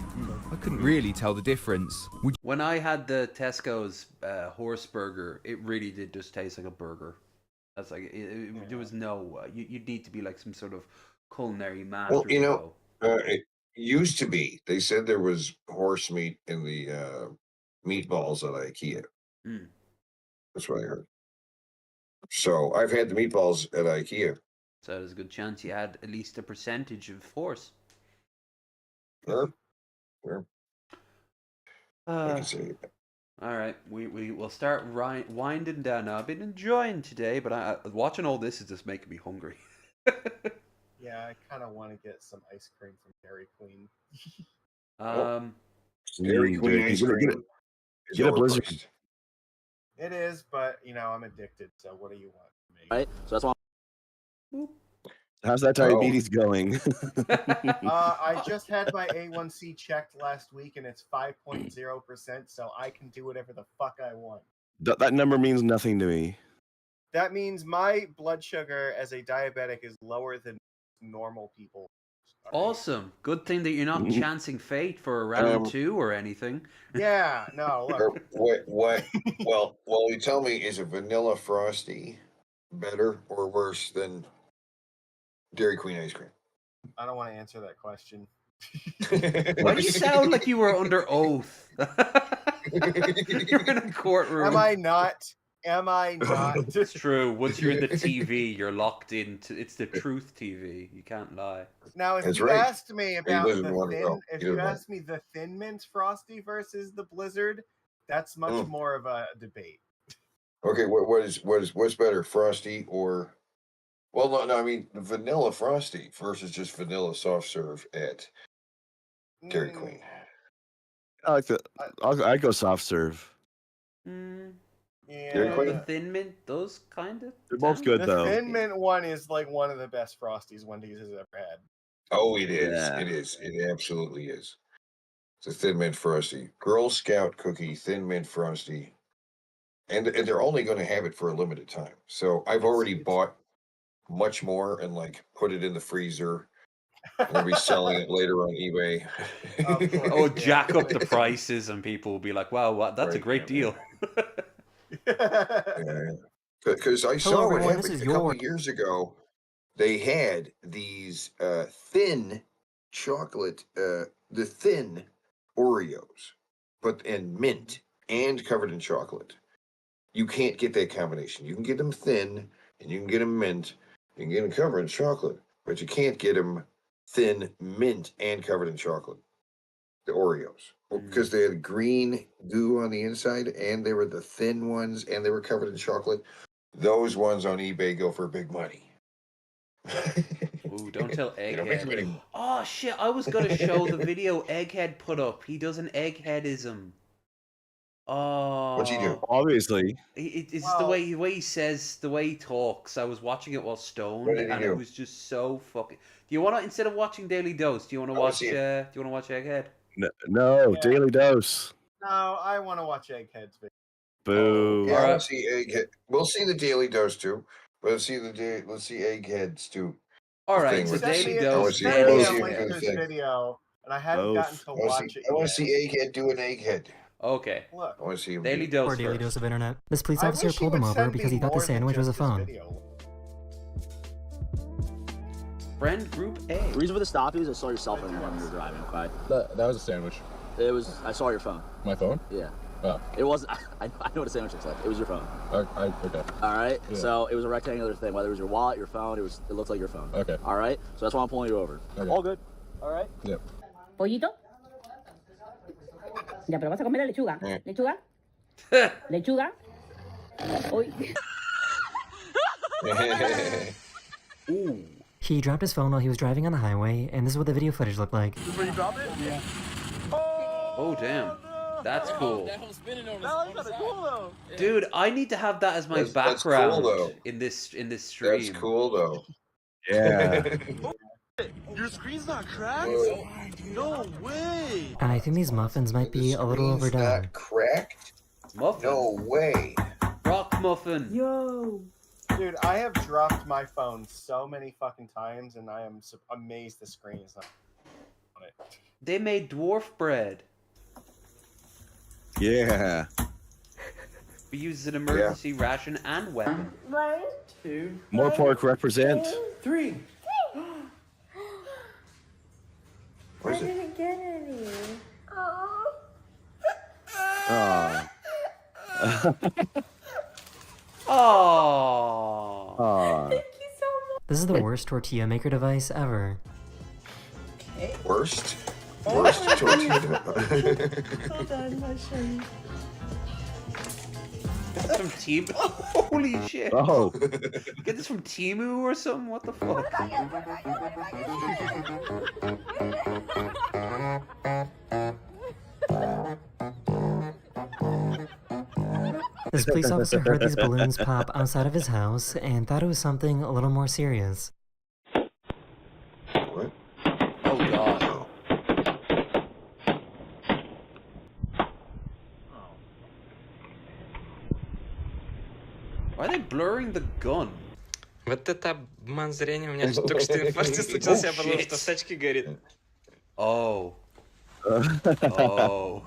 I couldn't really tell the difference. When I had the Tesco's horse burger, it really did just taste like a burger. That's like there was no. You'd need to be like some sort of culinary master. Well, you know, it used to be. They said there was horse meat in the meatballs at IKEA. Mm. That's what I heard. So I've had the meatballs at IKEA. So there's a good chance you had at least a percentage of horse. Sure. I Uh, can see it. all right, we will start winding down now. I've been enjoying today, but watching all this is just making me hungry. Yeah, I kind of want to get some ice cream from Dairy Queen. Dairy Queen ice cream is Get a Blizzard. overpriced. It is, but you know I'm addicted. So what do you want from me? Right? So that's why. How's that diabetes going? I just had my A1C checked last week, and it's 5.0%. So I can do whatever the fuck I want. That number means nothing to me. That means my blood sugar as a diabetic is lower than normal people. Awesome. Good thing that you're not chancing fate for a round 2 or anything. Yeah, no, look. What? Well, you tell me, is a vanilla frosty better or worse than Dairy Queen ice cream? I don't want to answer that question. Why do you sound like you were under oath? You're in a courtroom. Am I not? Am I not? It's true. Once you're in the TV, you're locked into. It's the truth TV. You can't lie. Now, if That's you right. asked me about doesn't want to the know. thin, if He you doesn't want asked me the Thin Mint Frosty versus the Blizzard, that's much more of a debate. Okay, what's better, frosty or? Well, no, I mean the vanilla frosty versus just vanilla soft serve at Dairy Queen. I like the. I go soft serve. Yeah, The Thin Mint, those kind of. They're both good the though. Thin Mint one is like one of the best Frosties Wendy's has ever had. Oh, it is. Yeah. It is. It absolutely is. It's a Thin Mint Frosty. Girl Scout cookie, Thin Mint Frosty. And they're only going to have it for a limited time. So I've already bought much more and like put it in the freezer. I'm going to be selling it later on eBay. Oh, jack up the prices, and people will be like, "Wow, that's a great deal." Because I saw what happened a couple of years ago. They had these thin chocolate, the thin Oreos, but in mint and covered in chocolate. You can't get that combination. You can get them thin, and you can get them mint. You can get them covered in chocolate, but you can't get them thin, mint, and covered in chocolate. The Oreos, because they had green goo on the inside, and they were the thin ones, and they were covered in chocolate. Those ones on eBay go for big money. Ooh, don't tell They don't make Egghead. them any- Oh shit! I was gonna show the video Egghead put up. He does an Eggheadism. Oh, What's he do? Obviously. It's the way he says, the way he talks. I was watching it while stoned, What did he and do? it was just so fucking. Do you want to, instead of watching Daily Dose, do you want to watch? see Do it. you want to watch Egghead? No, Daily Dose. No, I want to watch Egghead's video. Boo. Yeah, let's see Egghead. We'll see the Daily Dose too. But let's see Eggheads too. All right, thing so with- Daily I Dose. wanna see- I Send wanna me see a him link do to the this thing. video, and I haven't gotten to watch it I want yet. to see Egghead do an Egghead. Okay. Look. I want to see him. Daily do- Dose. Poor daily first. dose of internet. This police I officer wish he pulled him would over send because me he thought the more than sandwich was a just this phone. video. Friend group A. The reason for the stop is I saw your cell phone when you were driving, okay? That was a sandwich. It was, I saw your phone. My phone? Yeah. Oh. It was, I know what a sandwich looks like. It was your phone. Okay. All right? Yeah. So it was a rectangular thing. Whether it was your wallet, your phone, it looked like your phone. Okay. All right? So that's why I'm pulling you over. Okay. All good. All right? Yep. ¿Pollito? Ya, pero vas a comer la lechuga. ¿Lechuga? ¿Lechuga? Uy. Ooh. He dropped his phone while he was driving on the highway, and this is what the video footage looked like. Where you drop it? Yeah. Oh damn. That's cool. That was kind of cool, though. Dude, I need to have that as my That's cool, background though. in this stream. That's cool though. Yeah. Your screen's not cracked? No way. And I think these muffins might be a little Screen's overdone. not cracked? Muffin. No way. Rock muffin. Yo. Dude, I have dropped my phone so many fucking times, and I am amazed the screen is not on it. They made dwarf bread. Yeah. We use an emergency ration and weapon. 1, 2, More pork represent. 3. What is it? didn't get any. Aw. Oh. Aw. This is the worst tortilla maker device ever. Worst tortilla. Hold on, I'll show you. Get this from Temu. Holy shit. Oh. Get this from Temu or something? What the fuck? This police officer heard these balloons pop outside of his house and thought it was something a little more serious. What? Oh god. Why are they blurring the gun? Вот это обман зрения. У меня только что инфаркт случился, потому что с очки горит. Oh. Oh.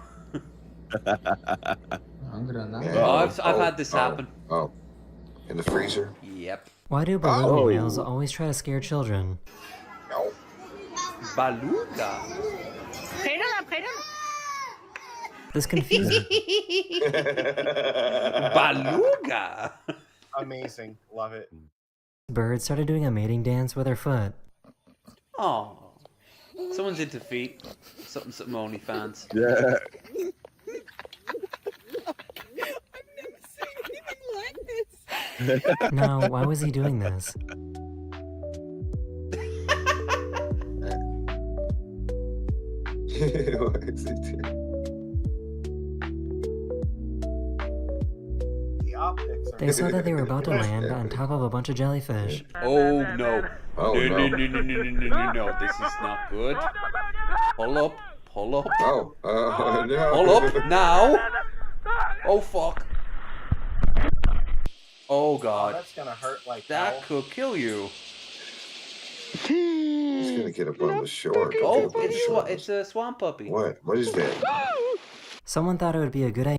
I've had this happen. Oh. In the freezer? Yep. Why do beluga whales always try to scare children? No. Beluga? This confuses Beluga? Amazing. Love it. Bird started doing a mating dance with her foot. Oh. Someone's into feet. Something OnlyFans. Yeah. Now, why was he doing this? What is it doing? The optics are They saw that they were about to land on top of a bunch of jellyfish. Oh no. Oh, no. no. This is not good. Pull up. Oh, no. Pull up now. Oh fuck. Oh god. That's gonna hurt like that hell. could kill you. He's gonna get up on the shore. Oh, it's a swamp puppy. What? What is that? Someone thought it would be a good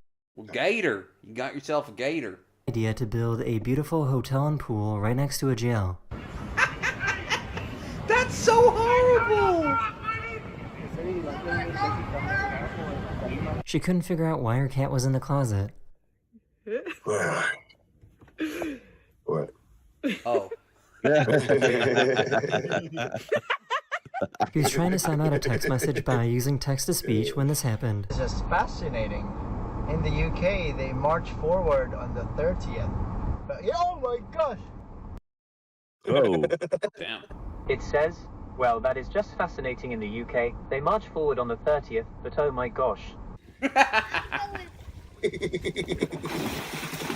Gator. You got yourself a gator. idea to build a beautiful hotel and pool right next to a jail. That's so horrible. She couldn't figure out why her cat was in the closet. What? Oh. He was trying to send out a text message by using text-to-speech when this happened. It's just fascinating. In the UK, they march forward on the 30th. Oh my gosh! Oh. Damn. It says, well, that is just fascinating in the UK. They march forward on the 30th, but oh my gosh.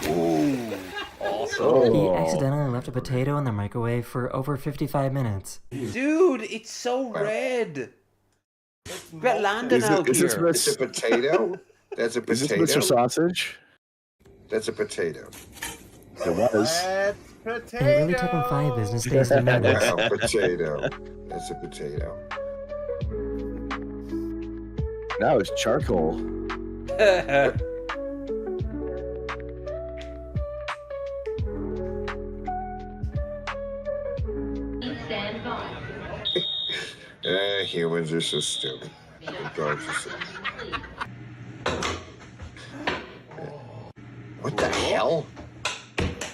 Ooh, awesome. He accidentally left a potato in the microwave for over 55 minutes. Dude, it's so red. Get landing out here. It's a potato? That's a potato? Is this Mr. Sausage? That's a potato. It was. It really took him 5 business days to notice. Wow, potato. That's a potato. Now it's charcoal. Humans are so stupid. Dogs are so... What the hell?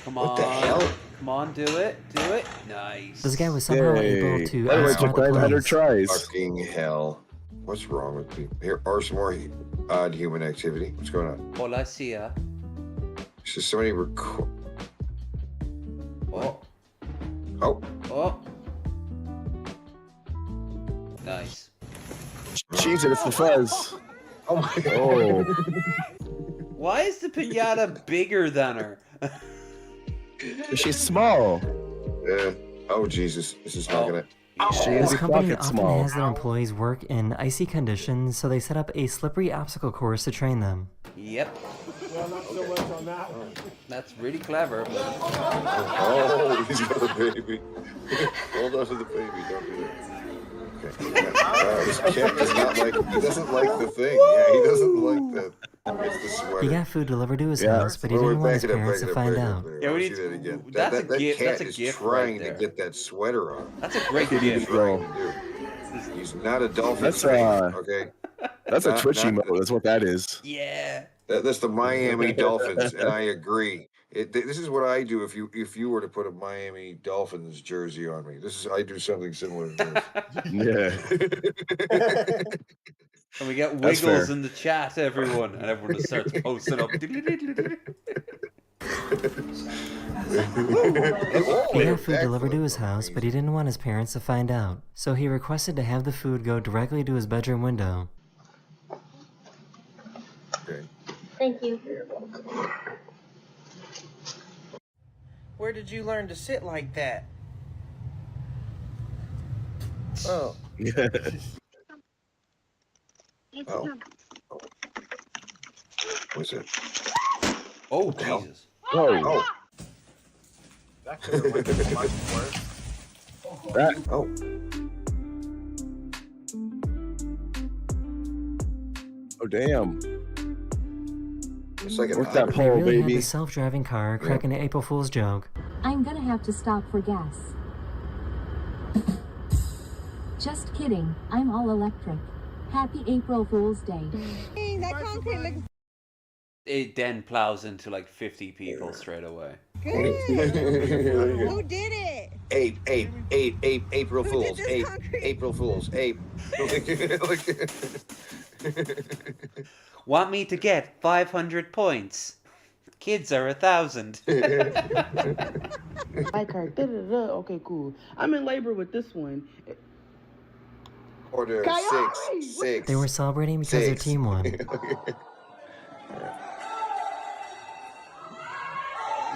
Come on. What the hell? Come on, do it. Do it. Nice. This guy was somehow able to That took outsmart the 500 police. tries. Fucking hell. What's wrong with me? Here are some more odd human activity. What's going on? Policia. So somebody record. Oh. Oh. Oh. Nice. Cheese it, it's the fuzz. Oh my god. Oh. Why is the pinata bigger than her? She's small. Oh Jesus. This is not gonna... She This is company pocket often small. has their employees work in icy conditions, so they set up a slippery obstacle course to train them. Yep. Well, not so much on that one. That's really clever. Oh, he's got a baby. Hold on to the baby. Don't do that. Okay. This cat does not like... He doesn't like the thing. Yeah, he doesn't like the... It's the sweater. He got food delivered to his house, but he didn't want his parents to find out. Yeah, we need See that again. That's that a gift. cat That's a is gift trying right there. to get that sweater on. That's a great That's what he's gift. trying to do. He's not a dolphin That's fan, okay? That's a Twitch emote. That's what that is. Yeah. That's the Miami Dolphins, and I agree. This is what I do if you were to put a Miami Dolphins jersey on me. I do something similar to this. Yeah. And we get That's wiggles fair. in the chat, everyone, and everyone just starts posting up. He got food delivered to his house, but he didn't want his parents to find out. So he requested to have the food go directly to his bedroom window. Okay. Thank you. Where did you learn to sit like that? Oh. Oh. What's it? Oh, What the hell? Jesus. Oh. That could have went much worse. Oh. Oh, damn. It's like Work that They pole, really had baby. the self-driving car cracking an April Fool's joke. I'm gonna have to stop for gas. Just kidding. I'm all electric. Happy April Fool's Day. That concrete looks It then plows into like 50 people straight away. good. Who did it? Ape, April Fools, April Fools, ape. Want me to get 500 points? Kids are 1,000. My car. Okay, cool. I'm in labor with this one. Order six. They were celebrating because their team won.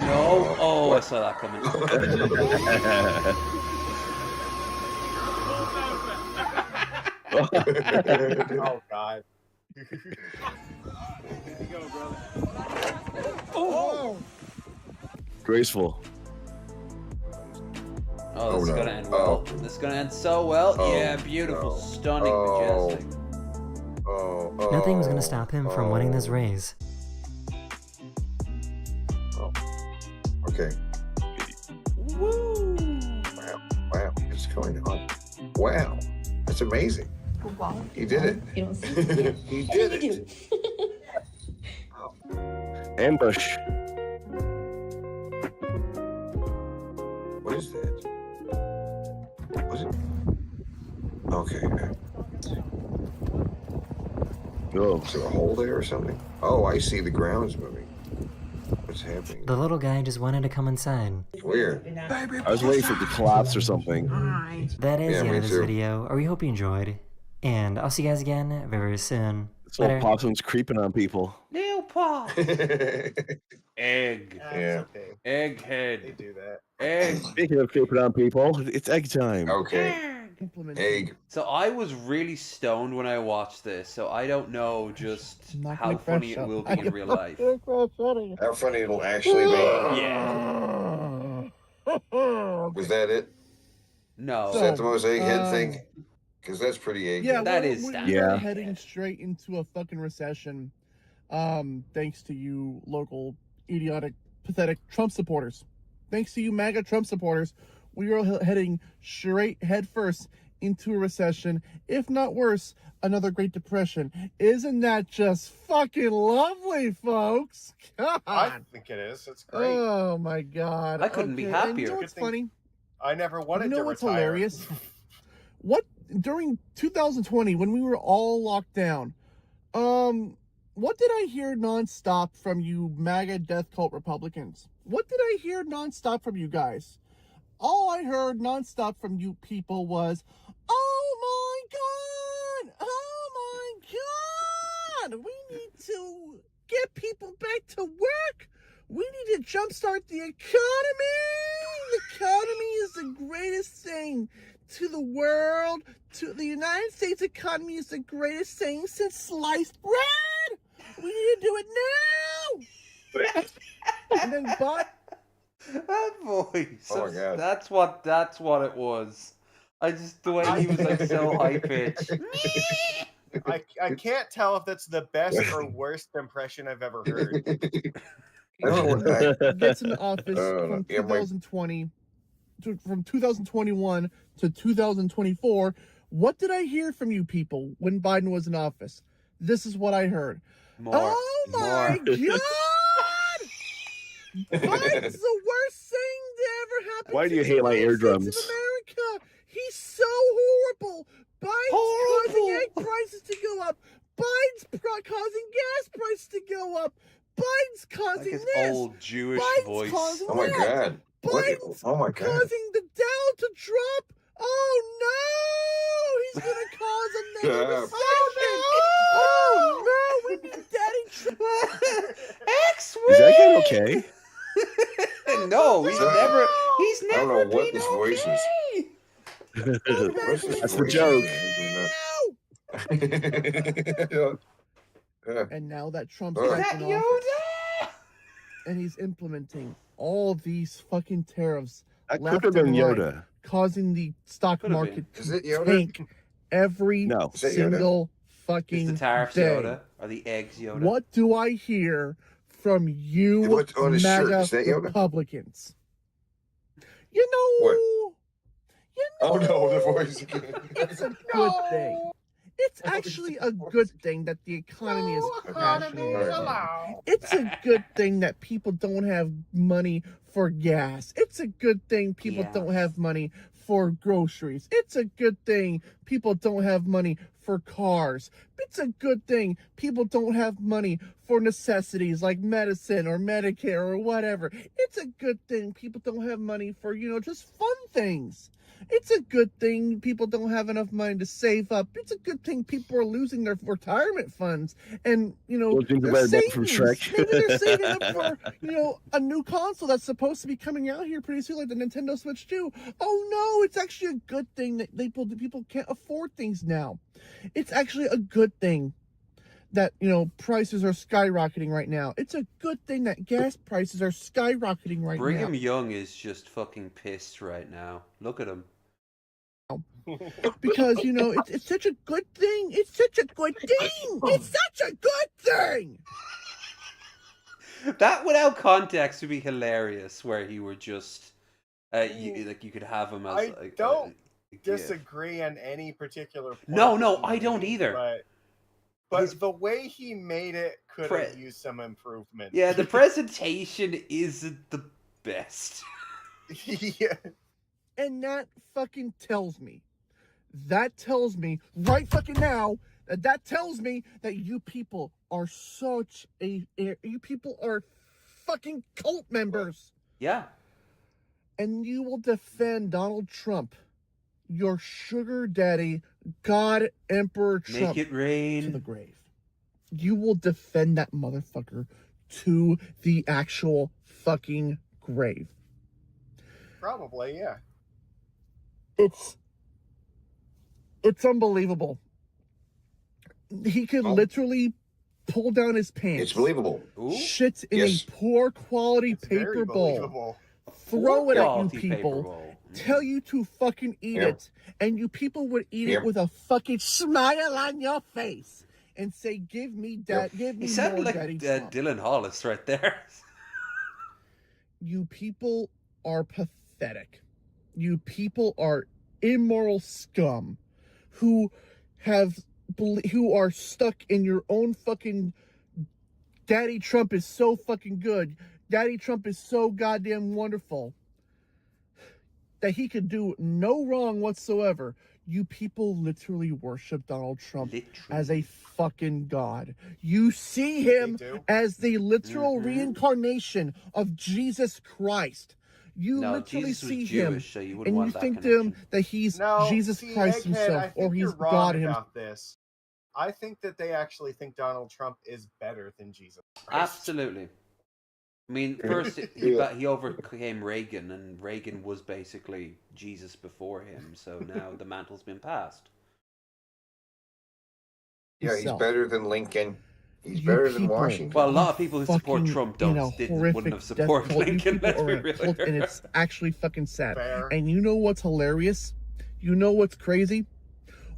No. Oh, I saw that coming. Oh God. Oh! Graceful. Oh, this is gonna end well. This is gonna end so well. Yeah, beautiful, stunning, majestic. Nothing was going to stop him from winning this race. Okay. Woo! Wow. What's going on? Wow. That's amazing. He did it. He did it. Ambush. What is that? Was it? Okay. Oh. Is there a hole there or something? Oh, I see the ground's moving. What's happening? The little guy just wanted to come inside. Weird. I was waiting for it to collapse or something. That is Yeah, the end me of this too. video. We hope you enjoyed. And I'll see you guys again very, very soon. This little Later. possum's creeping on people. Lil Pop. Egg. Yeah. Okay. Egghead. They do that. Egg. Speaking of creeping on people, it's egg time. Okay. Egg. So I was really stoned when I watched this, so I don't know just how funny it will be in real life. How funny it'll actually be. Yeah. Was that it? No. Is that the most egghead thing? Because that's pretty egghead. Yeah, That we're, is we're standard. heading straight into a fucking recession. Thanks to you local, idiotic, pathetic Trump supporters. Thanks to you MAGA Trump supporters, we are heading straight headfirst into a recession, if not worse, another Great Depression. Isn't that just fucking lovely, folks? God. I think it is. It's great. Oh my God. I couldn't be Okay, and happier. you know what's funny? I never wanted You know to what's retire. hilarious? What during 2020 when we were all locked down, what did I hear nonstop from you MAGA death cult Republicans? What did I hear nonstop from you guys? All I heard nonstop from you people was, "Oh my God! Oh my God! We need to get people back to work. We need to jumpstart the economy. The economy is the greatest thing to the world. To the United States economy is the greatest thing since sliced bread. We need to do it now." And then, but That voice. Oh my God. That's what it was. I just the way he was like so high pitched. I can't tell if that's the best or worst impression I've ever heard. I don't know what I- gets in office from yeah, my- 2020 from 2021 to 2024. What did I hear from you people when Biden was in office? This is what I heard. More. Oh my More. God! Biden's the worst thing to ever happen. Why to do you the hate my United States eardrums? of America. He's so horrible. Biden's causing egg prices to go up. Biden's causing gas prices to go up. Biden's Like causing his this. old Jewish Biden's voice. causing Oh my that. God. What? Biden's Oh my God. causing the Dow to drop. Oh no! He's gonna cause another Yeah. recession. Oh no! We need Daddy Trump. Is that guy okay? No, he's never. He's I don't never know what been this voice is. What's this That's the voice? joke. And now that Trump's Is back that in Yoda? office, and he's implementing all these fucking tariffs That could left have been and right, Yoda. causing the stock Could have market Is to it Yoda? tank every No. Is it Yoda? single Is fucking the tariffs day. Yoda? Are the eggs Yoda? What do I hear from you What's on his shirt? MAGA Is that Yoda? Republicans? You What? know, Oh no, the voice again. it's a good thing. It's actually a good thing that the economy is crashing right now. It's a good thing that people don't have money for gas. It's a good thing people don't have money for groceries. It's a good thing people don't have money for cars. It's a good thing people don't have money for necessities like medicine or Medicare or whatever. It's a good thing people don't have money for, just fun things. It's a good thing people don't have enough money to save up. It's a good thing people are losing their retirement funds and, their savings. Maybe they're saving up for, a new console that's supposed to be coming out here pretty soon, like the Nintendo Switch 2. Oh no, it's actually a good thing that people can't afford things now. It's actually a good thing that, prices are skyrocketing right now. It's a good thing that gas prices are skyrocketing right now. Brigham Young is just fucking pissed right now. Look at him. Because, it's such a good thing. It's such a good thing. It's such a good thing. That without context would be hilarious, where he were just you could have him as I don't disagree on any particular point. No, I don't either. But the way he made it could have used some improvement. Yeah, the presentation isn't the best. Yeah. And that fucking tells me right fucking now that tells me that you people are you people are fucking cult members. Yeah. And you will defend Donald Trump, your sugar daddy, God Emperor Trump, Make it rain to the grave. You will defend that motherfucker to the actual fucking grave. Probably, yeah. It's unbelievable. He can literally pull down his pants. It's believable. Shit in a poor quality paper bowl. Throw it at you people. Tell you to fucking eat it. And you people would eat it with a fucking smile on your face. And say, give me that, give me He sounded more like Daddy Trump. Dylan Hollis right there. You people are pathetic. You people are immoral scum who are stuck in your own fucking Daddy Trump is so fucking good. Daddy Trump is so goddamn wonderful that he could do no wrong whatsoever. You people literally worship Donald Trump as a fucking god. You see him as the literal reincarnation of Jesus Christ. You literally Jesus was see Jewish, him, so you wouldn't and you want that think to connection. him that he's Jesus see, Christ Egghead, himself, I think or he's you're wrong God himself. about this. I think that they actually think Donald Trump is better than Jesus Christ. Absolutely. I mean, first he overcame Reagan, and Reagan was basically Jesus before him. So now the mantle's been passed. Yeah, he's better than Lincoln. He's better than Washington. Well, a lot of people who support Trump wouldn't have supported Lincoln. Let's be real. And it's actually fucking sad. Fair. And you know what's hilarious? You know what's crazy?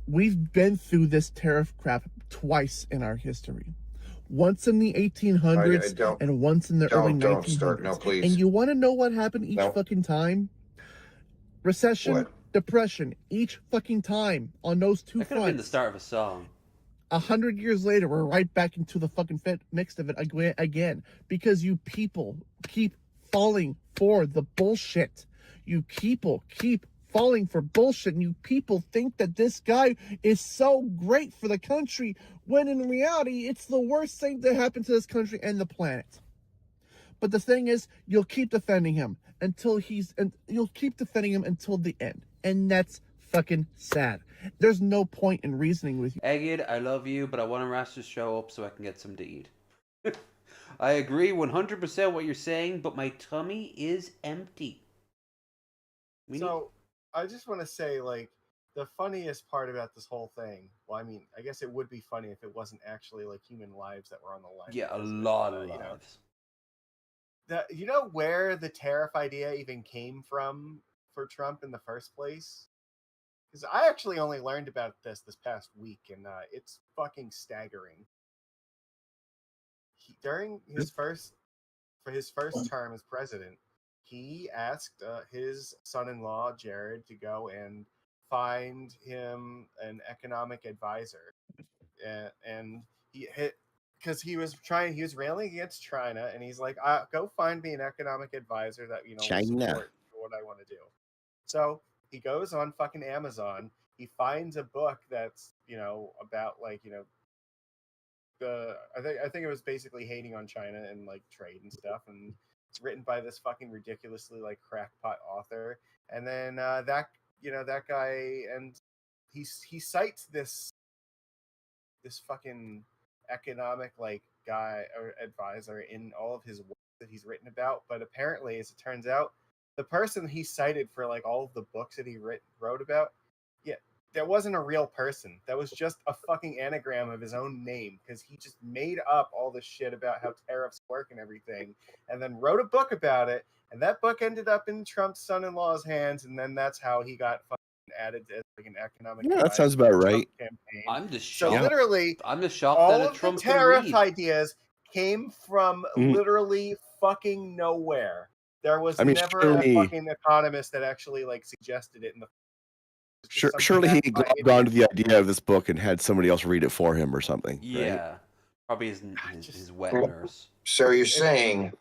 We've been through this tariff crap twice in our history. Once in the 1800s and once in the early 1900s. Don't start. No, please. And you want to know what happened each fucking time? Recession, depression, each fucking time on those two That could have been the fronts. start of a song. 100 years later, we're right back into the fucking mix of it again because you people keep falling for the bullshit. You people keep falling for bullshit, and you people think that this guy is so great for the country when in reality it's the worst thing that happened to this country and the planet. But the thing is, you'll keep defending him until you'll keep defending him until the end, and that's fucking sad. There's no point in reasoning with you. Egged, I love you, but I want to wrap this show up so I can get some to eat. I agree 100% what you're saying, but my tummy is empty. I just want to say, like, the funniest part about this whole thing, well, I mean, I guess it would be funny if it wasn't actually, like, human lives that were on the line. Yeah, a lot of lives. You know where the tariff idea even came from for Trump in the first place? Because I actually only learned about this past week, and it's fucking staggering. During his first term as president, he asked his son-in-law Jared to go and find him an economic advisor, and he hit because he was railing against China, and he's like, "Go find me an economic advisor that will support what I want to do." So he goes on fucking Amazon. He finds a book that's about I think it was basically hating on China and like trade and stuff, and it's written by this fucking ridiculously like crackpot author. And then that guy, and he cites this fucking economic like guy or advisor in all of his work that he's written about. But apparently, as it turns out, the person he cited for like all of the books that he wrote about, that wasn't a real person. That was just a fucking anagram of his own name, because he just made up all this shit about how tariffs work and everything, and then wrote a book about it. And that book ended up in Trump's son-in-law's hands, and then that's how he got added as like an economic. Yeah, that sounds about right. Campaign. I'm just so shocked. literally, I'm just shocked all that of Trump the tariff can read. ideas came from literally fucking nowhere. There was never a fucking economist that actually like suggested it in the. Surely he globbed onto the idea of this book and had somebody else read it for him or something. Yeah, right? probably his wet nurse. So you're saying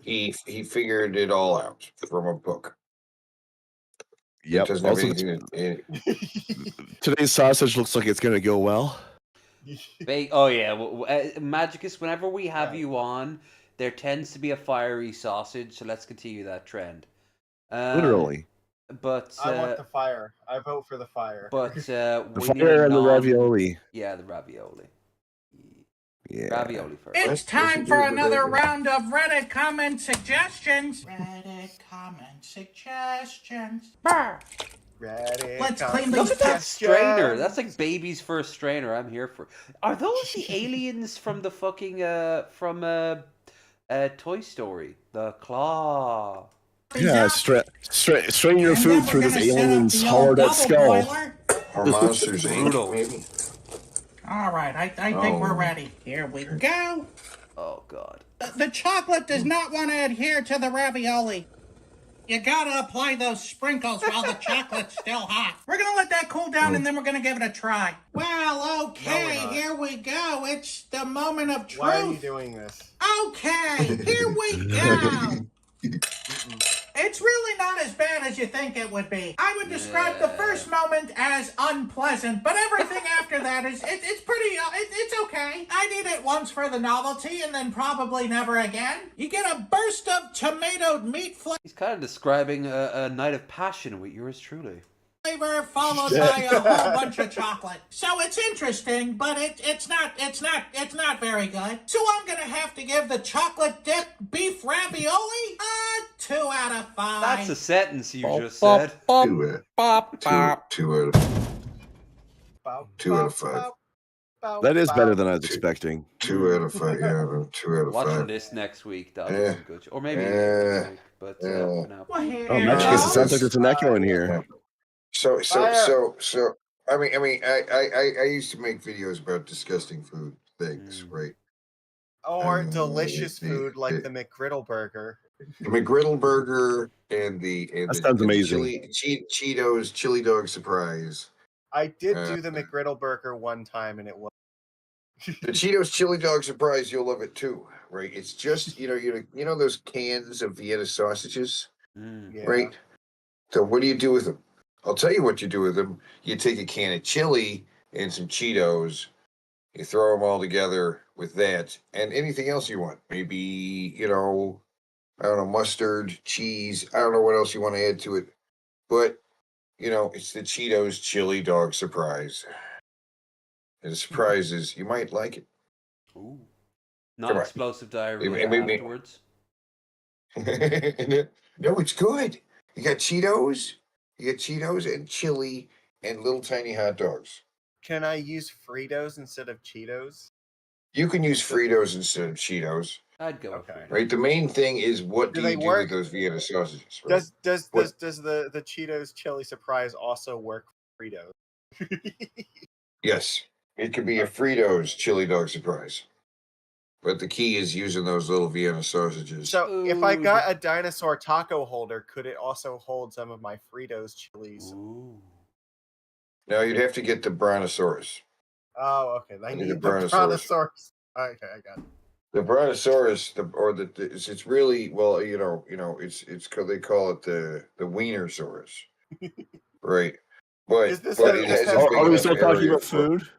he figured it all out from a book? Yep. Also, today's sausage looks like it's going to go well. Oh yeah, Magicus. Whenever we have you on, there tends to be a fiery sausage. So let's continue that trend. Literally. But I want the fire. I vote for the fire. But the fire and the ravioli. Yeah, the ravioli. Yeah. Ravioli first. It's time for another round of Reddit comment suggestions. Reddit comment suggestions. Brr. Let's clean Look these at that strainer. That's like baby's first strainer. I'm here for. Are those the aliens from the fucking Toy Story? The claw. Yeah, strain your food through this alien's hollowed out skull. Or Monsters Inc. maybe. All right, I think we're ready. Here we go. Oh, God. The chocolate does not want to adhere to the ravioli. You gotta apply those sprinkles while the chocolate's still hot. We're gonna let that cool down and then we're gonna give it a try. Well, okay, here we go. It's the moment of truth. Why are you doing this? Okay, here we go. It's really not as bad as you think it would be. I would describe the first moment as unpleasant, but everything after that is it's pretty. It's okay. I'd eat it once for the novelty, and then probably never again. You get a burst of tomatoed meat flavor. He's kind of describing a night of passion with yours truly. Followed by a whole bunch of chocolate. So it's interesting, but it's not very good. So I'm gonna have to give the chocolate dip beef ravioli a 2 out of 5. That's a sentence you just said. 2 out of 5. That is better than I was expecting. 2 out of 5. Yeah, 2 out of 5. Watching this next week, that'll be some good. Or maybe next week, but for now. Oh, Magicus, it sounds like there's an echo in here. So. I mean, I used to make videos about disgusting food things, right? Or delicious food like the McGriddle burger. The McGriddle burger and that sounds amazing. Cheetos chili dog surprise. I did do the McGriddle burger one time, and it was the Cheetos chili dog surprise. You'll love it too, right? It's just you know those cans of Vienna sausages, right? So what do you do with them? I'll tell you what you do with them. You take a can of chili and some Cheetos, you throw them all together with that, and anything else you want. Maybe, I don't know, mustard, cheese. I don't know what else you want to add to it. But, it's the Cheetos chili dog surprise. And the surprise is you might like it. Ooh. Not explosive diarrhea afterwards. No, it's good. You got Cheetos. You get Cheetos and chili and little tiny hot dogs. Can I use Fritos instead of Cheetos? You can use Fritos instead of Cheetos. I'd go with Fritos. Right. The main thing is what do they you do work? with those Vienna sausages? Right? Does the Cheetos chili surprise also work for Fritos? Yes, it could be a Fritos chili dog surprise. But the key is using those little Vienna sausages. So if I got a dinosaur taco holder, could it also hold some of my Fritos chilies? Ooh. Now you'd have to get the Brontosaurus. Oh, okay. I need the Brontosaurus. Brontosaurus. Okay, I got it. The Brontosaurus, it's really well, it's they call it the Wienersaurus, right? But it has. Are we still talking about food?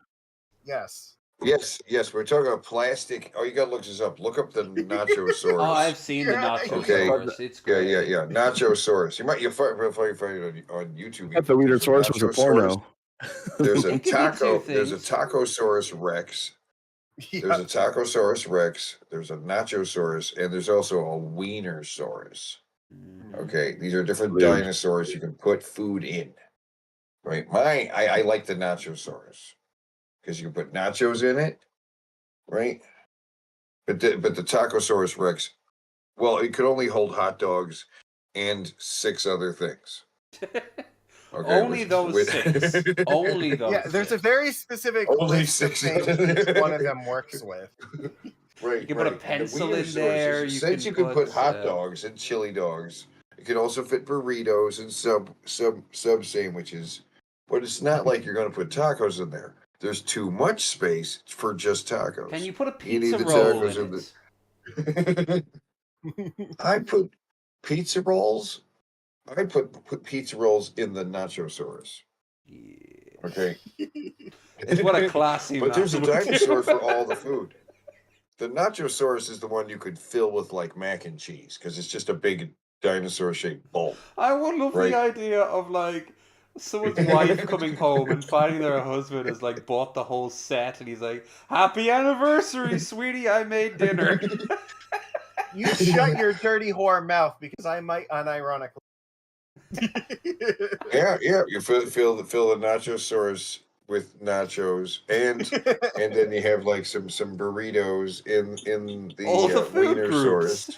Yes. Yes, we're talking about plastic. Oh, you gotta look this up. Look up the Nachosaurus. Oh, I've seen the Nachosaurus. It's great. Yeah. Nachosaurus. You'll find it on YouTube. I thought the Wienersaurus was a porno. There's a taco. There's a Tacosaurus Rex. There's a Tacosaurus Rex. There's a Nachosaurus, and there's also a Wienersaurus. Okay, these are different dinosaurs you can put food in. Right, I like the Nachosaurus because you can put nachos in it, right? But the Tacosaurus Rex, well, it could only hold hot dogs and 6 other things. Okay, only those 6. Only those. Yeah, there's a very specific only list 6 of things each one of them works with. Right. You can put a pencil in there. You can put hot dogs and chili dogs. It can also fit burritos and sub sandwiches. But it's not like you're going to put tacos in there. There's too much space for just tacos. Can you put a pizza roll in it? I put pizza rolls. I put pizza rolls in the Nachosaurus. Yeah. Okay. It's what a classy. But there's a dinosaur for all the food. The Nachosaurus is the one you could fill with like mac and cheese because it's just a big dinosaur-shaped bowl. I would love the idea of like someone's wife coming home and finding their husband has like bought the whole set and he's like, "Happy anniversary, sweetie! I made dinner." You shut your dirty whore mouth because I might unironically. Yeah. You fill the Nachosaurus with nachos, and then you have like some burritos in the Wienersaurus.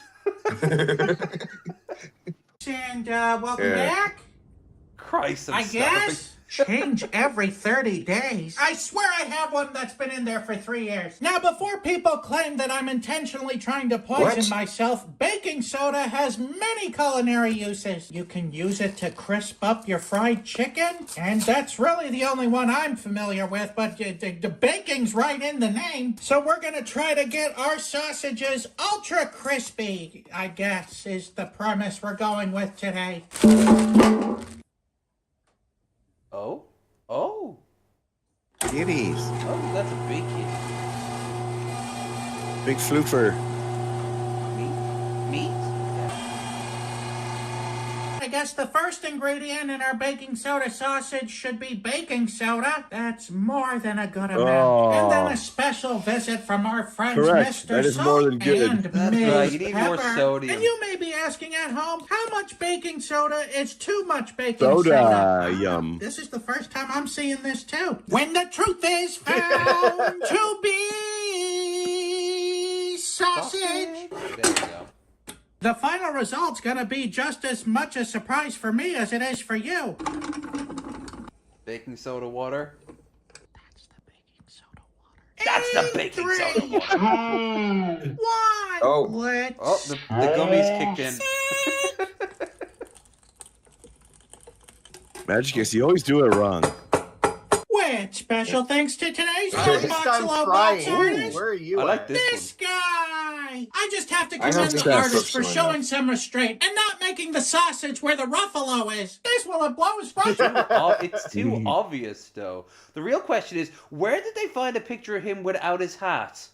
And welcome back. Christ, I guess. Change every 30 days. I swear I have one that's been in there for 3 years. Now, before people claim that I'm intentionally trying to poison myself, baking soda has many culinary uses. You can use it to crisp up your fried chicken, and that's really the only one I'm familiar with, but the baking's right in the name. So we're gonna try to get our sausages ultra crispy, I guess, is the premise we're going with today. Oh. Kitties. Oh, that's a big kitty. Big floofer. Meat? I guess the first ingredient in our baking soda sausage should be baking soda. That's more than a good amount. Oh. And then a special visit from our friends Correct. Mr. That is Salt more than good. and That's Ms. right. You need more Pepper. sodium. And you may be asking at home, how much baking soda is too much baking Soda, yum. This is the first time I'm seeing this too. When the truth is found to be sausage. There you go. The final result's gonna be just as much a surprise for me as it is for you. Baking soda water. That's the baking soda water. One. Oh. The gummies kicked in. Magicus, you always do it wrong. With special thanks to today's At least I'm Boxalo trying. box artist. Where are you I like at? this This guy! I just have to I don't commend think the that's artist for so showing some restraint and not making the sausage where the ruffalo is. This will it blows Russia. It's too obvious, though. The real question is, where did they find a picture of him without his hat?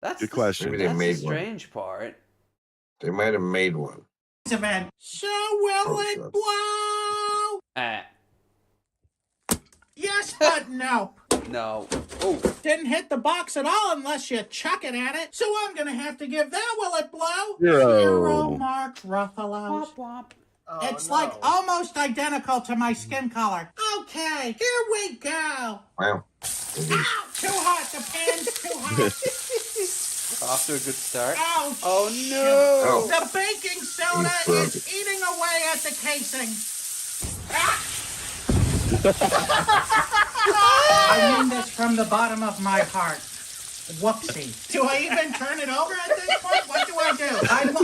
That's Good question. Maybe they That's made the one. strange part. They might have made one. Event. So will it shucks. blow? Yes, but no. No. Oh. Didn't hit the box at all unless you chuck it at it. So I'm gonna have to give that will it blow 0 marked Ruffalos. Womp womp. It's like almost identical to my skin color. Okay, here we go. Wow. Ow, too hot. The pan's too hot. Off to a good start. Oh, oh no! The baking soda is eating away at the casing. I mean this from the bottom of my heart. Whoopsie. Do I even turn it over at this point? What do I do? I'm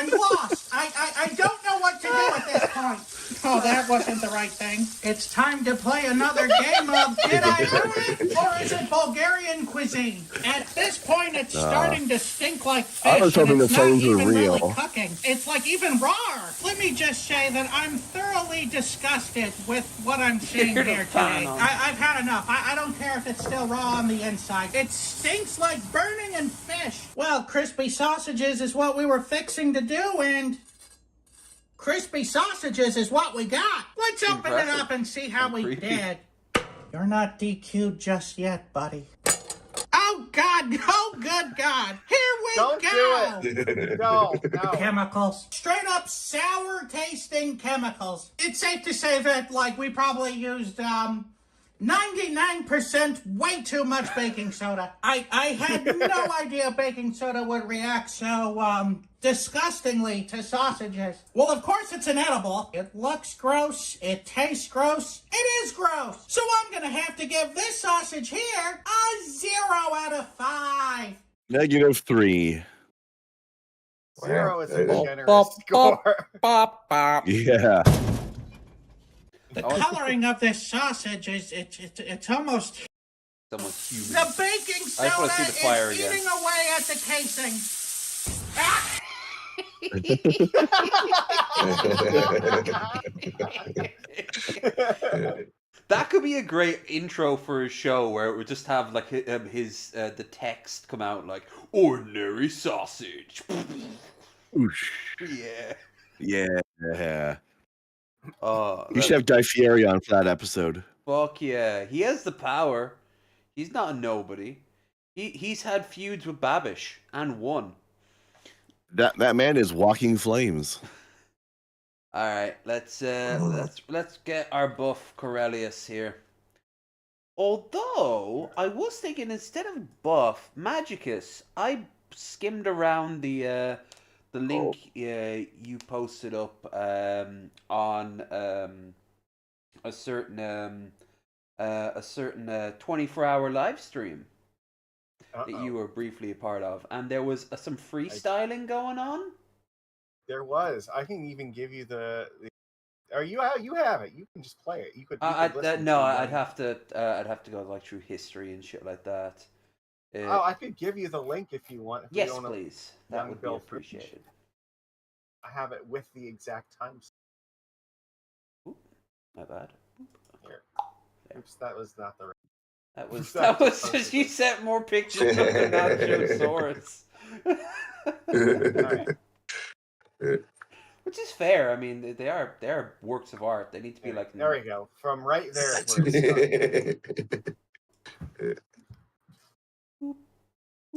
lost. I don't know what to do at this point. Oh, that wasn't the right thing. It's time to play another game of Did I Ruin It? Or is it Bulgarian cuisine? At this point, it's starting to stink like fish. I was hoping the flames were real. Really cooking. It's like even raw. Let me just say that I'm thoroughly disgusted with what I'm seeing here today. I've had enough. I don't care if it's still raw on the inside. It stinks like burning and fish. Well, crispy sausages is what we were fixing to do, and crispy sausages is what we got. Let's open it up and see how we did. You're not DQ'd just yet, buddy. Oh, God. Oh, good God. Here we go. Do it. No. Chemicals. Straight up sour-tasting chemicals. It's safe to say that, like, we probably used, 99% way too much baking soda. I had no idea baking soda would react so, disgustingly to sausages. Well, of course it's an edible. It looks gross. It tastes gross. It is gross. So I'm gonna have to give this sausage here a 0 out of 5. -3. 0 is a generous score. Yeah. The coloring of this sausage is it's almost Someone's human. the baking I just soda want to see the fire is again. eating away at the casing. That could be a great intro for a show where it would just have like his the text come out like ordinary sausage. Yeah. Yeah. Oh, You should have Guy Fieri on for that episode. Fuck yeah. He has the power. He's not a nobody. He's had feuds with Babish and won. That man is walking flames. All right, let's get our buff Corellius here. Although I was thinking instead of buff Magicus, I skimmed around the link you posted up on a certain 24-hour live stream that you were briefly a part of, and there was some freestyling going on. There was. I can even give you the. Are you have it? You can just play it. You could. No, I'd have to go like through history and shit like that. I could give you the link if you want. Yes, please. That would be appreciated. I have it with the exact times. My bad. Here. Oops, that was not the right. That was just you sent more pictures of the Nachosaurus. Alright. Which is fair. I mean, they are works of art. They need to be like. There we go. From right there is where it started.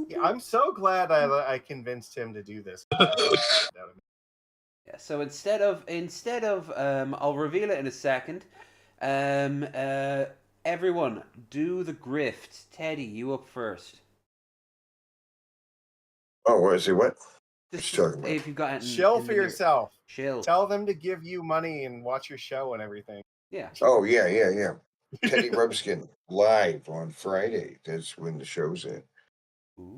Yeah, I'm so glad I convinced him to do this. Yeah. So instead of I'll reveal it in a second. Everyone, do the grift. Teddy, you up first. Oh, what is he? What? Talking If you've got Shill for yourself. Shill. Tell them to give you money and watch your show and everything. Yeah. Oh yeah. Teddy Rubskin live on Friday. That's when the show's in.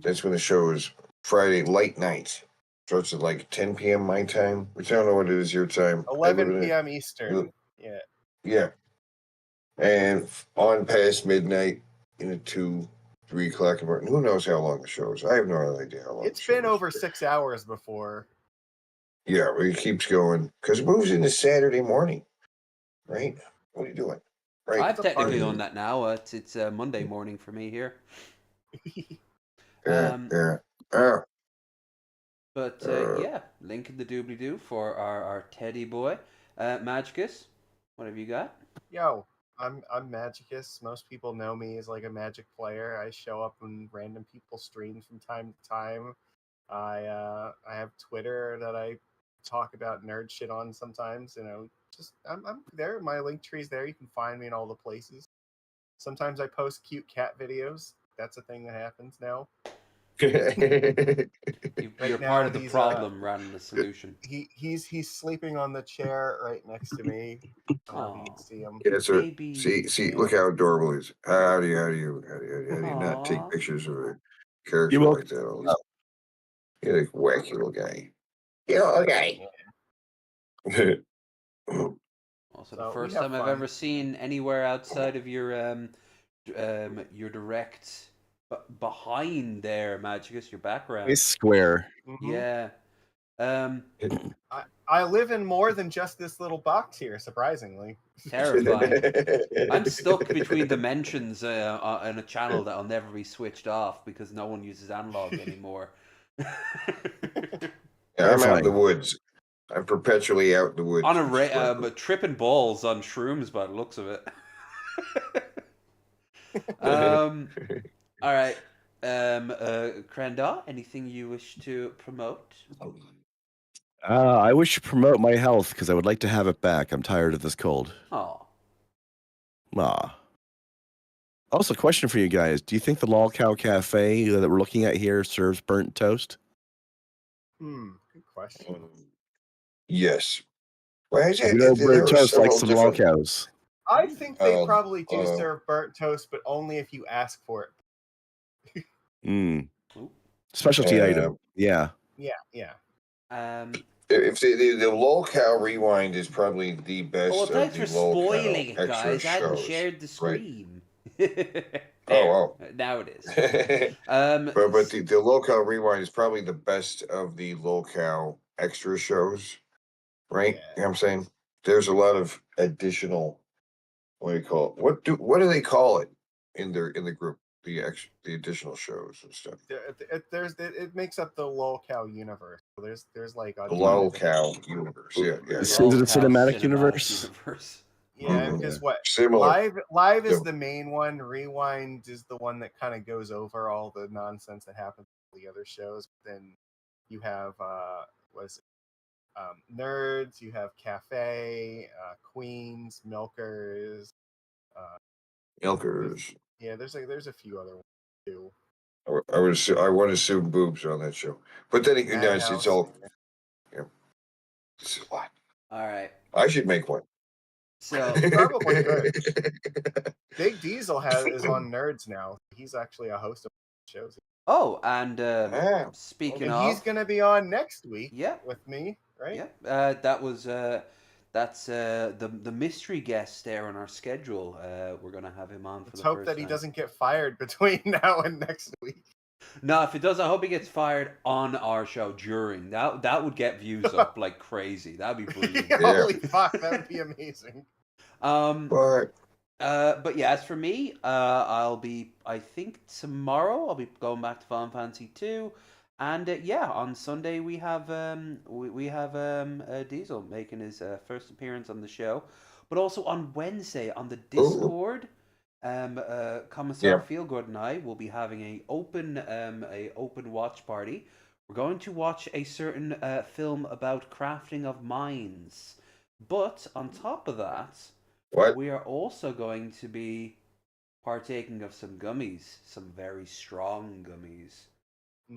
That's when the show is Friday late night. Starts at like 10 p.m. my time, which I don't know what it is your time. 11 p.m. Eastern. Yeah. Yeah. And on past midnight in 2, 3 o'clock in the morning. Who knows how long the show is? I have no idea how long. It's been over 6 hours before. Yeah, well, it keeps going because it moves into Saturday morning, right? What are you doing? Right. I've technically done that now. It's Monday morning for me here. Yeah. But yeah, link in the doobly-doo for our Teddy boy. Magicus, what have you got? Yo, I'm Magicus. Most people know me as like a Magic player. I show up in random people's streams from time to time. I have Twitter that I talk about nerd shit on sometimes. I'm there. My link tree's there. You can find me in all the places. Sometimes I post cute cat videos. That's a thing that happens now. You're now part of the he's, problem rather than the solution. He's sleeping on the chair right next to me. You can see him. Yeah, so Baby. see, look how adorable he is. How do you not take pictures of a character like that? All these, you're like wacky little guy. Yeah, okay. Also, the first time I've ever seen anywhere outside of your direct behind there, Magicus, your background. It's square. Yeah. I live in more than just this little box here, surprisingly. Terrifying. I'm stuck between dimensions on a channel that'll never be switched off because no one uses analog anymore. I'm out in the woods. I'm perpetually out in the woods. On a tripping balls on shrooms by the looks of it. All right. Crenda, anything you wish to promote? I wish to promote my health because I would like to have it back. I'm tired of this cold. Oh. Also, question for you guys. Do you think the Lol Cow Cafe that we're looking at here serves burnt toast? Good question. Yes. Why is You know, burnt toast like some Lol Cows. I think they probably do serve burnt toast, but only if you ask for it. Specialty item. Yeah. Yeah. If the Lol Cow Rewind is probably the best Well, of thanks the for Lol spoiling Cow it, extra guys. I hadn't shows, shared the screen. Oh, now it is. But the Lol Cow Rewind is probably the best of the Lol Cow extra shows, right? You know what I'm saying? There's a lot of additional. What do you call it? What do they call it in the group? The additional shows and stuff. It makes up the Lol Cow universe. So there's like a The Lol Cow universe. Yeah. Is it a cinematic universe? Yeah, because live is the main one. Rewind is the one that kind of goes over all the nonsense that happens in the other shows. Then you have Nerds, you have Cafe, Queens, Milkers. Milkers. Yeah, there's a few other ones too. I want to assume boobs on that show, but then it's all. Yeah, it's a lot. All right. I should make one. So probably could. Big Diesel is on Nerds now. He's actually a host of shows. Oh, and speaking of, he's gonna be on next week. Yeah, with me, right? Yeah, that's the mystery guest there on our schedule. We're gonna have him on for Let's the hope first that he time. doesn't get fired between now and next week. No, if it does, I hope he gets fired on our show during. That would get views up like crazy. That'd be brilliant. Holy fuck, that would be amazing. But yeah, as for me, I'll be. I think tomorrow I'll be going back to Final Fantasy 2, and yeah, on Sunday we have Diesel making his first appearance on the show, but also on Wednesday on the Discord. Commissar Feelgood and I will be having a open watch party. We're going to watch a certain film about crafting of mines, but on top of that, we are also going to be partaking of some gummies, some very strong gummies.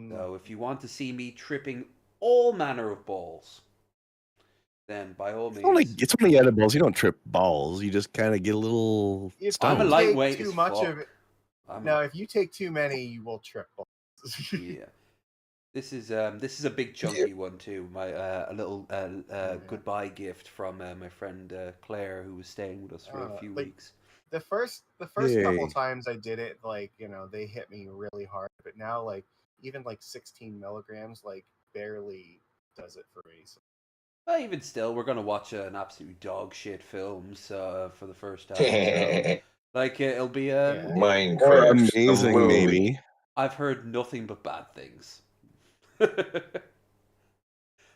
So if you want to see me tripping all manner of balls, then by all means. It's only edibles. You don't trip balls. You just kind of get a little stoned. I'm a lightweight. Too much of it. No, if you take too many, you will trip balls. Yeah. This is a big chunky one too. My a little goodbye gift from my friend Claire, who was staying with us for a few weeks. The first couple times I did it, they hit me really hard, but now even 16 milligrams barely does it for me. So. Well, even still, we're gonna watch an absolute dog shit film for the first time. So, it'll be Minecraft amazing, maybe. I've heard nothing but bad things.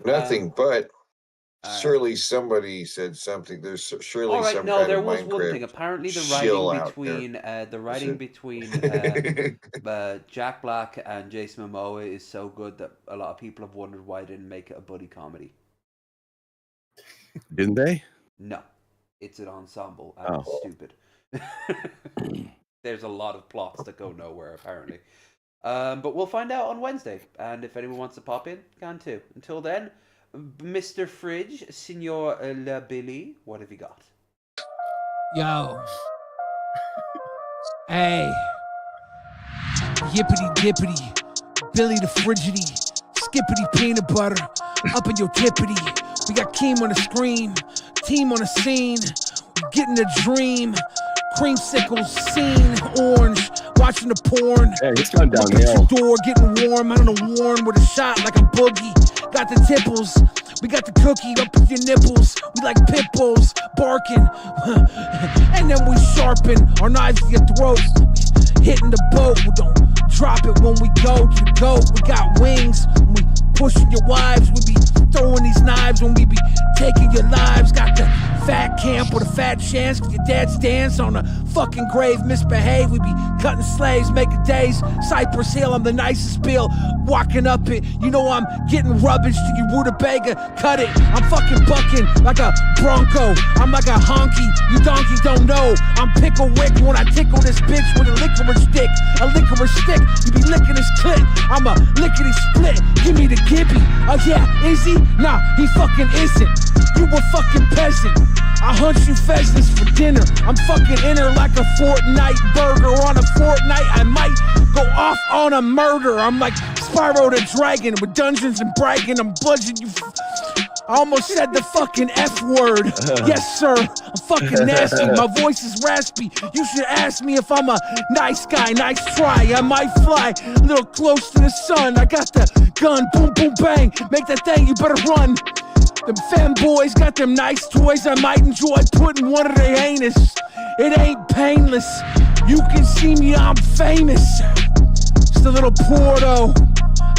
Nothing but surely somebody said something. There's surely all right, some no, kind there of was Minecraft one thing. Apparently, the writing between Jack Black and Jason Momoa is so good that a lot of people have wondered why they didn't make it a buddy comedy. Didn't they? No, it's an ensemble and it's stupid. There's a lot of plots that go nowhere apparently. But we'll find out on Wednesday, and if anyone wants to pop in, can too. Until then, Mr. Fridge, Senor La Billy, what have you got? Yo. Hey. Yippity dippity. Billy the Frigidity. Skippity peanut butter. Up in your tippity. We got Keem on the screen. Team on the scene. Getting a dream. Creamsicles, scene, orange, watching the porn. Hey, it's gone Look downhill. at your door, getting warm. I don't know, warm with a shot like a boogie. Got the tipples, we got the cookie up with your nipples. We like pit bulls, barking. And then we sharpen our knives to your throat. Hitting the boat, we don't drop it when we go to the goat. We got wings, when we pushing your wives. We be throwing these knives when we be taking your lives. Got the fat camp with a fat chance, cause your dad's dance on a fucking grave. Misbehave, we be cutting slaves, making days. Cypress Hill, I'm the nicest bill. Walking up it, you know I'm getting rubbish to you rutabaga. Cut it, I'm fucking bucking like a bronco. I'm like a honky, you donkey don't know. I'm Pickle Rick when I tickle this bitch with a licorice stick. A licorice stick, you be licking his clit. I'm a lickety split, give me the Gibby. Oh yeah, is he? Nah, he fucking isn't. You a fucking peasant. I hunt you pheasants for dinner. I'm fucking in her like a Fortnite burger. On a fortnight, I might go off on a murder. I'm like Spyro the Dragon with Dungeons and bragging. I'm budging you. I almost said the fucking F word. Yes, sir. I'm fucking nasty. My voice is raspy. You should ask me if I'm a nice guy. Nice try. I might fly a little close to the sun. I got the gun. Boom, boom, bang. Make that thing. You better run. Them femboys got them nice toys. I might enjoy putting one of their anus. It ain't painless. You can see me, I'm famous. Just a little Porto.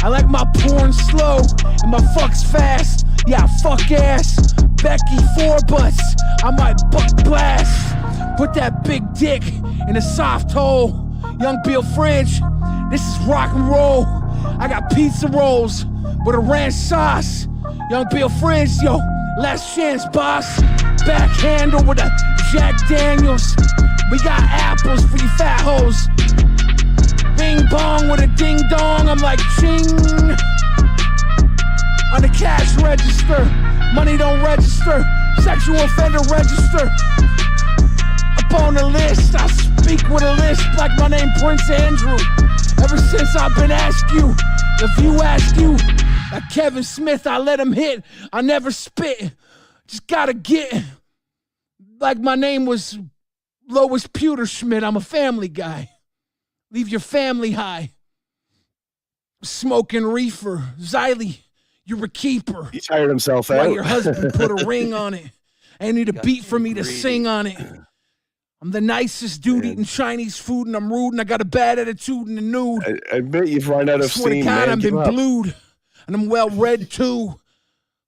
I like my porn slow and my fucks fast. Yeah, fuck ass. Becky 4 butts. I might butt blast. Put that big dick in a soft hole. Young Bill Fridge, this is rock and roll. I got pizza rolls with a ranch sauce. Young Bill Fridge, yo, last chance, boss. Backhandle with a Jack Daniels. We got apples for you fat hoes. Bing bong with a ding dong, I'm like ching. On the cash register, money don't register. Sexual offender register. Up on the list, I speak with a lisp like my name Prince Andrew. Ever since I've been asked you, if you ask you, like Kevin Smith, I let him hit. I never spit. Just gotta get. Like my name was Lois Pewterschmidt. I'm a family guy. Leave your family high. Smoking reefer. Xylee, you're a keeper. He tired himself Why out. your husband put a ring on it. Ain't need a beat for me to sing on it. I'm the nicest dude eating Chinese food, and I'm rude, and I got a bad attitude and a nude. I bet you've run out of Swear to steam, God, man. I've Give been up. blued, and I'm well read too.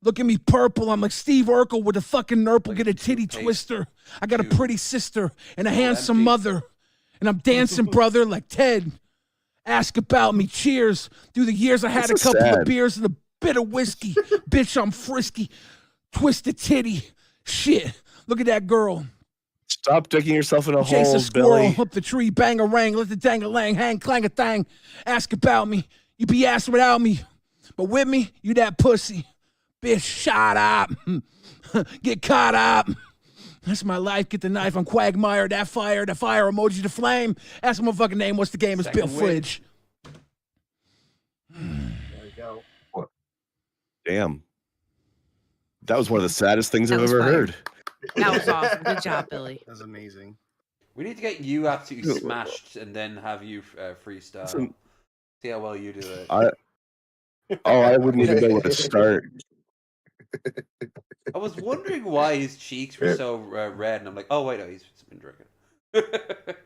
Look at me purple, I'm like Steve Urkel with a fucking nurple, get a titty twister. I got a pretty sister and a handsome mother, and I'm dancing, brother, like Ted. Ask about me, cheers. Through the years, I had That's a so couple sad. of beers and a bit of whiskey. Bitch, I'm frisky. Twisted titty. Shit, look at that girl. Stop digging yourself in a Chase hole, a squirrel Billy. up the tree, bang a rang, let the dang-a-lang hang, clang a thang. Ask about me, you be asked without me. But with me, you that pussy. Bitch, shut up. Get caught up. That's my life, get the knife, I'm Quagmire, that fire emoji, the flame. Ask my fucking name, what's the game, it's Bill Fridge. There we go. Damn. That was one of the saddest things That I've was ever fire. heard. That was awesome. Good job, Billy. That's amazing. We need to get you absolutely smashed and then have you freestyle. Listen. See how well you do it. I wouldn't even know where to start. I was wondering why his cheeks were so red, and I'm like, oh wait, no, he's been drinking.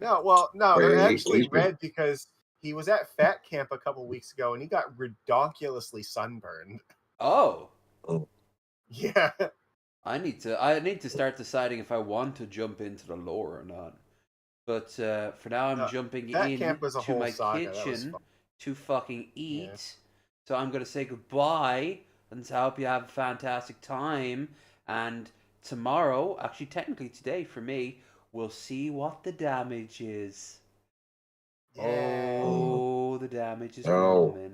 No, they're Wait, actually he's been- red because he was at Fat Camp a couple weeks ago and he got ridiculously sunburned. Oh, Yeah. I need to start deciding if I want to jump into the lore or not. But for now, I'm jumping Fat in Camp was a to whole my saga. That was kitchen fun. to fucking eat. Yeah. So I'm gonna say goodbye and I hope you have a fantastic time. And tomorrow, actually technically today for me, we'll see what the damage is. Yeah. Oh, the damage is Oh. coming.